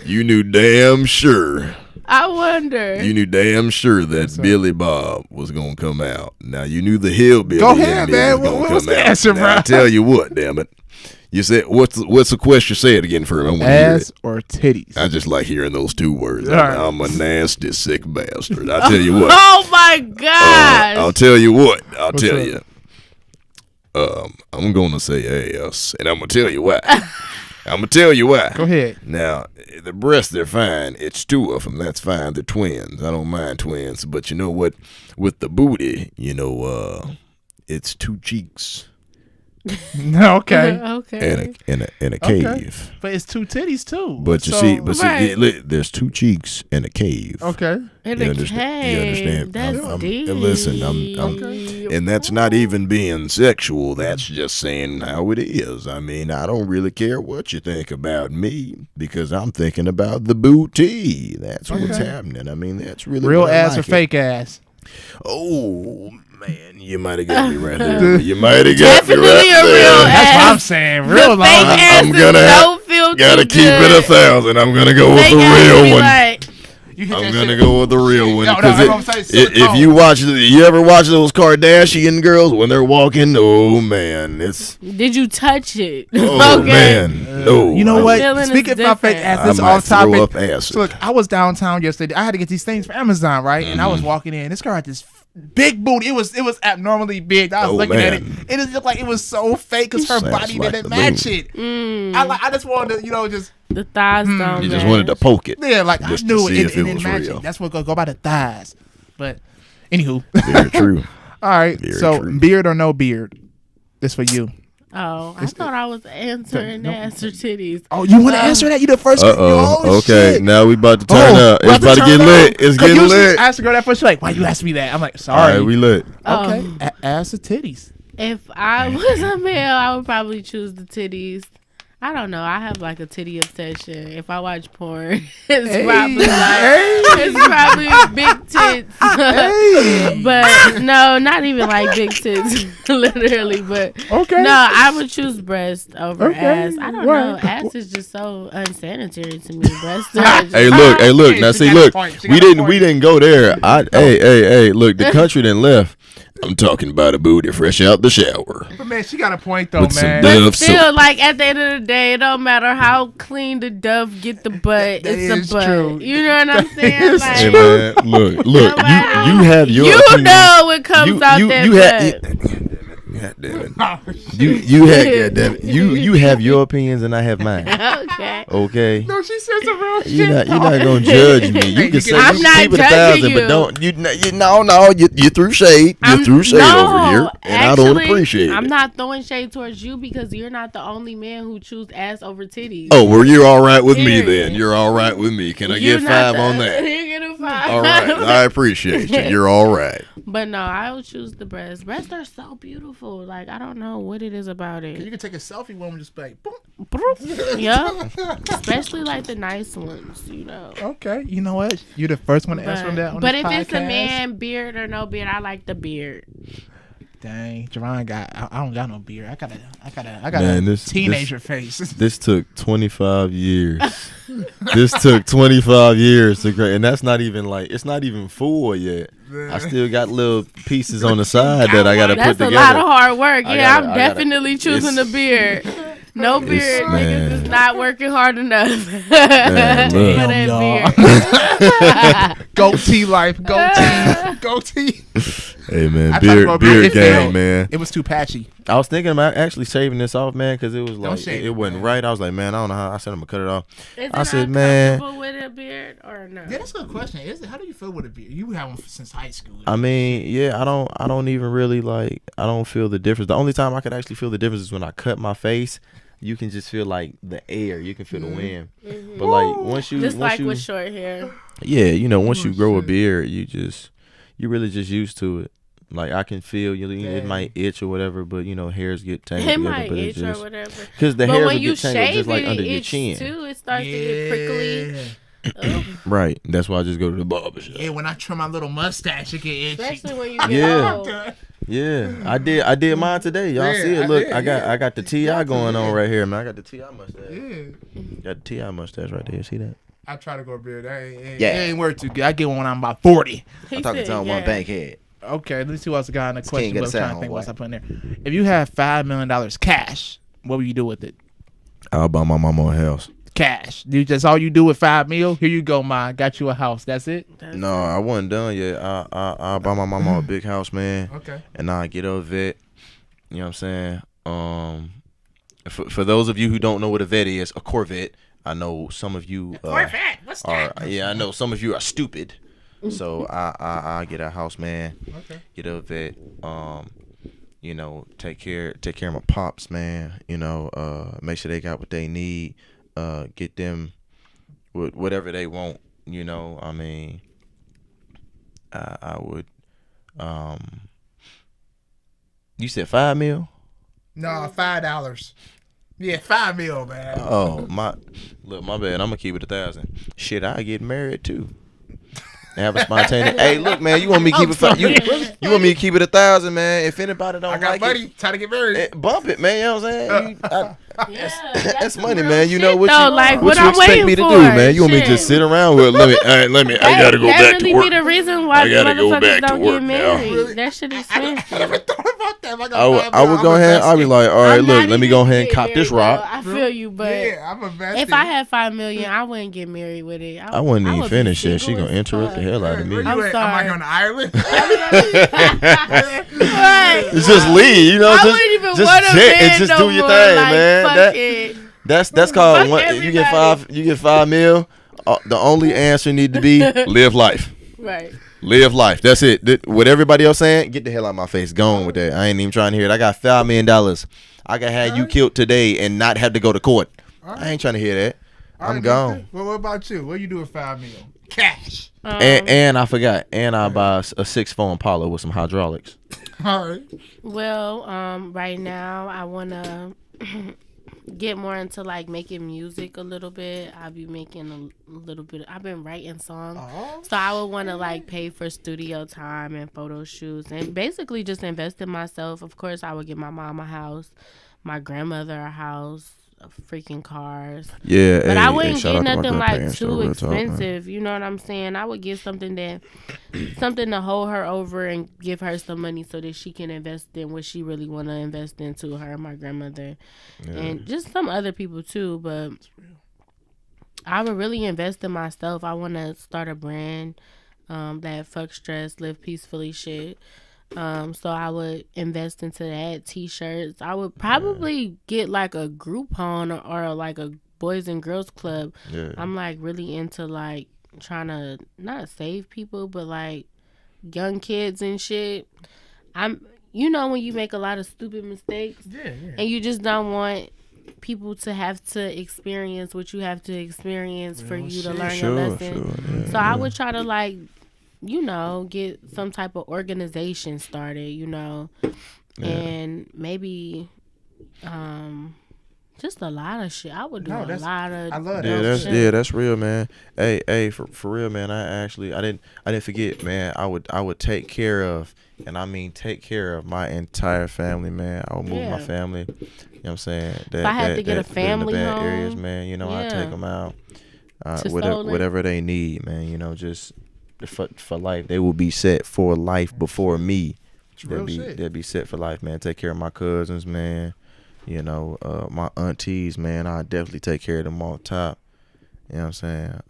Speaker 5: You knew damn sure.
Speaker 1: I wonder.
Speaker 5: You knew damn sure that Billy Bob was gonna come out. Now you knew the hillbilly.
Speaker 2: Go ahead, man.
Speaker 5: Was gonna
Speaker 2: What's
Speaker 5: come
Speaker 2: the
Speaker 5: out.
Speaker 2: answer,
Speaker 5: Now,
Speaker 2: bro?
Speaker 5: I tell you what, damn it. You said what's the question? Say it again for me. I want to hear
Speaker 2: Ass
Speaker 5: it.
Speaker 2: or titties?
Speaker 5: I just like hearing those two words.
Speaker 2: All right.
Speaker 5: I'm a nasty, sick bastard. I tell you what.
Speaker 1: Oh my gosh.
Speaker 5: I'll tell you what.
Speaker 2: What's
Speaker 5: tell
Speaker 2: up?
Speaker 5: you. I'm gonna say ass, and I'm gonna tell you why.
Speaker 2: Go ahead.
Speaker 5: Now, the breasts, they're fine. It's two of them. That's fine. They're twins. I don't mind twins. But you know what? With the booty, it's two cheeks
Speaker 2: No, okay.
Speaker 1: Okay.
Speaker 5: and a
Speaker 2: Okay.
Speaker 5: cave.
Speaker 2: But it's two titties too.
Speaker 5: But you
Speaker 2: So-
Speaker 5: see,
Speaker 1: Right.
Speaker 5: there's two cheeks and a cave.
Speaker 2: Okay.
Speaker 1: In
Speaker 5: You
Speaker 1: a
Speaker 5: understand?
Speaker 1: cave.
Speaker 5: You understand?
Speaker 1: That's
Speaker 5: I'm-
Speaker 1: deep.
Speaker 5: listen, and that's not even being sexual. That's just saying how it is. I mean, I don't really care what you think about me because I'm thinking about the booty. That's what's happening. I mean, that's really
Speaker 2: Real
Speaker 5: what I
Speaker 2: ass
Speaker 5: like
Speaker 2: or
Speaker 5: it.
Speaker 2: fake ass?
Speaker 5: Oh man, you might have got me right there. You might have got me
Speaker 1: Definitely
Speaker 5: right
Speaker 1: a real
Speaker 5: there.
Speaker 1: ass.
Speaker 2: That's what I'm saying.
Speaker 1: The
Speaker 2: Real
Speaker 1: fake
Speaker 2: long.
Speaker 1: ass
Speaker 5: I'm gonna
Speaker 1: don't feel
Speaker 5: Gotta
Speaker 1: too
Speaker 5: keep
Speaker 1: good.
Speaker 5: it 1,000. I'm gonna go with
Speaker 1: Fake
Speaker 5: the
Speaker 1: ass
Speaker 5: real
Speaker 1: be
Speaker 5: one.
Speaker 1: like,
Speaker 2: You hit
Speaker 5: I'm
Speaker 2: that
Speaker 5: gonna
Speaker 2: shit.
Speaker 5: go with the real one
Speaker 2: No,
Speaker 5: because
Speaker 2: I'm gonna say
Speaker 5: if
Speaker 2: silicone.
Speaker 5: you ever watch those Kardashian girls when they're walking, oh man, it's
Speaker 1: did you touch it?
Speaker 5: oh
Speaker 1: Okay.
Speaker 5: man, no.
Speaker 2: You know
Speaker 1: I'm
Speaker 2: what?
Speaker 1: feeling
Speaker 2: Speaking
Speaker 1: it's
Speaker 2: of my fake
Speaker 1: different.
Speaker 2: ass, this
Speaker 5: I might
Speaker 2: off topic.
Speaker 5: throw up acid.
Speaker 2: So look, I was downtown yesterday. I had to get these things from Amazon, right? And I was walking in. This girl had this big booty. It was abnormally big. I was
Speaker 5: Oh,
Speaker 2: looking at it.
Speaker 5: man.
Speaker 2: It just looked like it was so fake because her
Speaker 5: Sounds
Speaker 2: body
Speaker 5: like
Speaker 2: didn't
Speaker 5: the
Speaker 2: match
Speaker 5: moon.
Speaker 2: it. I just wanted to, just
Speaker 1: The thighs don't
Speaker 5: You just
Speaker 1: match.
Speaker 5: wanted to poke it.
Speaker 2: yeah, like
Speaker 5: Just
Speaker 2: I
Speaker 5: to
Speaker 2: knew
Speaker 5: see
Speaker 2: it.
Speaker 5: if
Speaker 2: It
Speaker 5: it
Speaker 2: didn't
Speaker 5: was
Speaker 2: match
Speaker 5: real.
Speaker 2: it. That's what go by the thighs. But anywho,
Speaker 5: Very true.
Speaker 2: all right.
Speaker 5: Very
Speaker 2: So
Speaker 5: true.
Speaker 2: beard or no beard? This for you.
Speaker 1: Oh, I thought I was answering ass or titties.
Speaker 2: Oh, you want to answer that? You the first. Oh,
Speaker 5: Okay,
Speaker 2: shit.
Speaker 5: now we about to turn up. It's about to get lit. It's getting
Speaker 2: usually
Speaker 5: lit.
Speaker 2: I asked the girl that first. She's like, "Why you ask me that?" I'm like,
Speaker 5: All
Speaker 2: "Sorry."
Speaker 5: right, we lit.
Speaker 2: Okay, ass or titties?
Speaker 1: If I was a male, I would probably choose the titties. I don't know. I have like a titty obsession. If I watch porn, it's probably big tits. But no, not even like big tits, literally. But
Speaker 2: Okay.
Speaker 1: no, I would choose breast over
Speaker 2: Okay.
Speaker 1: ass. I don't
Speaker 2: Right.
Speaker 1: know. Ass is just so unsanitary to me. Breasts are just,
Speaker 5: Hey, look. Now,
Speaker 2: She
Speaker 5: see,
Speaker 2: got a
Speaker 5: look.
Speaker 2: point. She
Speaker 5: We
Speaker 2: got a
Speaker 5: didn't
Speaker 2: point.
Speaker 5: go there. Hey. Look, the country done left. I'm talking about a booty fresh out the shower.
Speaker 2: But man, she got a point though,
Speaker 5: With some
Speaker 2: man.
Speaker 5: dust.
Speaker 1: But still, like at the end of the day, it don't matter how clean the dove get the butt.
Speaker 2: That
Speaker 1: It's
Speaker 2: is
Speaker 1: a butt.
Speaker 2: true.
Speaker 1: You know what I'm saying?
Speaker 2: is
Speaker 1: Like,
Speaker 5: Hey man, look. You have your
Speaker 1: you
Speaker 5: opinion.
Speaker 1: know what comes out that butt.
Speaker 5: God damn it. You had God damn it. You have your opinions and I have mine.
Speaker 1: Okay.
Speaker 5: Okay.
Speaker 2: No, she said some real shit.
Speaker 5: You're not gonna judge me. You can say
Speaker 1: I'm
Speaker 5: you
Speaker 1: not
Speaker 5: keep it
Speaker 1: judging
Speaker 5: 1,000,
Speaker 1: you.
Speaker 5: but don't you threw shade. You threw shade over here, and I don't appreciate
Speaker 1: I'm
Speaker 5: it.
Speaker 1: not throwing shade towards you because you're not the only man who choose ass over titties.
Speaker 5: Oh, well, you're all right with me
Speaker 1: Period.
Speaker 5: then. You're all right with me. Can I
Speaker 1: You're
Speaker 5: get
Speaker 1: not
Speaker 5: 5 on that?
Speaker 1: You get a 5.
Speaker 5: All right, I appreciate you. You're all right.
Speaker 1: But no, I would choose the breasts. Breasts are so beautiful. Like I don't know what it is about
Speaker 2: You
Speaker 1: it.
Speaker 2: can take a selfie with them, just be like, boom.
Speaker 1: Yeah, especially like the nice ones, you know.
Speaker 2: Okay, you know what? You're the first one to answer that on
Speaker 1: But
Speaker 2: this
Speaker 1: if it's a
Speaker 2: podcast.
Speaker 1: man, beard or no beard, I like the beard.
Speaker 2: Dang, Jerron I don't got no beard. I got
Speaker 3: Man,
Speaker 2: a teenager face.
Speaker 3: This took 25 years. This took 25 years to grow, and that's not even like it's not even full yet. I still got little pieces on the side that I gotta
Speaker 1: That's
Speaker 3: put
Speaker 1: a
Speaker 3: together.
Speaker 1: lot of hard work.
Speaker 3: I
Speaker 1: Yeah,
Speaker 3: gotta-
Speaker 1: I'm
Speaker 3: I gotta-
Speaker 1: definitely choosing the
Speaker 3: it's-
Speaker 1: beard. No beard,
Speaker 3: man.
Speaker 1: niggas is not working hard enough
Speaker 3: Man,
Speaker 1: for
Speaker 3: look.
Speaker 1: that
Speaker 2: Damn,
Speaker 1: beard.
Speaker 2: Goatee life, goatee.
Speaker 5: Hey man,
Speaker 2: I tried to grow a
Speaker 5: beard
Speaker 2: It
Speaker 5: gang,
Speaker 2: failed.
Speaker 5: man.
Speaker 2: It was too patchy.
Speaker 3: I was thinking about actually shaving this off, man, because it was like
Speaker 2: shave
Speaker 3: it
Speaker 2: it,
Speaker 3: wasn't
Speaker 2: man.
Speaker 3: right. I was like, man, I don't know how. I said I'm gonna cut it off.
Speaker 1: Is
Speaker 3: I
Speaker 1: it
Speaker 3: said, man.
Speaker 1: uncomfortable with a beard or no?
Speaker 2: Yeah, that's a good question. Is it? How do you feel with a beard? You have one since high school.
Speaker 3: I mean, yeah, I don't even really like. I don't feel the difference. The only time I could actually feel the difference is when I cut my face. You can just feel like the air. You can feel the wind.
Speaker 1: Mm-hmm.
Speaker 3: But like once you,
Speaker 1: Just
Speaker 3: once
Speaker 1: like
Speaker 3: you,
Speaker 1: with short hair.
Speaker 3: yeah, you know, once you grow a beard, you really just used to it. Like I can feel it might itch or whatever, but you know, hairs get tangled
Speaker 1: It
Speaker 3: together.
Speaker 1: might
Speaker 3: But
Speaker 1: itch
Speaker 3: it's just
Speaker 1: or whatever.
Speaker 3: because the
Speaker 1: But
Speaker 3: hairs
Speaker 1: when
Speaker 3: will
Speaker 1: you
Speaker 3: get tangled
Speaker 1: shave
Speaker 3: just like
Speaker 1: it,
Speaker 3: under
Speaker 1: it
Speaker 3: your
Speaker 1: itches
Speaker 3: chin.
Speaker 1: too. It starts to get prickly. Ugh.
Speaker 3: Right. That's why I just go to the barber shop.
Speaker 2: Yeah, when I trim my little mustache, it get itchy.
Speaker 1: Especially when you get
Speaker 3: Yeah.
Speaker 1: old.
Speaker 3: Yeah, I did mine today. Y'all
Speaker 2: Yeah,
Speaker 3: see it?
Speaker 2: I
Speaker 3: Look,
Speaker 2: did,
Speaker 3: I got the Ti going on right here, man. I got the Ti mustache.
Speaker 2: Yeah.
Speaker 3: Got the Ti mustache right there. See that?
Speaker 2: I try to grow a beard. It
Speaker 5: Yeah.
Speaker 2: ain't work too good. I get one when I'm about 40.
Speaker 1: He
Speaker 5: I'm talking
Speaker 1: said,
Speaker 5: to
Speaker 1: yeah.
Speaker 5: one bankhead.
Speaker 2: Okay, let's see what's got in the question.
Speaker 5: get
Speaker 2: What I'm
Speaker 5: us
Speaker 2: trying
Speaker 5: out,
Speaker 2: to think
Speaker 5: boy.
Speaker 2: what's I put in there. If you had $5 million cash, what would you do with it?
Speaker 3: I'll buy my mama a house.
Speaker 2: Cash. That's all you do with $5 million? Here you go, ma. Got you a house. That's it?
Speaker 3: No, I wasn't done yet. I'll buy my mama a big house, man.
Speaker 2: Okay.
Speaker 3: And I get her a vet. You know what I'm saying? For those of you who don't know what a vet is, a Corvette. I know some of you
Speaker 2: Corvette? What's
Speaker 3: are.
Speaker 2: that?
Speaker 3: Yeah, I know some of you are stupid. So I get a house, man.
Speaker 2: Okay.
Speaker 3: Get her a vet. You know, take care of my pops, man. You know, make sure they got what they need. Get them whatever they want. You know, I mean, I would. You said $5 million?
Speaker 2: No, $5. Yeah, $5 million, man.
Speaker 3: Oh my bad. I'm gonna keep it 1,000. Shit, I get married too. Have a spontaneous. Hey, look, man, you want me to keep it? You want me to keep it 1,000, man? If anybody don't
Speaker 2: I got
Speaker 3: like
Speaker 2: money.
Speaker 3: it,
Speaker 2: Try to get married.
Speaker 3: bump it, man. You know what I'm saying?
Speaker 1: Yeah,
Speaker 3: That's
Speaker 1: some
Speaker 3: money,
Speaker 1: real
Speaker 3: man. You know
Speaker 1: shit,
Speaker 3: what
Speaker 1: though,
Speaker 3: you
Speaker 1: like,
Speaker 3: what you
Speaker 1: I'm
Speaker 3: expect
Speaker 1: waiting
Speaker 3: me to
Speaker 1: for.
Speaker 3: do, man? You want me to
Speaker 1: Shit.
Speaker 3: just sit around with? Let me. I gotta go
Speaker 1: that
Speaker 3: back
Speaker 1: really
Speaker 3: to work.
Speaker 1: be the reason why
Speaker 5: I gotta go
Speaker 1: motherfuckers
Speaker 5: back to
Speaker 1: don't
Speaker 5: work
Speaker 1: get
Speaker 5: now.
Speaker 1: married. That shit is
Speaker 2: I
Speaker 1: expensive.
Speaker 2: never thought about that. If I got
Speaker 3: I
Speaker 2: $5
Speaker 3: would go
Speaker 2: I'm
Speaker 3: ahead. I'll be
Speaker 2: investing.
Speaker 3: like, all right,
Speaker 1: I'm
Speaker 3: look,
Speaker 1: not
Speaker 3: let me
Speaker 1: even
Speaker 3: go ahead and
Speaker 1: get
Speaker 3: cop this
Speaker 1: married,
Speaker 3: rock.
Speaker 1: though. I feel you, but
Speaker 2: Yeah, I'm investing.
Speaker 1: if I had $5 million, I wouldn't get married with it.
Speaker 3: I wouldn't even
Speaker 1: would be
Speaker 3: finish it. She
Speaker 1: single
Speaker 3: gonna
Speaker 1: as
Speaker 3: interrupt the
Speaker 1: fuck.
Speaker 3: hell out of me.
Speaker 2: Where you
Speaker 1: I'm
Speaker 2: at? Am I
Speaker 1: sorry.
Speaker 2: going to Ireland?
Speaker 1: Right.
Speaker 3: It's just leave, you know.
Speaker 1: I
Speaker 3: Just,
Speaker 1: wouldn't even
Speaker 3: just
Speaker 1: want a
Speaker 3: jet
Speaker 1: man
Speaker 3: and just
Speaker 1: no
Speaker 3: do your
Speaker 1: more.
Speaker 3: thing,
Speaker 1: Like,
Speaker 3: man.
Speaker 1: fuck it.
Speaker 3: That's called
Speaker 1: Fuck
Speaker 3: one. You get
Speaker 1: everybody.
Speaker 3: $5 million. The only answer need to be live life.
Speaker 1: Right.
Speaker 3: Live life. That's it. What everybody else saying, get the hell out of my face. Go on with that. I ain't even trying to hear it. I got $5 million. I can have you killed today and not have to go to court. I ain't trying to hear that. I'm gone.
Speaker 2: Well, what about you? What you do with $5 million? Cash.
Speaker 3: And I forgot. And I buy a 6'4" Impala with some hydraulics.
Speaker 2: All right.
Speaker 1: Well, right now I wanna get more into like making music a little bit. I'll be making a little bit. I've been writing songs, so I would want to like pay for studio time and photo shoots, and basically just invest in myself. Of course, I would get my mom a house, my grandmother a house, freaking cars.
Speaker 3: Yeah,
Speaker 1: But I wouldn't
Speaker 3: shout
Speaker 1: get
Speaker 3: out to my
Speaker 1: nothing like
Speaker 3: grandparents, though,
Speaker 1: too
Speaker 3: real talk, man.
Speaker 1: expensive. You know what I'm saying? I would get something to hold her over and give her some money so that she can invest in what she really want to invest into, her and my grandmother, and just some other people too. But I would really invest in myself. I want to start a brand that fuck stress, live peacefully shit. So I would invest into that. T-shirts. I would probably get like a Groupon or like a Boys and Girls Club.
Speaker 3: Yeah.
Speaker 1: I'm like really into like trying to not save people, but like young kids and shit. You know when you make a lot of stupid mistakes, and you just don't want people to have to experience what you have to experience for you to learn your lesson. So I would try to like, get some type of organization started, and maybe just a lot of shit. I would do a lot of.
Speaker 2: I love
Speaker 3: Yeah,
Speaker 2: that.
Speaker 3: that's real, man. Hey, for real, man. I didn't forget, man. I would take care of, and I mean take care of my entire family, man. I would move my family. You know what I'm saying?
Speaker 1: If I had to get a family
Speaker 3: in the bad
Speaker 1: home,
Speaker 3: areas, man. I take them out. Whatever they need, man. Just for life. They will be set for life before me. They'll be set for life, man. Take care of my cousins, man. My aunties, man. I definitely take care of them all top. You know what I'm saying?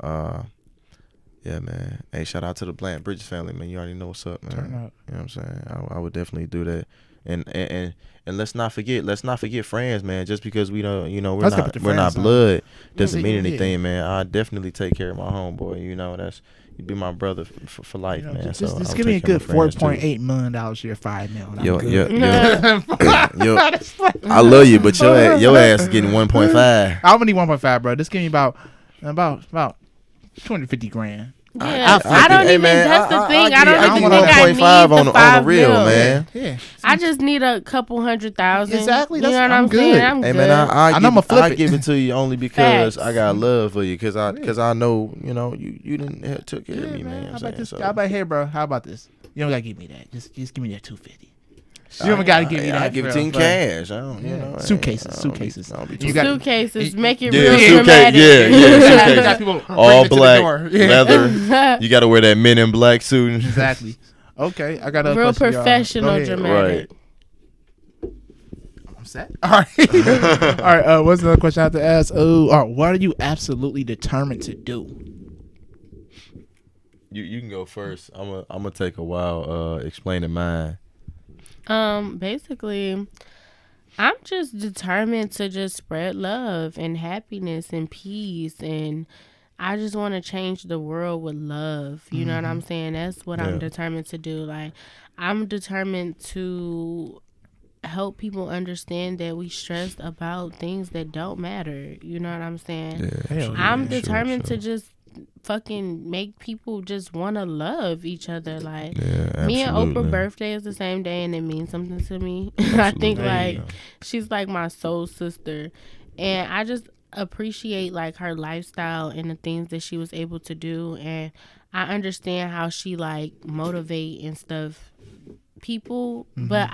Speaker 3: Yeah, man. Hey, shout out to the Bland Bridges family, man. You already know what's up, man.
Speaker 2: Turn up.
Speaker 3: You know what I'm saying? I would definitely do that. And let's not forget friends, man. Just because we don't, we're not blood doesn't mean anything, man. I definitely take care of my homeboy. You'd be my brother for life, man.
Speaker 2: Just give me a good $4.8 million a year, $5 million.
Speaker 3: Yo, I love you, but your ass is getting 1.5.
Speaker 2: I only need 1.5, bro. Just give me about 250 grand.
Speaker 1: Yeah, I don't even. That's the thing. I don't even think I need the $5
Speaker 3: real,
Speaker 1: million.
Speaker 3: Man.
Speaker 2: Yeah,
Speaker 1: I just need a couple $100,000.
Speaker 2: Exactly.
Speaker 1: You know what I'm saying? I'm
Speaker 3: hey
Speaker 1: good.
Speaker 3: man,
Speaker 2: I
Speaker 3: give it to you only because
Speaker 1: Facts.
Speaker 3: I got love for you. Because I know you didn't took care of me, man.
Speaker 2: How about this? How about, hey, bro? How about this? You don't gotta give me that. Just give me that 250. You don't gotta give me that.
Speaker 3: I give it to you in cash. I don't,
Speaker 2: Suitcases. You got
Speaker 1: Suitcases. Make it
Speaker 3: yeah,
Speaker 1: real
Speaker 3: suitcase.
Speaker 1: dramatic.
Speaker 3: Yeah.
Speaker 2: You got people
Speaker 3: All
Speaker 2: bringing it to the
Speaker 3: black,
Speaker 2: door. Yeah.
Speaker 3: leather. You got to wear that Men in Black suit.
Speaker 2: Exactly. Okay, I got a
Speaker 1: Real
Speaker 2: question, y'all.
Speaker 1: professional
Speaker 2: Go ahead.
Speaker 1: dramatic.
Speaker 2: I'm set. All right. All right. What's another question I have to ask? What are you absolutely determined to do?
Speaker 3: You can go first. I'm gonna take a while explaining mine.
Speaker 1: Basically, I'm just determined to just spread love and happiness and peace, and I just want to change the world with love. You know what I'm saying? That's what I'm determined to do. Like, I'm determined to help people understand that we stressed about things that don't matter. You know what I'm saying?
Speaker 3: Yeah,
Speaker 1: I'm determined to just fucking make people just want to love each other. Like, me and Oprah's birthday is the same day, and it means something to me. I think she's like my soul sister, and I just appreciate like her lifestyle and the things that she was able to do, and I understand how she like motivate and stuff people, but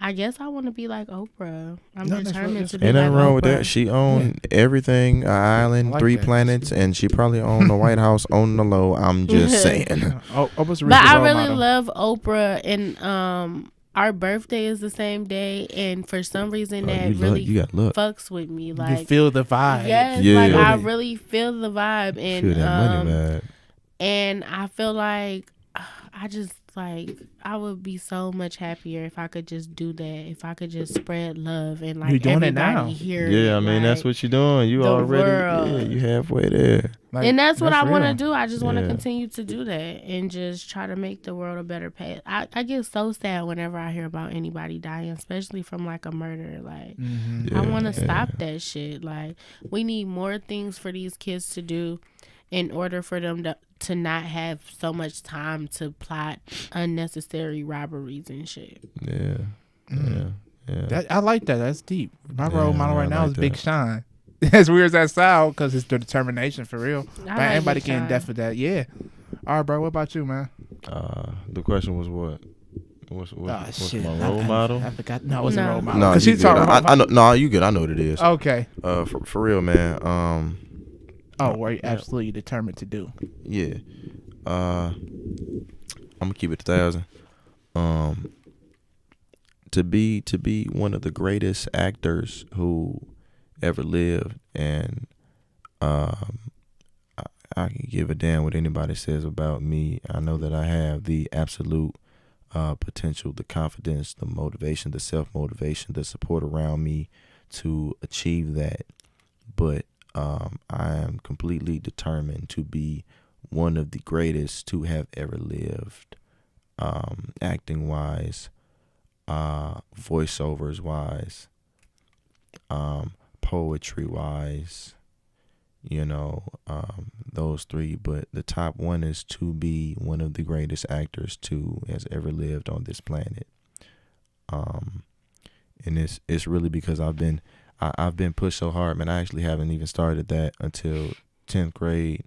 Speaker 1: I guess I want to be like Oprah. I'm determined to be like Oprah.
Speaker 3: Ain't nothing wrong with that. She owned everything, an island, 3 planets, and she probably owned the White House on the low. I'm just saying.
Speaker 2: Oprah's
Speaker 1: but I really love Oprah, and our birthday is the same day, and for some reason that really fucks with me. Like,
Speaker 2: you feel the vibe.
Speaker 1: Yes, like I really feel the vibe, and
Speaker 3: feel that money, man.
Speaker 1: And I feel like I just like I would be so much happier if I could just do that. If I could just spread love and like everybody here.
Speaker 3: Yeah, I mean that's what you're doing. You already, you halfway there.
Speaker 1: Like, and that's what I want to do. I just want to continue to do that and just try to make the world a better place. I get so sad whenever I hear about anybody dying, especially from like a murder. Like, I want to stop that shit. Like, we need more things for these kids to do in order for them to not have so much time to plot unnecessary robberies and shit.
Speaker 3: Yeah.
Speaker 2: I like that. That's deep. My role model right now is Big Sean. As weird as that sound, because it's the determination for real. Everybody can def with that. Yeah. All right, bro. What about you, man?
Speaker 3: The question was what? What's my role model?
Speaker 2: I forgot. No, it wasn't a role model.
Speaker 3: No, you good. I know. No, you good. I know what it is.
Speaker 2: Okay.
Speaker 3: For real, man.
Speaker 2: What are you absolutely determined to do?
Speaker 3: Yeah. I'm gonna keep it 1,000. To be one of the greatest actors who ever lived, and I can give a damn what anybody says about me. I know that I have the absolute potential, the confidence, the motivation, the self-motivation, the support around me to achieve that. But I am completely determined to be one of the greatest to have ever lived, acting wise, voiceovers wise, poetry wise, those 3. But the top one is to be one of the greatest actors to has ever lived on this planet. And it's really because I've been pushed so hard, man. I actually haven't even started that until 10th grade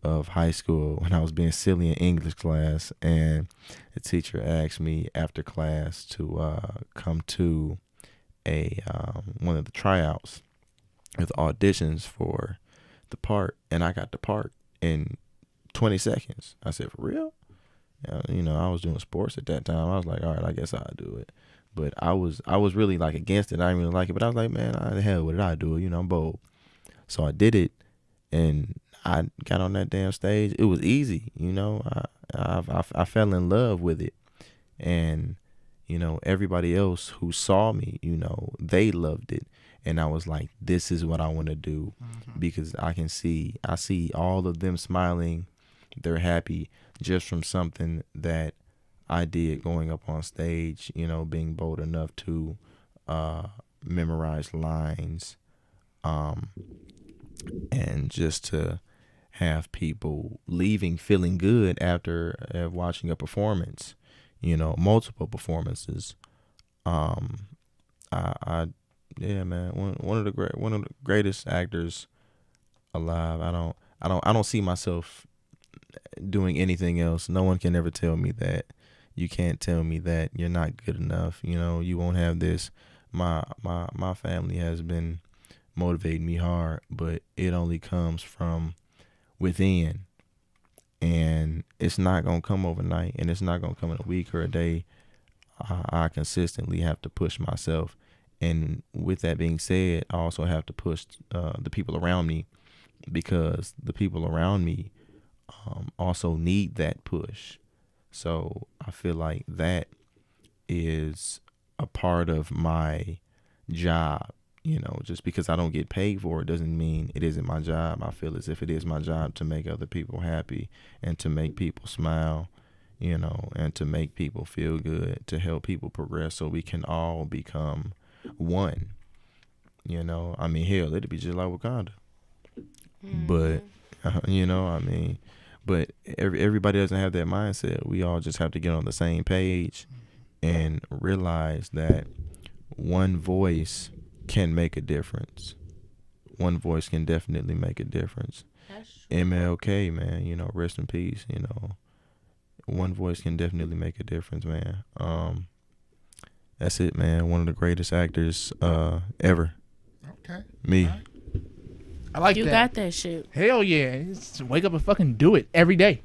Speaker 3: of high school when I was being silly in English class, and the teacher asked me after class to come to a one of the tryouts with auditions for the part, and I got the part in 20 seconds. I said, for real? I was doing sports at that time. I was like, all right, I guess I'll do it. But I was really like against it. I didn't really like it. But I was like, man, the hell with it. I do it. I'm bold. So I did it, and I got on that damn stage. It was easy, you know. I fell in love with it, and you know, everybody else who saw me, you know, they loved it, and I was like, this is what I want to do, because I see all of them smiling, they're happy just from something that I did going up on stage, you know, being bold enough to memorize lines, and just to have people leaving feeling good after watching a performance, you know, multiple performances. Yeah, man, one of the greatest actors alive. I don't see myself doing anything else. No one can ever tell me that. You can't tell me that you're not good enough. You know, you won't have this. My family has been motivating me hard, but it only comes from within, and it's not gonna come overnight, and it's not gonna come in a week or a day. I consistently have to push myself, and with that being said, I also have to push the people around me, because the people around me also need that push. So I feel like that is a part of my job. You know, just because I don't get paid for it doesn't mean it isn't my job. I feel as if it is my job to make other people happy and to make people smile, you know, and to make people feel good, to help people progress so we can all become one. You know, I mean, hell, it'd be just like Wakanda. But, you know, I mean, but everybody doesn't have that mindset. We all just have to get on the same page and realize that one voice can make a difference. One voice can definitely make a difference. MLK, man, you know, rest in peace, you know. One voice can definitely make a difference, man. That's it, man. One of the greatest actors ever.
Speaker 2: Okay.
Speaker 3: Me.
Speaker 2: Right. I like
Speaker 1: you
Speaker 2: that.
Speaker 1: You got that shit.
Speaker 2: Hell yeah. Just wake up and fucking do it every day.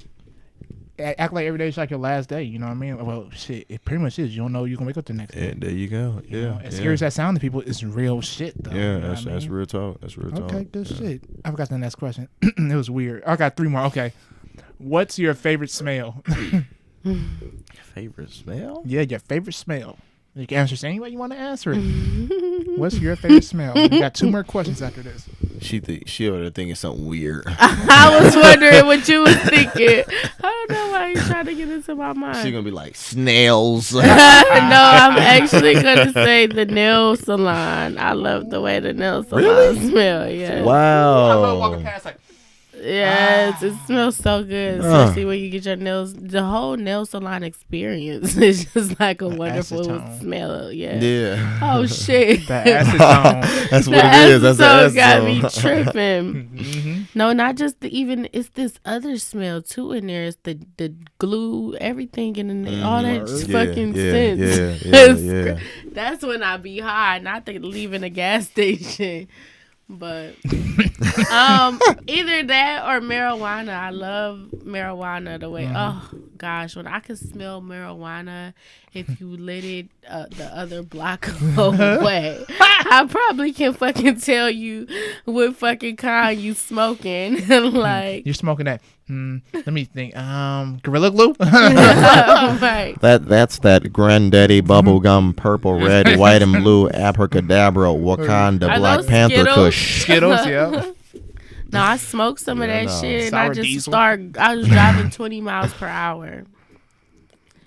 Speaker 2: Act like every day is like your last day. You know what I mean? Well, shit, it pretty much is. You don't know you're going to wake up the next day.
Speaker 3: There you go. Yeah.
Speaker 2: You know, as scary as that sounds to people, it's real shit, though.
Speaker 3: Yeah,
Speaker 2: you know
Speaker 3: that's real talk. That's real talk.
Speaker 2: Okay, good shit. I forgot the next question. It was weird. I got 3 more. Okay. What's your favorite smell?
Speaker 3: Favorite smell?
Speaker 2: Yeah, your favorite smell. You can answer any way you want to answer it. What's your favorite smell? We got 2 more questions after this.
Speaker 3: She over there thinking something weird.
Speaker 1: I was wondering what you was thinking. I don't know why you trying to get into my mind.
Speaker 3: She gonna be like snails.
Speaker 1: No, I'm actually gonna say the nail salon. I love the way the nail salon smell. Yeah.
Speaker 3: Wow.
Speaker 2: I love walking past like.
Speaker 1: Yes, it smells so good, especially when you get your nails. The whole nail salon experience is just like a wonderful smell. Yeah.
Speaker 3: Yeah.
Speaker 1: Oh shit.
Speaker 2: The acetone.
Speaker 3: That's what it is. That's the
Speaker 1: acetone got me
Speaker 3: acetone.
Speaker 1: tripping. No, not just it's this other smell too in there. It's the glue, everything in the all that fucking scent.
Speaker 3: Yeah.
Speaker 1: That's when I be high, not leaving a gas station. But either that or marijuana. I love marijuana the way oh gosh, when I can smell marijuana if you lit it the other block away. I probably can fucking tell you what fucking kind you smoking. Like
Speaker 2: you're smoking that let me think Gorilla Glue.
Speaker 1: Right.
Speaker 3: That's that granddaddy bubblegum purple red white and blue abracadabra Wakanda Black Panther
Speaker 1: Skittles?
Speaker 3: Kush.
Speaker 2: Skittles, yeah.
Speaker 1: No, I smoked some of that shit and
Speaker 2: Sour
Speaker 1: I just
Speaker 2: diesel.
Speaker 1: I was driving 20 miles per hour.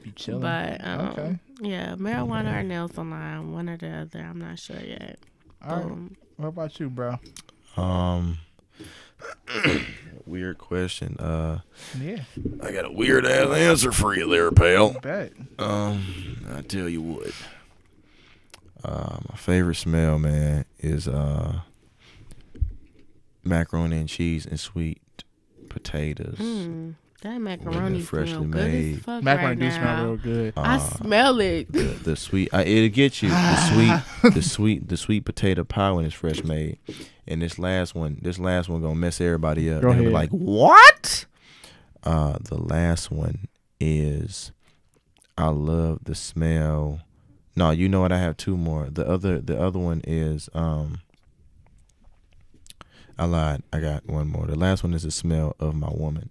Speaker 2: Be chilling.
Speaker 1: But
Speaker 2: okay.
Speaker 1: yeah, marijuana or nail salon, one or the other. I'm not sure yet.
Speaker 2: All right. What about you, bro?
Speaker 3: Weird question.
Speaker 2: Yeah.
Speaker 5: I got a weird ass answer for you there, pal.
Speaker 2: Bet.
Speaker 3: I tell you what. My favorite smell, man, is macaroni and cheese and sweet potatoes.
Speaker 1: That macaroni
Speaker 3: freshly
Speaker 1: smell good
Speaker 3: made.
Speaker 1: as fuck
Speaker 2: Macaroni
Speaker 1: right
Speaker 2: do
Speaker 1: now.
Speaker 2: smell real good.
Speaker 1: I smell it.
Speaker 3: The sweet, it'll get you. The sweet potato pie when it's fresh made. And this last one gonna mess everybody up.
Speaker 2: Go
Speaker 3: They'll be
Speaker 2: ahead.
Speaker 3: like, what? The last one is, I love the smell. No, you know what? I have 2 more. The other one is, I lied. I got one more. The last one is the smell of my woman.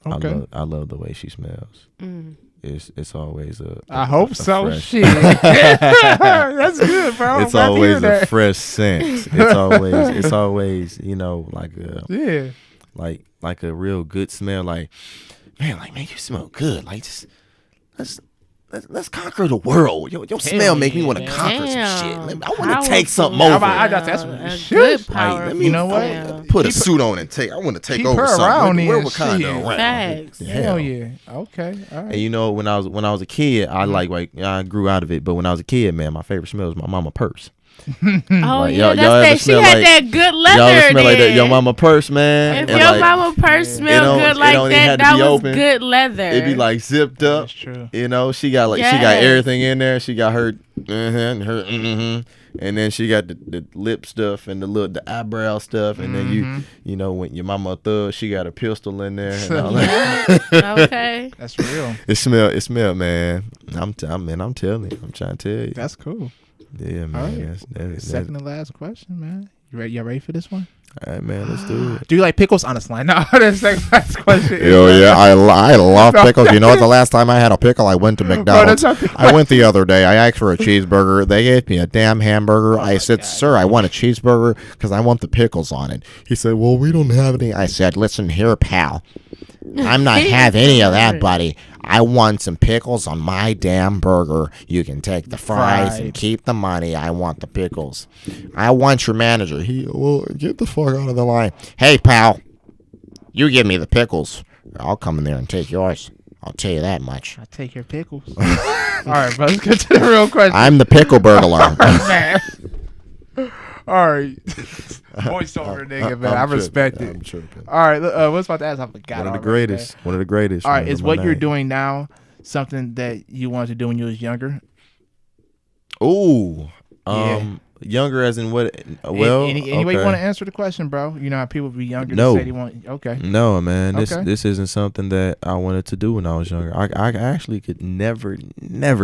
Speaker 2: Okay.
Speaker 3: I love the way she smells. It's always
Speaker 2: I hope so.
Speaker 3: fresh-
Speaker 2: Shit. That's good, bro.
Speaker 3: It's
Speaker 2: I'm glad to hear
Speaker 3: always a
Speaker 2: that.
Speaker 3: fresh scent. It's always like a real good smell. Like, man, you smell good. Like, just let's conquer the world. Your smell make me want to conquer some shit. I want to take something over.
Speaker 2: That's what
Speaker 1: a
Speaker 2: shit.
Speaker 1: good
Speaker 3: Like,
Speaker 1: power.
Speaker 3: let me-
Speaker 2: You know what?
Speaker 1: smell.
Speaker 3: Put a suit on and take. I want to take
Speaker 2: keep
Speaker 3: over
Speaker 2: her
Speaker 3: something.
Speaker 2: around
Speaker 3: Where
Speaker 2: then,
Speaker 3: Wakanda
Speaker 2: shit.
Speaker 3: around?
Speaker 1: Facts.
Speaker 2: Hell yeah. Okay. All right.
Speaker 3: And you know, when I was a kid, I grew out of it. But when I was a kid, man, my favorite smell was my mama purse.
Speaker 1: Oh
Speaker 3: Like,
Speaker 1: yeah,
Speaker 3: y'all
Speaker 1: that's
Speaker 3: ever
Speaker 1: that. She
Speaker 3: smell
Speaker 1: had
Speaker 3: like-
Speaker 1: that good leather.
Speaker 3: Y'all ever smell like that?
Speaker 1: then.
Speaker 3: Your mama purse, man.
Speaker 1: If
Speaker 3: And
Speaker 1: your
Speaker 3: like,
Speaker 1: mama purse
Speaker 3: it
Speaker 1: smell
Speaker 3: don't-
Speaker 1: good
Speaker 3: it
Speaker 1: like
Speaker 3: don't even
Speaker 1: that,
Speaker 3: have to
Speaker 1: that
Speaker 3: be
Speaker 1: was
Speaker 3: open.
Speaker 1: good leather.
Speaker 3: it be like zipped up.
Speaker 2: That's true.
Speaker 3: You know, she got she got
Speaker 1: Yes.
Speaker 3: everything in there. She got her and then she got the lip stuff and the eyebrow stuff, and then you know when your mama a thug, she got a pistol in there and all that.
Speaker 1: Okay.
Speaker 2: That's real.
Speaker 3: It smell, man. I'm telling you. I'm trying to tell you.
Speaker 2: That's cool.
Speaker 3: Yeah, man.
Speaker 2: All right.
Speaker 3: That's
Speaker 2: Second and last question, man. You ready? Y'all ready for this one?
Speaker 3: all right, man. Let's do it.
Speaker 2: Do you like pickles? Honestly, no. The second last question.
Speaker 5: Yo, yeah, I love pickles. You know what? The last time I had a pickle, I went to McDonald's.
Speaker 2: that's not the
Speaker 5: I went the other day. I asked for a cheeseburger. They gave me a damn hamburger. I said, "Sir, I want a cheeseburger because I want the pickles on it." He said, "Well, we don't have any." I said, "Listen here, pal. I'm not having any of that, buddy. I want some pickles on my damn burger. You can take the fries and keep the money. I want the pickles. I want your manager." Well, get the fuck out of the line. "Hey, pal, you give me the pickles. I'll come in there and take yours. I'll tell you that much.
Speaker 2: I take your pickles. All right, bro. Let's get to the real question.
Speaker 5: I'm the pickle burglar."
Speaker 2: Man. All right. Voice over, nigga, man. I respect it.
Speaker 3: I'm tripping.
Speaker 2: All right. What's about to ask? I forgot.
Speaker 3: One of the
Speaker 2: already,
Speaker 3: greatest.
Speaker 2: man.
Speaker 3: One of the greatest.
Speaker 2: All right. Is
Speaker 3: Remember
Speaker 2: what
Speaker 3: my
Speaker 2: you're
Speaker 3: name.
Speaker 2: doing now something that you wanted to do when you was younger?
Speaker 3: Ooh.
Speaker 2: Yeah.
Speaker 3: Younger as in what? Well,
Speaker 2: any way you
Speaker 3: okay.
Speaker 2: want to answer the question, bro? You know how people be younger.
Speaker 3: No.
Speaker 2: They say they want. Okay.
Speaker 3: No, man.
Speaker 2: Okay.
Speaker 3: This isn't something that I wanted to do when I was younger. I actually could never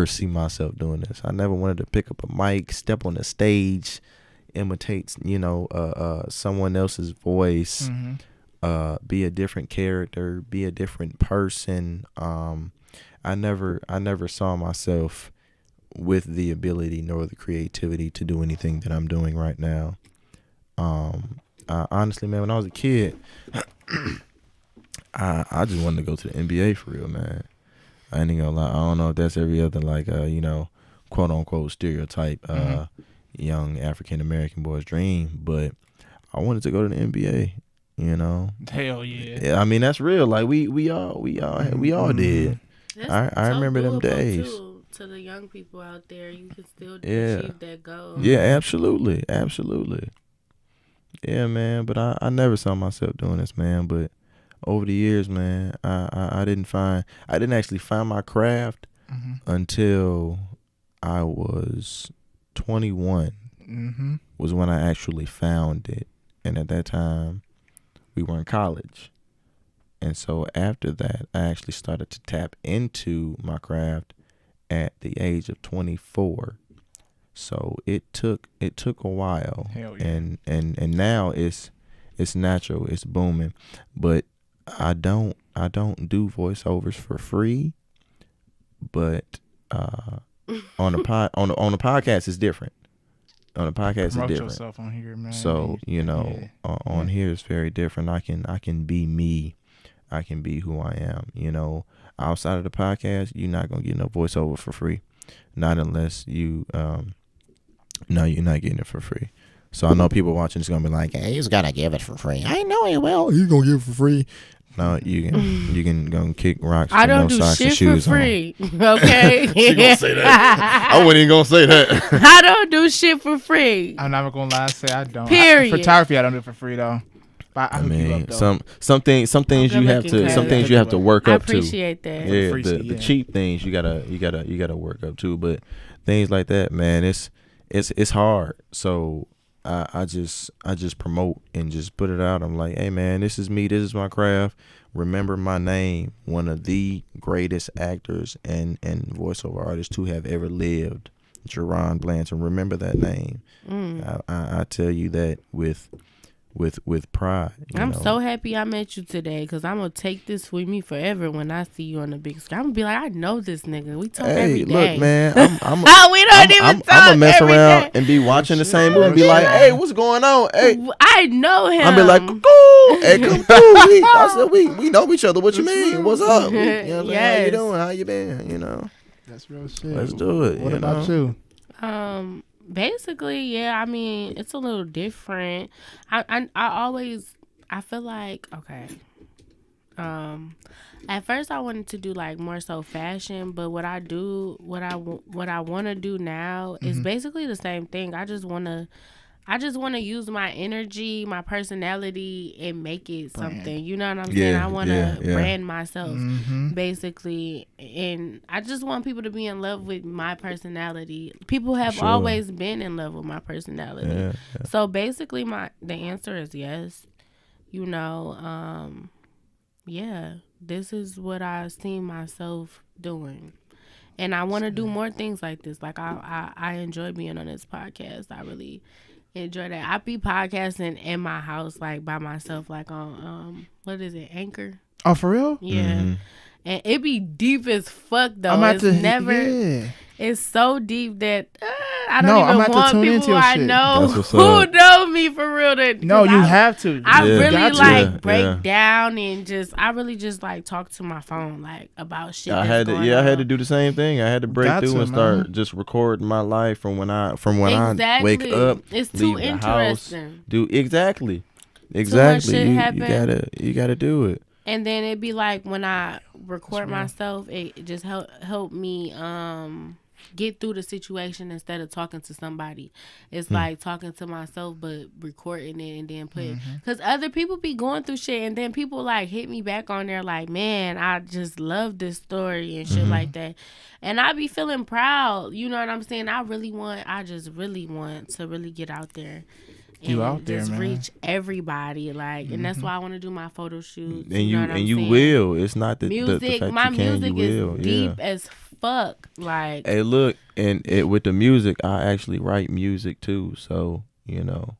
Speaker 3: see myself doing this. I never wanted to pick up a mic, step on the stage, imitate, someone else's voice, be a different character, be a different person. I never saw myself with the ability nor the creativity to do anything that I'm doing right now. Honestly, man, when I was a kid, I just wanted to go to the NBA for real, man. I ain't gonna lie. I don't know if that's every other quote unquote stereotype young African American boy's dream, but I wanted to go to the NBA. You know,
Speaker 2: Hell yeah.
Speaker 3: yeah. I mean, that's real. Like we all did.
Speaker 1: That's
Speaker 3: I remember them
Speaker 1: doable,
Speaker 3: days.
Speaker 1: too. To the young people out there, you can still
Speaker 3: Yeah.
Speaker 1: achieve that goal.
Speaker 3: Yeah, absolutely. Yeah, man. But I never saw myself doing this, man. But over the years, man, I didn't actually find my craft until I was 21. Was when I actually found it, and at that time, we were in college, and so after that, I actually started to tap into my craft at the age of 24. So it took a while.
Speaker 2: Hell yeah.
Speaker 3: And now it's natural, it's booming. But I don't do voiceovers for free. But on the podcast it's different. On the podcast
Speaker 2: Promote
Speaker 3: it's different.
Speaker 2: yourself on here, man.
Speaker 3: So, on here it's very different. I can be me. I can be who I am. Outside of the podcast, you're not gonna get no voiceover for free. Not unless you no, you're not getting it for free. So I know people watching is gonna be like,
Speaker 5: He's gonna give it for free.
Speaker 3: I know he will. He's gonna give it for free. No, you can go and kick rocks.
Speaker 1: I
Speaker 3: with
Speaker 1: don't
Speaker 3: no
Speaker 1: do
Speaker 3: socks and
Speaker 1: shit for
Speaker 3: shoes on.
Speaker 1: free. Okay.
Speaker 3: She gonna say that. I wasn't even gonna say that.
Speaker 1: I don't do shit for free.
Speaker 2: I'm not gonna lie, say I don't.
Speaker 1: Period.
Speaker 2: Photography, I don't do it for free though. But I
Speaker 3: mean, some things you have to work
Speaker 1: I
Speaker 3: up to.
Speaker 1: appreciate that.
Speaker 3: Yeah,
Speaker 2: Free
Speaker 3: the
Speaker 2: shit,
Speaker 3: cheap things you gotta work up to, but things like that, man, it's hard. So I just promote and just put it out. I'm like, hey man, this is me, this is my craft. Remember my name, one of the greatest actors and voiceover artists to have ever lived, Jerron Blanton. Remember that name. I tell you that with with pride.
Speaker 1: I'm
Speaker 3: know?
Speaker 1: so happy I met you today because I'm going to take this with me forever when I see you on the big screen. I'm going to be like, I know this nigga. We talk every day.
Speaker 3: Look, man, I'm
Speaker 1: we don't even talk
Speaker 3: I'm gonna mess
Speaker 1: every
Speaker 3: around
Speaker 1: day.
Speaker 3: and be watching the same movie and be like, hey, what's going on? Hey,
Speaker 1: I know him.
Speaker 3: I'm be like, cool, hey, come through. I said, we know each other. What you mean? What's up? You know what I'm saying?
Speaker 1: Yes.
Speaker 3: How you doing? How you been? You know,
Speaker 2: That's real shit.
Speaker 3: let's do it.
Speaker 2: What
Speaker 3: you
Speaker 2: about
Speaker 3: know?
Speaker 2: you?
Speaker 1: Basically, yeah, I mean, it's a little different. I feel like, okay. At first I wanted to do like more so fashion, but what I want to do now is basically the same thing. I just want to use my energy, my personality, and make it something. You know what I'm saying? I want to brand myself, basically. And I just want people to be in love with my personality. People have always been in love with my personality. Yeah. So basically, the answer is yes. You know, yeah, this is what I see myself doing. And I want to do more things like this. Like, I enjoy being on this podcast. I really enjoy that. I be podcasting in my house, like by myself, like on what is it, Anchor?
Speaker 2: Oh, for real?
Speaker 1: Yeah. And it be deep as fuck though. It's so deep that I don't even want people I know who know me for real.
Speaker 2: No, you have to.
Speaker 1: I really break down and I really just like talk to my phone like about shit. I had
Speaker 3: to do the same thing. I had to break through and start just recording my life from when I wake up.
Speaker 1: It's too interesting.
Speaker 3: Exactly. You gotta do it.
Speaker 1: And then it'd be like when I record myself, it just help me get through the situation instead of talking to somebody. It's like talking to myself but recording it and then because other people be going through shit and then people like hit me back on there like, man, I just love this story and shit like that. And I be feeling proud. You know what I'm saying? I just really want to really get out there.
Speaker 2: You out there,
Speaker 1: just
Speaker 2: man.
Speaker 1: Reach everybody, like, and that's why I want to do my photo shoots.
Speaker 3: And
Speaker 1: you know what I'm
Speaker 3: you
Speaker 1: saying?
Speaker 3: Will. It's not the
Speaker 1: music.
Speaker 3: The fact
Speaker 1: my
Speaker 3: you can,
Speaker 1: music
Speaker 3: you will.
Speaker 1: is deep as fuck. Like,
Speaker 3: hey, look, and with the music, I actually write music too. So you know,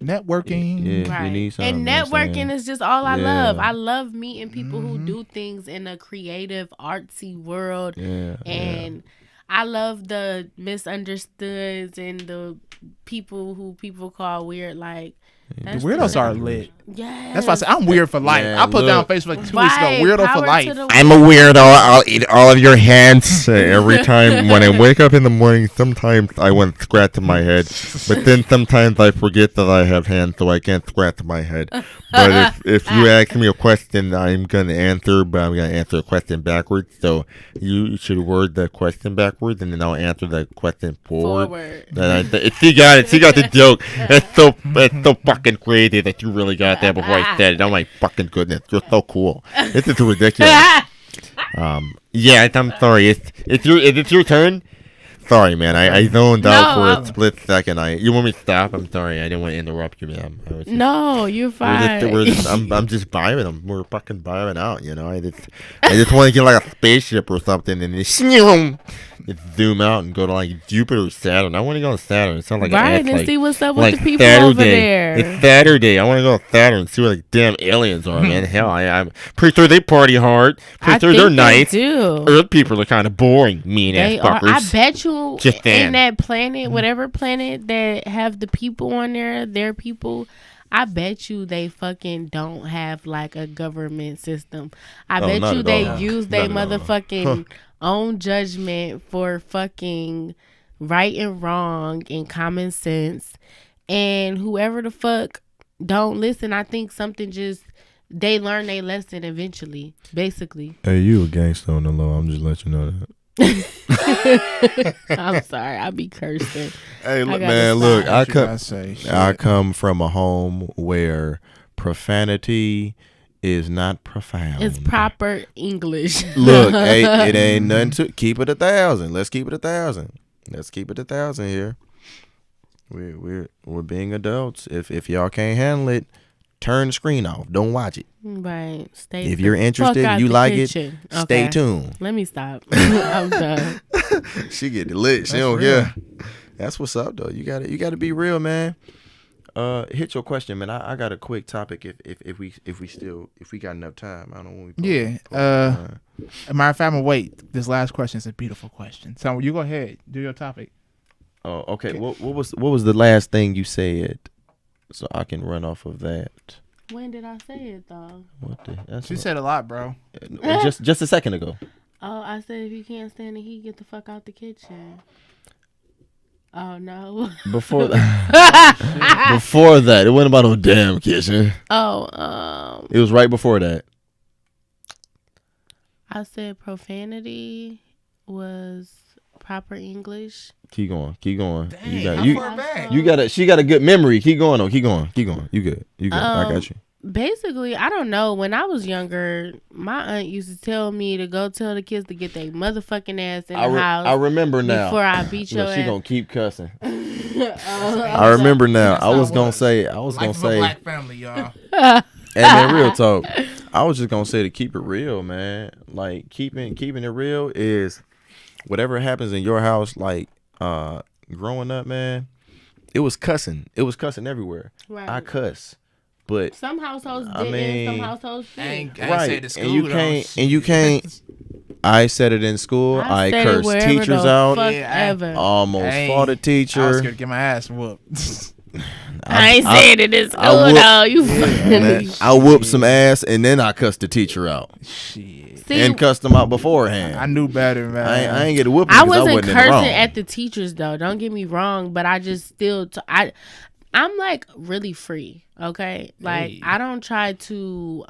Speaker 2: networking.
Speaker 3: Yeah,
Speaker 1: right.
Speaker 3: You need something,
Speaker 1: and networking is just all I love. I love meeting people who do things in a creative, artsy world.
Speaker 3: Yeah,
Speaker 1: and I love the misunderstoods and the people who people call weird. Like,
Speaker 2: the weirdos are lit.
Speaker 1: Yeah,
Speaker 2: that's why I say I'm weird for life.
Speaker 3: Man,
Speaker 2: I put down Facebook 2 weeks ago. Weirdo for life.
Speaker 4: I'm a weirdo. I'll eat all of your hands every time when I wake up in the morning. Sometimes I want to scratch my head, but then sometimes I forget that I have hands, so I can't scratch my head. But if you ask me a question, I'm gonna answer, but I'm gonna answer a question backwards. So you should word the question backwards, and then I'll answer the question forward. She got it. She got the joke. It's so fucking crazy that you really got that before I said it. Oh my fucking goodness, you're so cool. This is ridiculous. Yeah, I'm sorry. Is it your turn? Sorry, man. I zoned out for a split second. You want me to stop? I'm sorry. I didn't want to interrupt you, man.
Speaker 1: No, you're fine.
Speaker 4: I'm just vibing. We're fucking vibing out, you know. I just want to get like a spaceship or something and just zoom out and go to like Jupiter or Saturn. I want to go to Saturn. It sounds like
Speaker 1: and see what's up with the people over there.
Speaker 4: It's Saturday. I want to go to Saturn and see what like damn aliens are, man. Hell, I'm pretty sure they party hard. Pretty sure they're nice. Earth people are kind of boring, mean ass fuckers.
Speaker 1: I bet you in that planet, whatever planet that have the people on there, their people, I bet you they fucking don't have like a government system. I bet you they use their motherfucking own judgment for fucking right and wrong and common sense. And whoever the fuck don't listen, I think something just, they learn their lesson eventually, basically.
Speaker 3: Hey, you a gangster on the low. I'm just letting you know that.
Speaker 1: I'm sorry, I be cursing.
Speaker 3: Hey, man, look, I come from a home where profanity is not profound.
Speaker 1: It's proper English.
Speaker 3: Look, hey, it ain't nothing to keep it 1,000. Let's keep it 1,000. Let's keep it 1,000 here. We're being adults. If y'all can't handle it, turn the screen off. Don't watch it.
Speaker 1: Right.
Speaker 3: If you're interested and you like it, stay tuned.
Speaker 1: Let me stop. I'm done.
Speaker 3: She get lit. She don't care. That's what's up though. You gotta be real, man. hit your question, man. I got a quick topic. If we got enough time, I don't know when we.
Speaker 2: Yeah. Matter of fact, I'm gonna wait. This last question is a beautiful question. So you go ahead, do your topic.
Speaker 3: Oh, okay. What was the last thing you said? So I can run off of that.
Speaker 1: When did I say it though?
Speaker 2: She said a lot, bro.
Speaker 3: Just a second ago.
Speaker 1: Oh, I said if you can't stand the heat, get the fuck out the kitchen. Oh no.
Speaker 3: Before that, it wasn't about no damn kitchen.
Speaker 1: Oh,
Speaker 3: it was right before that.
Speaker 1: I said profanity was proper English.
Speaker 3: Keep going.
Speaker 2: Dang,
Speaker 3: She got a good memory. Keep going though. Keep going. You good. I got you.
Speaker 1: Basically, I don't know. When I was younger, my aunt used to tell me to go tell the kids to get their motherfucking ass in the house.
Speaker 3: I remember now.
Speaker 1: Before I beat your ass.
Speaker 3: She gonna keep cussing. I remember now. I was gonna say.
Speaker 2: Black family, y'all.
Speaker 3: And then real talk. I was just gonna say to keep it real, man. Like keeping it real is whatever happens in your house. Like growing up, man, it was cussing. It was cussing everywhere. Right. I cuss. But
Speaker 1: some households didn't, some households didn't.
Speaker 3: Right, and you can't. I said it in school. I cursed teachers out. Almost fought a teacher.
Speaker 2: I was scared to get my ass whooped.
Speaker 1: I ain't saying it in school though. You
Speaker 3: I whooped some ass and then I cussed the teacher out.
Speaker 2: Shit.
Speaker 3: And cussed them out beforehand.
Speaker 2: I knew better, man.
Speaker 3: I ain't get a whooping.
Speaker 1: I wasn't cursing at the teachers though. Don't get me wrong, but I just still I'm like really free, okay? Like I don't try to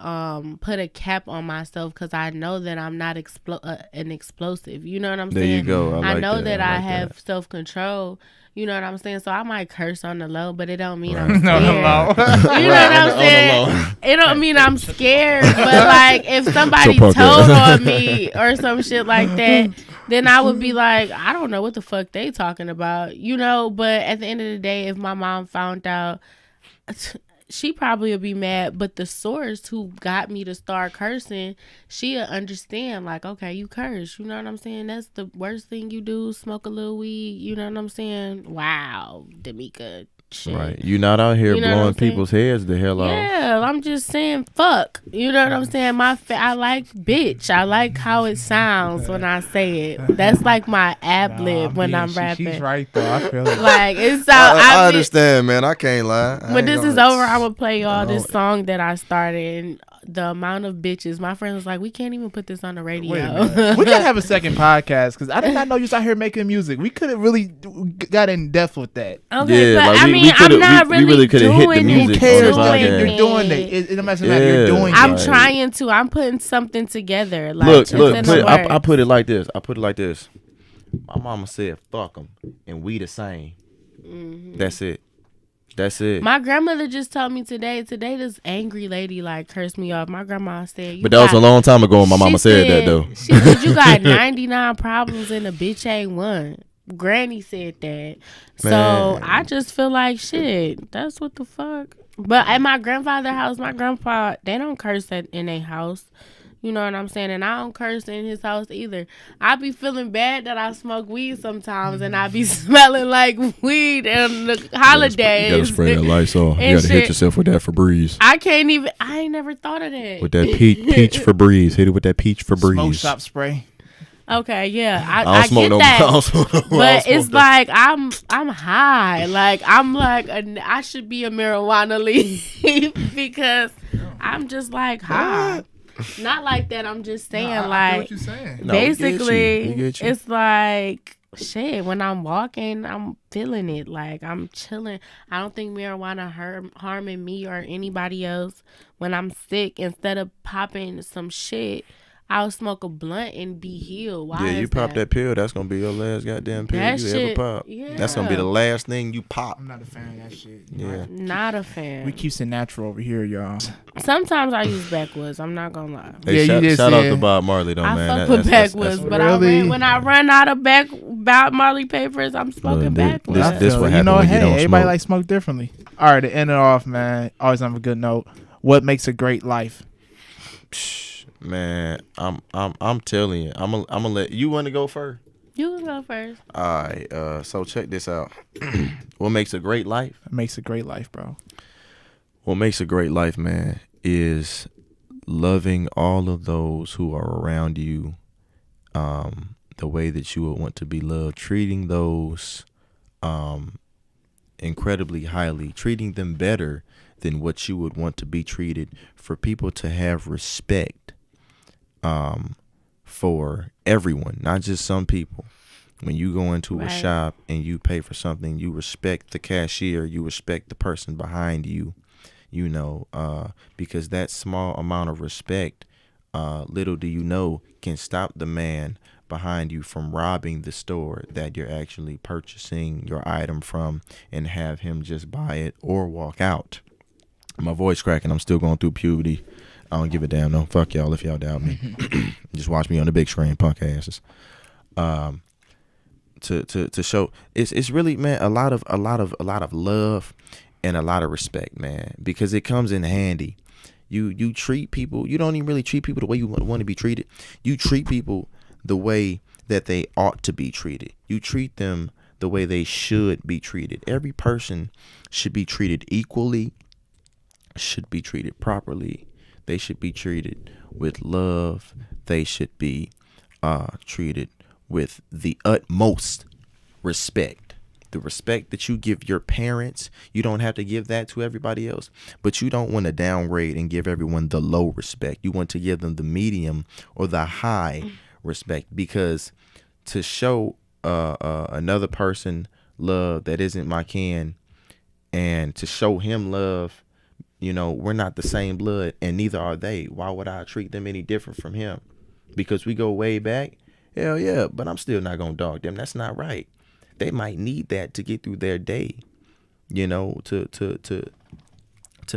Speaker 1: put a cap on myself because I know that I'm not an explosive. You know what I'm saying?
Speaker 3: There you go.
Speaker 1: I know that I have self-control. You know what I'm saying? So I might curse on the low, but it don't mean I'm scared. You know what I'm saying? It don't mean I'm scared. But like if somebody told on me or some shit like that, then I would be like, I don't know what the fuck they talking about, you know? But at the end of the day, if my mom found out, she probably would be mad. But the source who got me to start cursing, she'll understand, like, okay, you curse. You know what I'm saying? That's the worst thing you do, smoke a little weed. You know what I'm saying? Wow, Meeka. Shit.
Speaker 3: Right. You're not out here blowing people's heads the hell off.
Speaker 1: Yeah, I'm just saying fuck. You know what I'm saying? I like bitch. I like how it sounds when I say it. That's like my ad lib when I'm rapping.
Speaker 2: She's right though. I feel it.
Speaker 1: Like it sounds.
Speaker 3: I understand, man. I can't lie.
Speaker 1: When this is over, I'm gonna play y'all this song that I started. And the amount of bitches, my friend was like, we can't even put this on the radio.
Speaker 2: We gotta have a second podcast because I did not know you was out here making music. We could have really got in depth with that.
Speaker 1: Okay, yeah, but like I mean, I'm not really
Speaker 3: could have hit the music.
Speaker 2: You're doing it. It doesn't matter. You're doing it.
Speaker 1: I'm trying to. I'm putting something together. Like,
Speaker 3: look. I put it like this. My mama said, "Fuck them," and we the same. Mm-hmm. That's it.
Speaker 1: My grandmother just told me today this angry lady like cursed me off. My grandma said,
Speaker 3: but that was a long time ago when my mama said that though.
Speaker 1: She said you got 99 problems and a bitch ain't one. Granny said that. Man. So I just feel like shit. That's what the fuck. But at my grandfather's house, my grandpa, they don't curse in their house. You know what I'm saying? And I don't curse in his house either. I be feeling bad that I smoke weed sometimes and I be smelling like weed in the holidays.
Speaker 3: You gotta spray that Lysol. You gotta hit yourself with that Febreze.
Speaker 1: I ain't never thought of that.
Speaker 3: With that peach Febreze. Hit it with that peach Febreze.
Speaker 2: Smoke shop spray.
Speaker 1: Okay, yeah. I get that. But it's like I'm high. Like I'm like I should be a marijuana leaf because I'm just like high. Not like that. I'm just saying, I feel what you're saying. Basically, it's like shit. When I'm walking, I'm feeling it. Like I'm chilling. I don't think marijuana harming me or anybody else. When I'm sick, instead of popping some shit, I'll smoke a blunt and be healed. Why? Yeah,
Speaker 3: you pop that pill. That's gonna be your last goddamn pill ever pop. Yeah. That's gonna be the last thing you pop.
Speaker 2: I'm not a fan of that shit.
Speaker 3: Yeah,
Speaker 1: not a fan.
Speaker 2: We keep it natural over here, y'all.
Speaker 1: Sometimes I use backwoods. I'm not gonna lie.
Speaker 3: Hey, shout out to Bob Marley though, man.
Speaker 1: I fuck with backwoods, but when I run out of Bob Marley papers, I'm smoking backwoods.
Speaker 3: This what happened when you don't
Speaker 2: everybody
Speaker 3: smoke.
Speaker 2: Like smoke differently. All right, to end it off, man. Always have a good note. What makes a great life?
Speaker 3: Man, I'm telling you. I'm gonna let you want to go first.
Speaker 1: You can go first.
Speaker 3: All right. So check this out. What makes a great life?
Speaker 2: It makes a great life, bro.
Speaker 3: What makes a great life, man, is loving all of those who are around you the way that you would want to be loved, treating those incredibly highly, treating them better than what you would want to be treated, for people to have respect for everyone, not just some people. When you go into a shop and you pay for something, you respect the cashier, you respect the person behind you, you know, because that small amount of respect, little do you know, can stop the man behind you from robbing the store that you're actually purchasing your item from, and have him just buy it or walk out. My voice cracking. I'm still going through puberty. I don't give a damn. No, fuck y'all if y'all doubt me. Just watch me on the big screen, punk asses. To show it's really, man, a lot of love and a lot of respect, man, because it comes in handy. You treat people. You don't even really treat people the way you want to be treated. You treat people the way that they ought to be treated. You treat them the way they should be treated. Every person should be treated equally, should be treated properly. They should be treated with love. They should be treated with the utmost respect. The respect that you give your parents, you don't have to give that to everybody else. But you don't want to downgrade and give everyone the low respect. You want to give them the medium or the high respect, because to show another person love that isn't my kin, and to show him love, you know, we're not the same blood and neither are they. Why would I treat them any different from him? Because we go way back? Hell yeah, but I'm still not going to dog them. That's not right. They might need that to get through their day, you know, to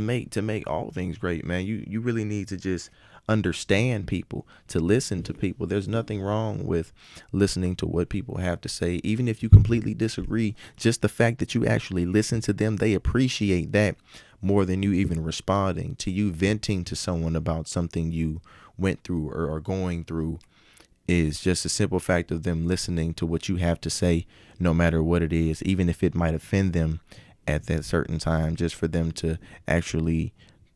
Speaker 3: make all things great, man. You really need to just understand people, to listen to people. There's nothing wrong with listening to what people have to say, even if you completely disagree. Just the fact that you actually listen to them, they appreciate that more than you even responding to you. Venting to someone about something you went through or are going through is just a simple fact of them listening to what you have to say, no matter what it is, even if it might offend them at that certain time, just for them to actually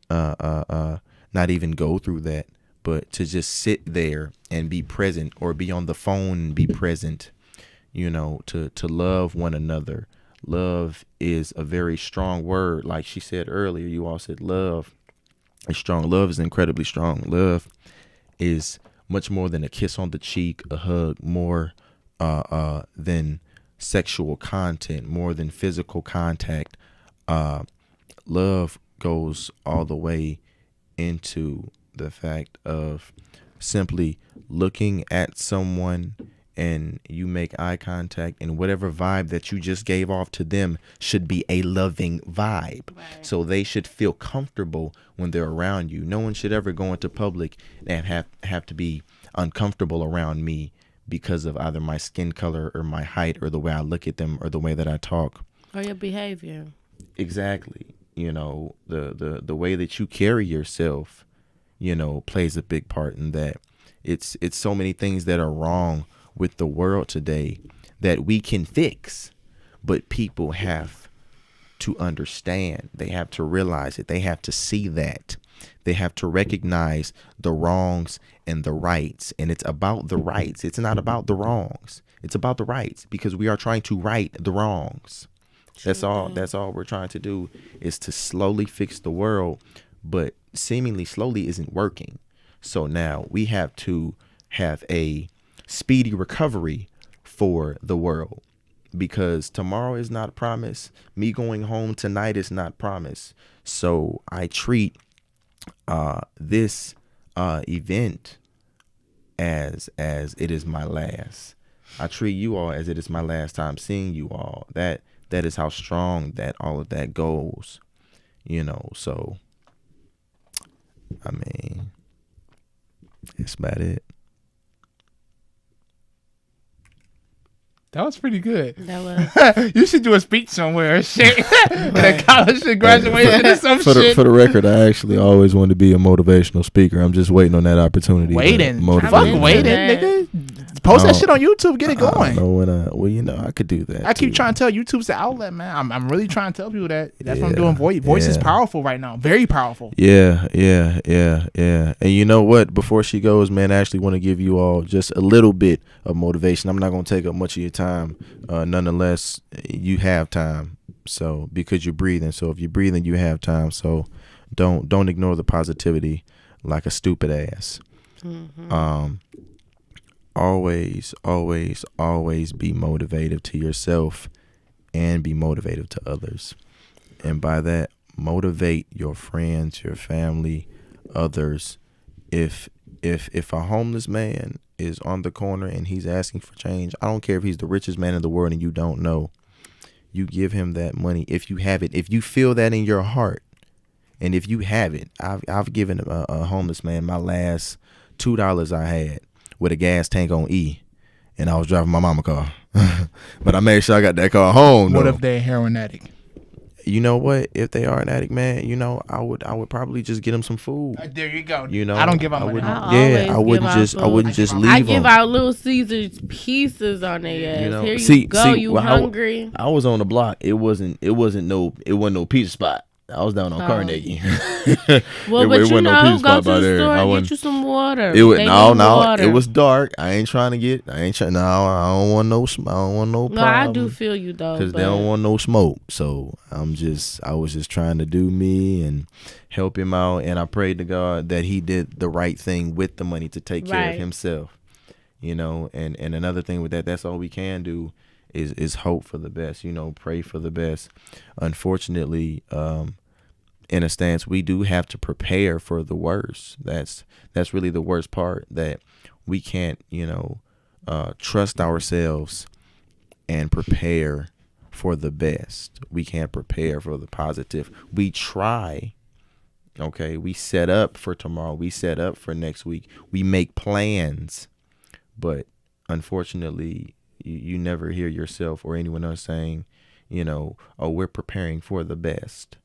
Speaker 3: not even go through that, but to just sit there and be present, or be on the phone and be present, you know, to love one another. Love is a very strong word. Like she said earlier, you all said love is strong. Love is incredibly strong. Love is much more than a kiss on the cheek, a hug, more than sexual content, more than physical contact. Love goes all the way into the fact of simply looking at someone and you make eye contact, and whatever vibe that you just gave off to them should be a loving vibe. Right. So they should feel comfortable when they're around you. No one should ever go into public and have to be uncomfortable around me because of either my skin color or my height or the way I look at them or the way that I talk.
Speaker 1: Or your behavior.
Speaker 3: Exactly. You know, the way that you carry yourself, you know, plays a big part in that. It's so many things that are wrong with the world today that we can fix, but people have to understand. They have to realize it. They have to see that. They have to recognize the wrongs and the rights. And it's about the rights. It's not about the wrongs. It's about the rights, because we are trying to right the wrongs. That's all we're trying to do, is to slowly fix the world, but seemingly slowly isn't working. So now we have to have a speedy recovery for the world, because tomorrow is not a promise. Me going home tonight is not promise. So I treat this event as it is my last. I treat you all as it is my last time seeing you all. That is how strong that all of that goes, you know. So I mean, that's about it.
Speaker 2: That was pretty good.
Speaker 1: That was.
Speaker 2: You should do a speech somewhere or shit. At college and graduation or some shit.
Speaker 3: For the record, I actually always wanted to be a motivational speaker. I'm just waiting on that opportunity.
Speaker 2: Fuck waiting, nigga. Post that shit on YouTube. Get it going.
Speaker 3: I could do that.
Speaker 2: I keep trying to tell YouTube's the outlet, man. I'm really trying to tell people that. That's what I'm doing. Voice is powerful right now. Very powerful.
Speaker 3: Yeah. And you know what? Before she goes, man, I actually want to give you all just a little bit of motivation. I'm not going to take up much of your time. Nonetheless, you have time. So because you're breathing. So if you're breathing, you have time. So don't ignore the positivity like a stupid ass. Always be motivative to yourself and be motivative to others. And by that, motivate your friends, your family, others. If a homeless man is on the corner and he's asking for change, I don't care if he's the richest man in the world and you don't know, you give him that money if you have it. If you feel that in your heart, and if you have it, I've given a homeless man my last $2 I had with a gas tank on E, and I was driving my mama car. But I made sure I got that car home.
Speaker 2: What
Speaker 3: though.
Speaker 2: if they're heroin addict?
Speaker 3: You know what? If they are an addict, man, I would probably just get them some food.
Speaker 2: There you go.
Speaker 3: I
Speaker 2: don't give out money.
Speaker 3: I wouldn't just leave them.
Speaker 1: I give out Little Caesars pieces on their ass. Here you go. You hungry?
Speaker 3: I was on the block. It wasn't no pizza spot. I was down on Carnegie.
Speaker 1: Well, but you know, go to the store and get you some water.
Speaker 3: It was dark. I ain't trying to get. I don't want no problem.
Speaker 1: No, I do feel you though,
Speaker 3: because they don't want no smoke. So I was just trying to do me and help him out, and I prayed to God that he did the right thing with the money to take care of himself. And another thing with that's all we can do. Is hope for the best, pray for the best. Unfortunately, in a stance, we do have to prepare for the worst. That's really the worst part, that we can't, trust ourselves and prepare for the best. We can't prepare for the positive. We try, okay? We set up for tomorrow. We set up for next week. We make plans, but unfortunately, you never hear yourself or anyone else saying, we're preparing for the best.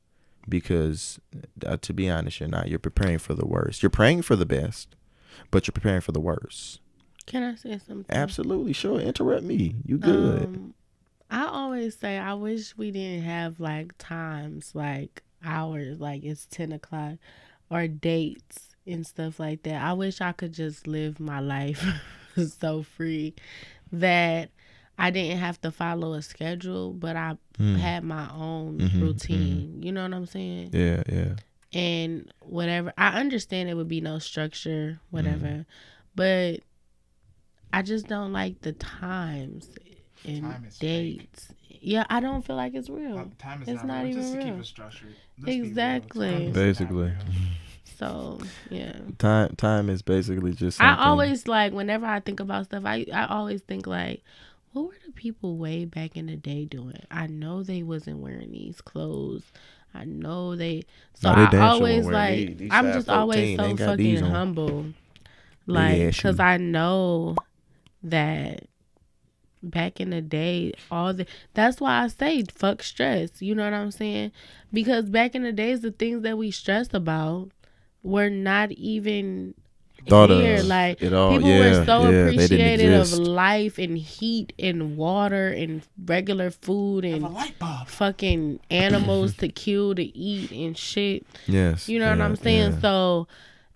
Speaker 3: Because to be honest, you're not. You're preparing for the worst. You're praying for the best, but you're preparing for the worst.
Speaker 1: Can I say something?
Speaker 3: Absolutely. Sure. Interrupt me. You good.
Speaker 1: I always say I wish we didn't have like times, like hours, like it's 10 o'clock or dates and stuff like that. I wish I could just live my life so free that I didn't have to follow a schedule, but I had my own routine. You know what I'm saying?
Speaker 3: Yeah.
Speaker 1: And whatever. I understand it would be no structure, whatever. But I just don't like the times and dates. Fake. Yeah, I don't feel like it's real.
Speaker 2: Time is
Speaker 1: it's not even
Speaker 2: just
Speaker 1: real.
Speaker 2: To keep it structured.
Speaker 1: Exactly.
Speaker 3: Basically.
Speaker 1: So yeah,
Speaker 3: time is basically just something.
Speaker 1: I always whenever I think about stuff, I always think what were the people way back in the day doing? I know they wasn't wearing these clothes. I know they. So I always I'm just always so fucking humble, because I know that back in the day, that's why I say fuck stress. You know what I'm saying? Because back in the days, the things that we stressed about were not even
Speaker 3: thought
Speaker 1: here.
Speaker 3: Of
Speaker 1: people were so appreciative of life and heat and water and regular food and fucking animals to kill, to eat and shit.
Speaker 3: Yes.
Speaker 1: You know what I'm saying?
Speaker 3: Yeah.
Speaker 1: So,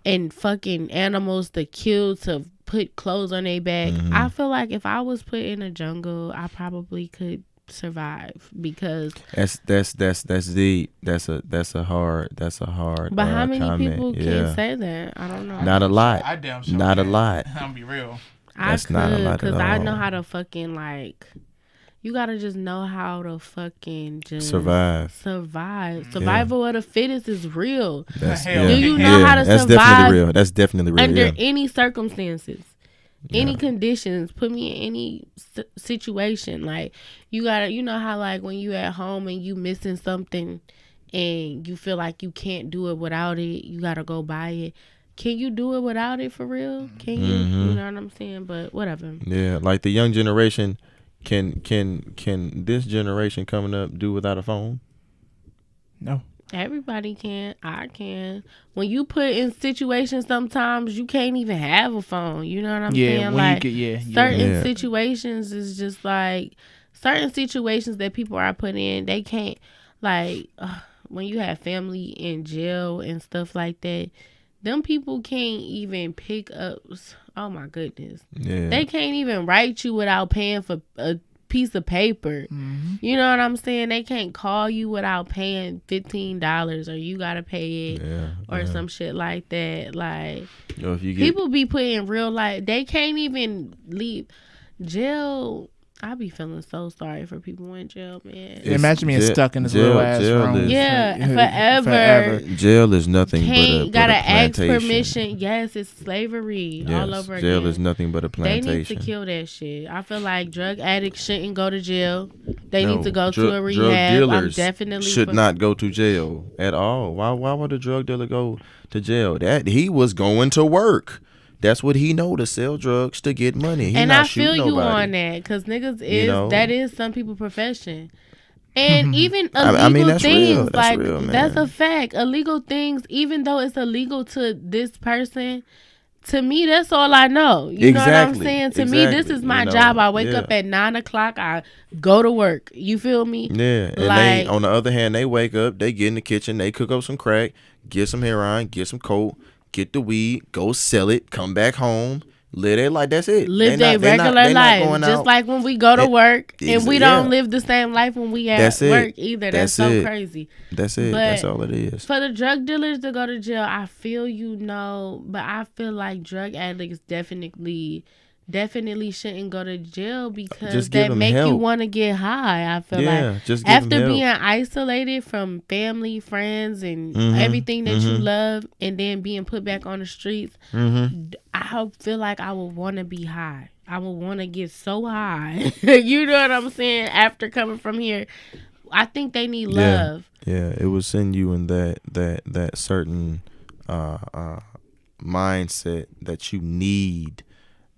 Speaker 1: and fucking animals to kill, to put clothes on their back. I feel like if I was put in a jungle, I probably could survive, because
Speaker 3: that's deep. That's a hard.
Speaker 1: But how many
Speaker 3: comment.
Speaker 1: people can say that? I don't know.
Speaker 3: Not a lot.
Speaker 2: I damn sure
Speaker 3: not
Speaker 2: can.
Speaker 3: a lot.
Speaker 2: I'm gonna be real.
Speaker 3: That's not a lot
Speaker 1: because
Speaker 3: at
Speaker 1: I
Speaker 3: all.
Speaker 1: know how to fucking you gotta just know how to fucking just
Speaker 3: survive.
Speaker 1: Survival of the fittest is real.
Speaker 3: That's,
Speaker 1: Do you know how to survive?
Speaker 3: That's definitely real.
Speaker 1: Under any circumstances. Any conditions, put me in any situation. You gotta, you know how when you at home and you missing something and you feel like you can't do it without it, you gotta go buy it. Can you do it without it for real? Can you? You know what I'm saying? But whatever.
Speaker 3: Yeah, like the young generation, can this generation coming up do without a phone?
Speaker 2: No.
Speaker 1: Everybody can. I can. When you put in situations, sometimes you can't even have a phone. You know what I'm saying?
Speaker 2: when
Speaker 1: Like
Speaker 2: you get
Speaker 1: certain
Speaker 3: Yeah.
Speaker 1: situations is just like certain situations that people are put in. They can't like when you have family in jail and stuff like that. Them people can't even pick up. Oh my goodness.
Speaker 3: Yeah.
Speaker 1: They can't even write you without paying for a piece of paper. You know what I'm saying? They can't call you without paying $15 or you gotta pay it or some shit like that. Like
Speaker 3: If you get
Speaker 1: people be put in real life. They can't even leave jail. I be feeling so sorry for people in jail, man.
Speaker 2: Imagine being stuck in this little ass room.
Speaker 1: Forever.
Speaker 3: Jail is nothing
Speaker 1: Can't
Speaker 3: but a
Speaker 1: gotta ask
Speaker 3: plantation.
Speaker 1: permission. Yes, it's slavery all over
Speaker 3: Jail
Speaker 1: again.
Speaker 3: is nothing but a
Speaker 1: They
Speaker 3: plantation.
Speaker 1: need to kill that shit. I feel like drug addicts shouldn't go to jail. They
Speaker 3: No,
Speaker 1: need to go to a
Speaker 3: drug
Speaker 1: rehab. I'm
Speaker 3: dealers
Speaker 1: definitely
Speaker 3: should not go to jail at all. Why would a drug dealer go to jail? That he was going to work. That's what he know, to sell drugs to get money. He
Speaker 1: and
Speaker 3: not
Speaker 1: I feel
Speaker 3: shooting
Speaker 1: you
Speaker 3: nobody.
Speaker 1: on that because niggas
Speaker 3: You
Speaker 1: is
Speaker 3: know?
Speaker 1: that is some people's profession. And even illegal
Speaker 3: I mean, that's
Speaker 1: things,
Speaker 3: real. That's
Speaker 1: like
Speaker 3: real, man.
Speaker 1: that's a fact. Illegal things, even though it's illegal to this person, to me, that's all I know. You know what I'm
Speaker 3: Exactly.
Speaker 1: saying? To me, this is my
Speaker 3: You know,
Speaker 1: job. I wake
Speaker 3: yeah.
Speaker 1: up at 9:00. I go to work. You feel me?
Speaker 3: Yeah, and
Speaker 1: Like-
Speaker 3: they on the other hand, they wake up, they get in the kitchen, they cook up some crack, get some heroin, get some coke, get the weed, go sell it, come back home, live their life. That's it.
Speaker 1: Live
Speaker 3: They
Speaker 1: their
Speaker 3: not- they not-
Speaker 1: regular
Speaker 3: they not
Speaker 1: life,
Speaker 3: going
Speaker 1: just
Speaker 3: out.
Speaker 1: like when we go to work and we
Speaker 3: yeah.
Speaker 1: don't live the same life when we at
Speaker 3: That's it.
Speaker 1: work either. That's so
Speaker 3: it.
Speaker 1: crazy.
Speaker 3: That's it.
Speaker 1: But
Speaker 3: That's all it is.
Speaker 1: For the drug dealers to go to jail, I feel but I feel like drug addicts definitely shouldn't go to jail because
Speaker 3: Just give
Speaker 1: that
Speaker 3: them
Speaker 1: make you
Speaker 3: help.
Speaker 1: want to get high. I feel
Speaker 3: Yeah,
Speaker 1: like
Speaker 3: just give them
Speaker 1: after
Speaker 3: help.
Speaker 1: being isolated from family, friends, and
Speaker 3: Mhm,
Speaker 1: everything that you
Speaker 3: mhm.
Speaker 1: love, and then being put back on the streets, I feel like I would want to be high. I would want to get so high. You know what I'm saying? After coming from here, I think they need love.
Speaker 3: Yeah, it will send you in that certain mindset that you need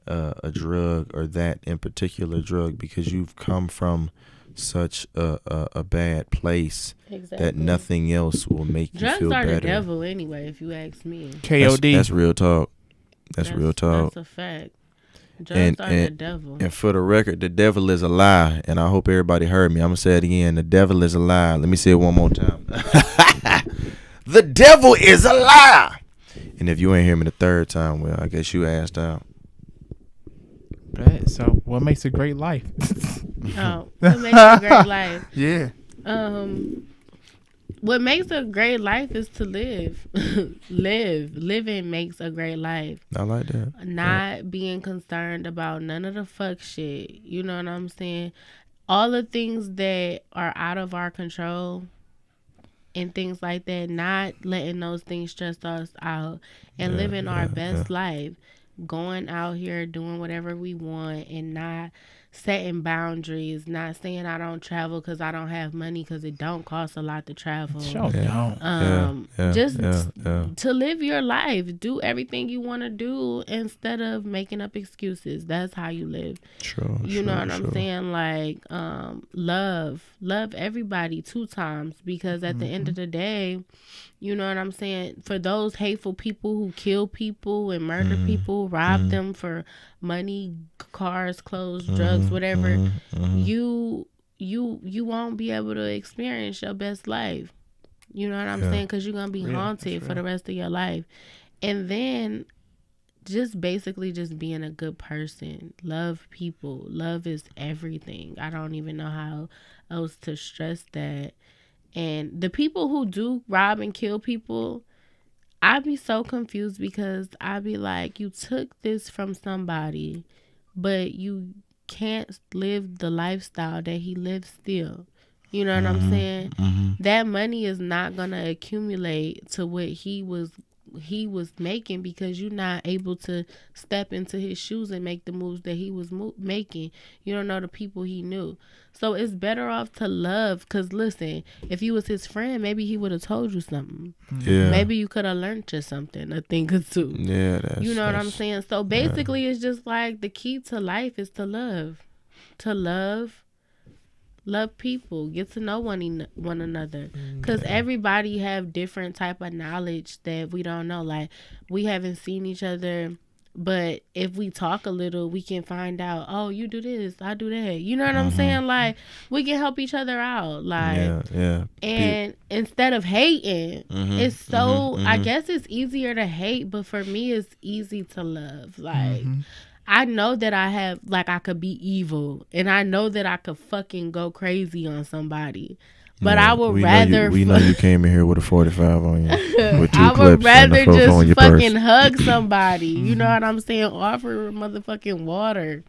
Speaker 3: a drug or that in particular drug because you've come from such a bad place that nothing else will make
Speaker 1: Drugs
Speaker 3: you feel
Speaker 1: are
Speaker 3: better.
Speaker 1: the devil anyway, if you ask me.
Speaker 2: KOD.
Speaker 3: That's real talk. That's real talk.
Speaker 1: That's a fact. Drugs are the
Speaker 3: And
Speaker 1: devil.
Speaker 3: and for the record, the devil is a lie, and I hope everybody heard me. I'm gonna say it again. The devil is a lie. Let me say it one more time. The devil is a lie. And if you ain't hear me the third time, well, I guess you asked out.
Speaker 2: Right, so what makes a great life?
Speaker 1: Oh, what makes a great life?
Speaker 2: Yeah.
Speaker 1: What makes a great life is to live. Living makes a great life.
Speaker 3: I like that.
Speaker 1: Not being concerned about none of the fuck shit. You know what I'm saying? All the things that are out of our control and things like that, not letting those things stress us out and living our best life. Going out here doing whatever we want and not setting boundaries, not saying I don't travel because I don't have money because it don't cost a lot to travel.
Speaker 2: Sure don't.
Speaker 1: Just to live your life, do everything you want to do instead of making up excuses. That's how you live.
Speaker 3: True.
Speaker 1: You know what I'm saying? Like, love everybody 2 times because at the end of the day, you know what I'm saying? For those hateful people who kill people and murder people, rob them for money, cars, clothes, drugs, whatever, you won't be able to experience your best life. You know what I'm saying? Because you're going to be haunted for the rest of your life. And then just basically just being a good person. Love people. Love is everything. I don't even know how else to stress that. And the people who do rob and kill people, I'd be so confused because I'd be like, you took this from somebody, but you can't live the lifestyle that he lives still. You know what I'm saying? That money is not going to accumulate to what he was making because you're not able to step into his shoes and make the moves that he was making. You don't know the people he knew. So it's better off to love because listen, if you was his friend, maybe he would have told you something.
Speaker 3: Yeah.
Speaker 1: Maybe you could have learned you something, a thing or two.
Speaker 3: Yeah.
Speaker 1: You know what I'm saying? So basically it's just like the key to life is to love. To love Love people. Get to know one another. Because everybody have different type of knowledge that we don't know. Like, we haven't seen each other, but if we talk a little, we can find out, oh, you do this, I do that. You know what I'm saying? Like, we can help each other out. Like, and instead of hating, it's so, I guess it's easier to hate, but for me, it's easy to love. Like, I know that I have, like, I could be evil, and I know that I could fucking go crazy on somebody. But I would rather...
Speaker 3: We know you came in here with a 45 on you. With 2
Speaker 1: I
Speaker 3: clips
Speaker 1: would rather
Speaker 3: and a
Speaker 1: just
Speaker 3: on your
Speaker 1: fucking
Speaker 3: purse.
Speaker 1: hug
Speaker 2: Mm-hmm.
Speaker 1: somebody. You know what I'm saying? Offer motherfucking water.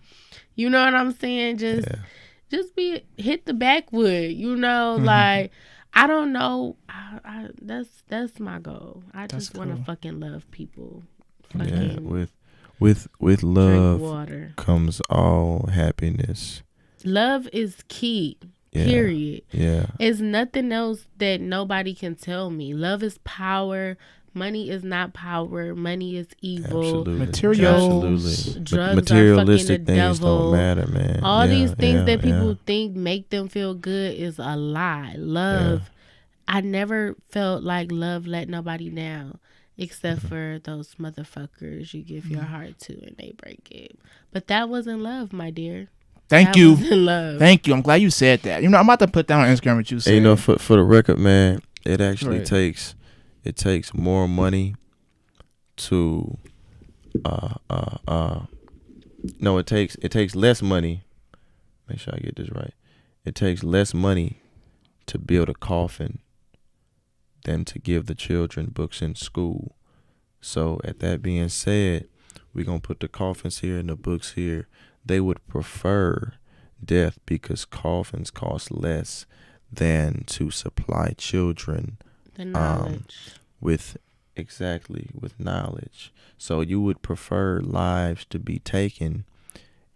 Speaker 1: You know what I'm saying? Just hit the backwood. You know, like, I don't know. That's my goal. I just want to fucking love people. Fucking
Speaker 3: with
Speaker 1: drink
Speaker 3: love
Speaker 1: water.
Speaker 3: comes all happiness.
Speaker 1: Love is key.
Speaker 3: Yeah.
Speaker 1: Period.
Speaker 3: Yeah.
Speaker 1: It's nothing else that nobody can tell me. Love is power. Money is not power. Money is evil.
Speaker 3: Absolutely.
Speaker 2: Materials.
Speaker 1: Drugs
Speaker 3: materialistic
Speaker 1: are fucking the
Speaker 3: things
Speaker 1: devil.
Speaker 3: don't matter, man.
Speaker 1: All these things that people think make them feel good is a lie. Love, I never felt like love let nobody down, except for those motherfuckers you give your heart to and they break it. But that wasn't love, my dear.
Speaker 2: Thank
Speaker 1: That
Speaker 2: you.
Speaker 1: wasn't love.
Speaker 2: Thank you. I'm glad you said that. You know, I'm about to put that on Instagram what you said.
Speaker 3: And, you know, for the record, man, it actually takes more money to no, it takes less money. Make sure I get this right. It takes less money to build a coffin than to give the children books in school. So at that being said, we're gonna put the coffins here and the books here. They would prefer death because coffins cost less than to supply children
Speaker 1: The knowledge.
Speaker 3: with knowledge. So you would prefer lives to be taken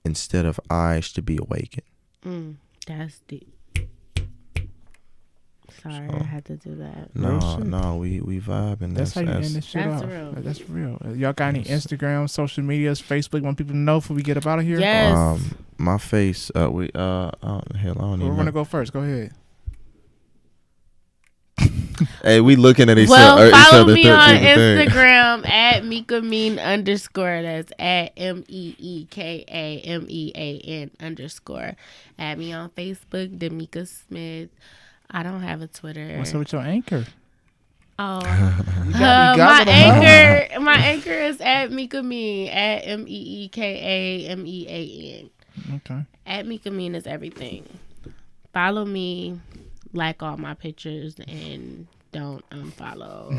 Speaker 3: instead of eyes to be awakened.
Speaker 1: That's deep. Sorry, I had to do that.
Speaker 3: No, we vibing.
Speaker 2: That's how you end this shit
Speaker 1: that's
Speaker 2: off.
Speaker 1: real.
Speaker 2: That's real. Y'all got any Instagram, social medias, Facebook? Want people to know before we get up out of here?
Speaker 1: Yes.
Speaker 3: My face. I don't even.
Speaker 2: We're gonna go first. Go ahead.
Speaker 3: Hey, we looking at each
Speaker 1: Well,
Speaker 3: other.
Speaker 1: follow me on Instagram at Meeka Mean _ That's at MEEKAMEAN _ Add me on Facebook, Demika Smith. I don't have a Twitter.
Speaker 2: What's up with your anchor?
Speaker 1: Oh,
Speaker 2: got it.
Speaker 1: my anchor is at Meeka Mean at MEEKAMEAN.
Speaker 2: Okay.
Speaker 1: At Meeka Mean is everything. Follow me, like all my pictures, and don't unfollow.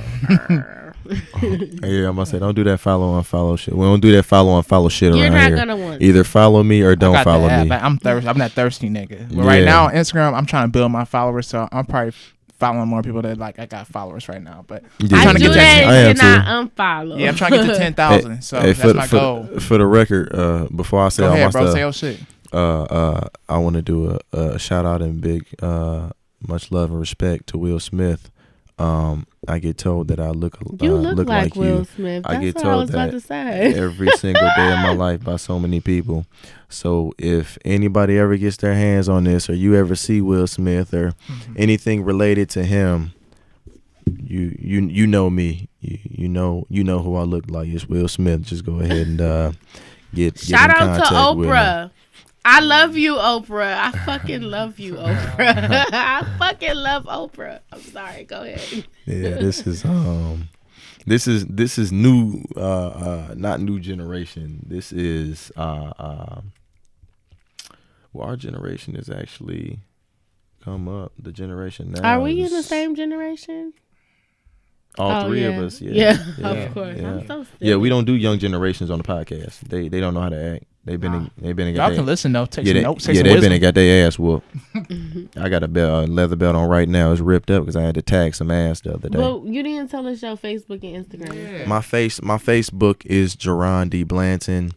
Speaker 3: Yeah, I'm gonna say don't do that unfollow shit. We don't do that unfollow shit
Speaker 1: You're
Speaker 3: around
Speaker 1: not
Speaker 3: here.
Speaker 1: gonna want
Speaker 3: Either follow me or don't follow me.
Speaker 2: Like, I'm thirsty. I'm that thirsty nigga. But right now on Instagram, I'm trying to build my followers, so I'm probably following more people that like I got followers right now. But
Speaker 3: Yeah.
Speaker 1: I
Speaker 2: trying to
Speaker 1: do
Speaker 2: get
Speaker 1: that
Speaker 3: I am
Speaker 1: and not unfollow.
Speaker 2: Yeah, I'm trying to get to 10,000. So
Speaker 3: Hey,
Speaker 2: that's my goal.
Speaker 3: For the record, before I say
Speaker 2: Go
Speaker 3: all
Speaker 2: ahead,
Speaker 3: my
Speaker 2: bro.
Speaker 3: stuff,
Speaker 2: Say your shit.
Speaker 3: I want to do a shout out and big much love and respect to Will Smith. I get told that I look
Speaker 1: You look like Will
Speaker 3: you.
Speaker 1: Smith.
Speaker 3: I
Speaker 1: That's
Speaker 3: get
Speaker 1: what
Speaker 3: told
Speaker 1: I was about
Speaker 3: that
Speaker 1: to say.
Speaker 3: every single day of my life by so many people. So if anybody ever gets their hands on this, or you ever see Will Smith or anything related to him, you know me. You know who I look like. It's Will Smith. Just go ahead and get
Speaker 1: Shout
Speaker 3: in
Speaker 1: out to
Speaker 3: contact with him.
Speaker 1: Oprah. I love you, Oprah. I fucking love you, Oprah. I fucking love Oprah. I'm sorry. Go ahead.
Speaker 3: Yeah, this is new, not new generation. This is well, our generation is actually come up. The generation now.
Speaker 1: Are we in the
Speaker 3: is-
Speaker 1: same generation?
Speaker 3: All three of
Speaker 1: yeah.
Speaker 3: us. Yeah,
Speaker 1: Of course.
Speaker 3: Yeah.
Speaker 1: I'm so
Speaker 3: Yeah, we don't do young generations on the podcast. They don't know how to act. They've been and
Speaker 2: Y'all
Speaker 3: got
Speaker 2: can listen though. Take some
Speaker 3: they,
Speaker 2: notes.
Speaker 3: yeah,
Speaker 2: Take some
Speaker 3: they've
Speaker 2: wisdom.
Speaker 3: been and got their ass whooped. I got a leather belt on right now. It's ripped up because I had to tag some ass the other day.
Speaker 1: Well, you didn't tell us your Facebook and Instagram.
Speaker 3: My Facebook is Jerron D. Blanton.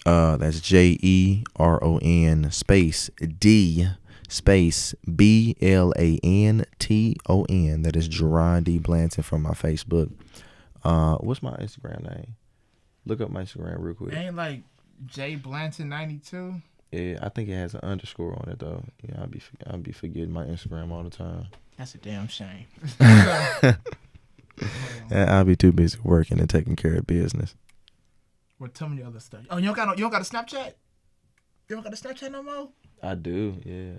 Speaker 3: That's JERON space D space BLANTON. That is Jerron D. Blanton from my Facebook. What's my Instagram name? Look up my Instagram real quick.
Speaker 2: Ain't like J Blanton 92.
Speaker 3: I think it has an underscore on it though. Yeah, I'll be forgetting my Instagram all the time.
Speaker 2: That's a damn shame.
Speaker 3: I'll be too busy working and taking care of business.
Speaker 2: Well, tell me the other stuff. Oh, you don't got a Snapchat? You don't got a Snapchat no more?
Speaker 3: I do, yeah.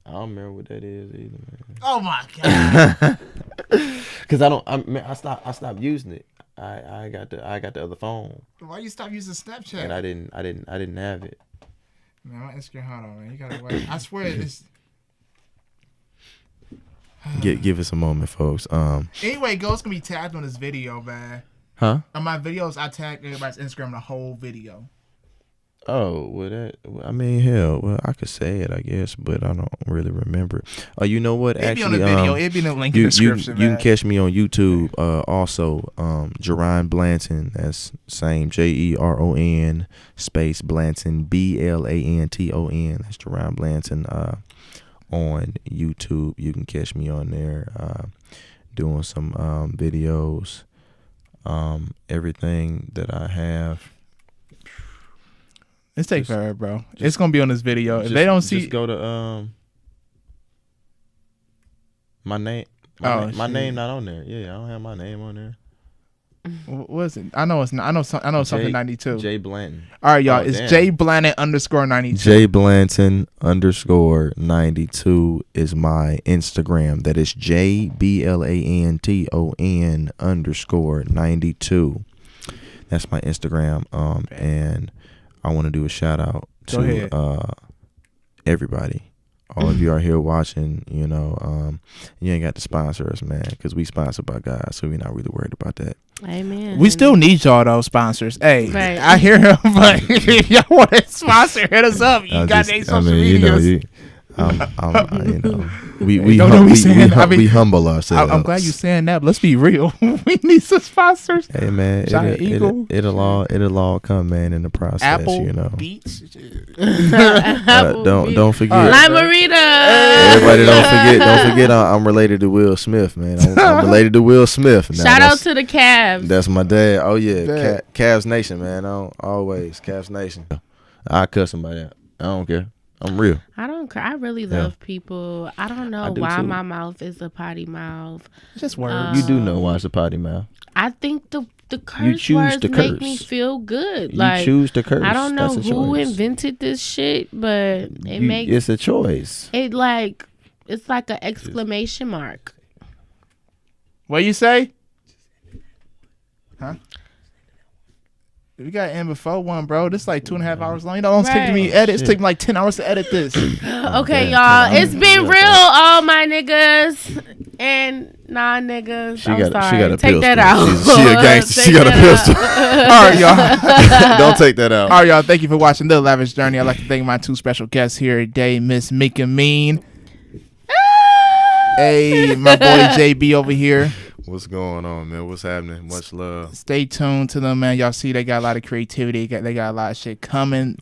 Speaker 3: I don't remember what that is either, man.
Speaker 2: Oh my god!
Speaker 3: Cause I stopped using it. I got the other phone.
Speaker 2: Why you stop using Snapchat?
Speaker 3: And I didn't have it.
Speaker 2: Man, my Instagram, hold on, man. You gotta wait. I swear it's.
Speaker 3: Give us a moment, folks.
Speaker 2: Anyway, Ghost gonna be tagged on this video, man.
Speaker 3: Huh?
Speaker 2: On my videos, I tag everybody's Instagram the whole video.
Speaker 3: Oh, I mean, hell, well, I could say it, I guess, but I don't really remember. You know what?
Speaker 2: It'd be on the video. It'd be in the link in the description.
Speaker 3: You can catch me on YouTube. Also, Jerron Blanton. That's same JERON space Blanton BLANTON. That's Jerron Blanton. On YouTube, you can catch me on there, doing some videos. Everything that I have.
Speaker 2: It's take forever, bro. It's gonna be on this video. If they don't see,
Speaker 3: just go to my name. My name not on there. Yeah, I don't have my name on there.
Speaker 2: What is it? I know it's not. I know something 92.
Speaker 3: J Blanton.
Speaker 2: All right, y'all. It's J Blanton _92.
Speaker 3: J Blanton _92 is my Instagram. That is JBLANTON _92. That's my Instagram. And I want to do a shout out to everybody. All of you are here watching, you know, you ain't got to sponsor us, man, because we sponsored by God, so we're not really worried about that.
Speaker 1: Amen.
Speaker 2: We still need y'all, though, sponsors. Hey,
Speaker 1: right.
Speaker 2: I hear him, but if y'all want to sponsor, hit us up. You got their social medias.
Speaker 3: You know, we humble ourselves.
Speaker 2: I'm glad you're saying that, but let's be real. We need some sponsors.
Speaker 3: Hey man, it'll all come, man, in the process.
Speaker 2: Apple,
Speaker 3: you know.
Speaker 2: Beats.
Speaker 3: Don't forget.
Speaker 1: Limerita.
Speaker 3: Everybody, don't forget. I'm related to Will Smith, man. I'm related to Will Smith. Now,
Speaker 1: shout out to the Cavs.
Speaker 3: That's my dad. Oh yeah, Cavs Nation, man. Always Cavs Nation. I cuss somebody out. I don't care. I'm real.
Speaker 1: I don't care. I really love people. I don't know why my mouth is a potty mouth.
Speaker 2: It's just words.
Speaker 3: You do know why it's a potty mouth.
Speaker 1: I think the curse words make me feel good. You
Speaker 3: choose to curse.
Speaker 1: I don't know who invented this shit, but
Speaker 3: it's a choice.
Speaker 1: It's like an exclamation mark.
Speaker 2: What you say? Huh? We got to end before 1, bro. This is like 2.5 hours long. You know, it don't take me to edit. It's taking like 10 hours to edit this.
Speaker 1: Okay, y'all. It's been real, all my niggas and non-niggas.
Speaker 3: She got a
Speaker 1: take
Speaker 3: pistol.
Speaker 1: that out.
Speaker 3: She a gangster. She got a pistol.
Speaker 2: All right, y'all.
Speaker 3: Don't take that out.
Speaker 2: All right, y'all. Thank you for watching The Lavish Journey. I'd like to thank my 2 special guests here today, Miss Meeka Mean. Hey, my boy JB over here.
Speaker 3: What's going on, man? What's happening? Much love.
Speaker 2: Stay tuned to them, man. Y'all see they got a lot of creativity. They got a lot of shit coming.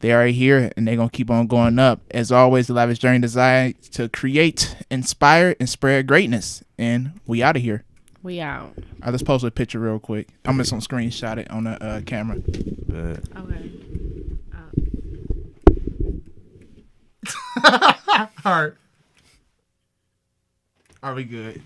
Speaker 2: They are here, and they're going to keep on going up. As always, the Lavish Journey designed to create, inspire, and spread greatness. And we out of here.
Speaker 1: We out.
Speaker 2: All right, let's post a picture real quick. I'm just going to screenshot it on the camera.
Speaker 1: Okay.
Speaker 2: All right. Are we good?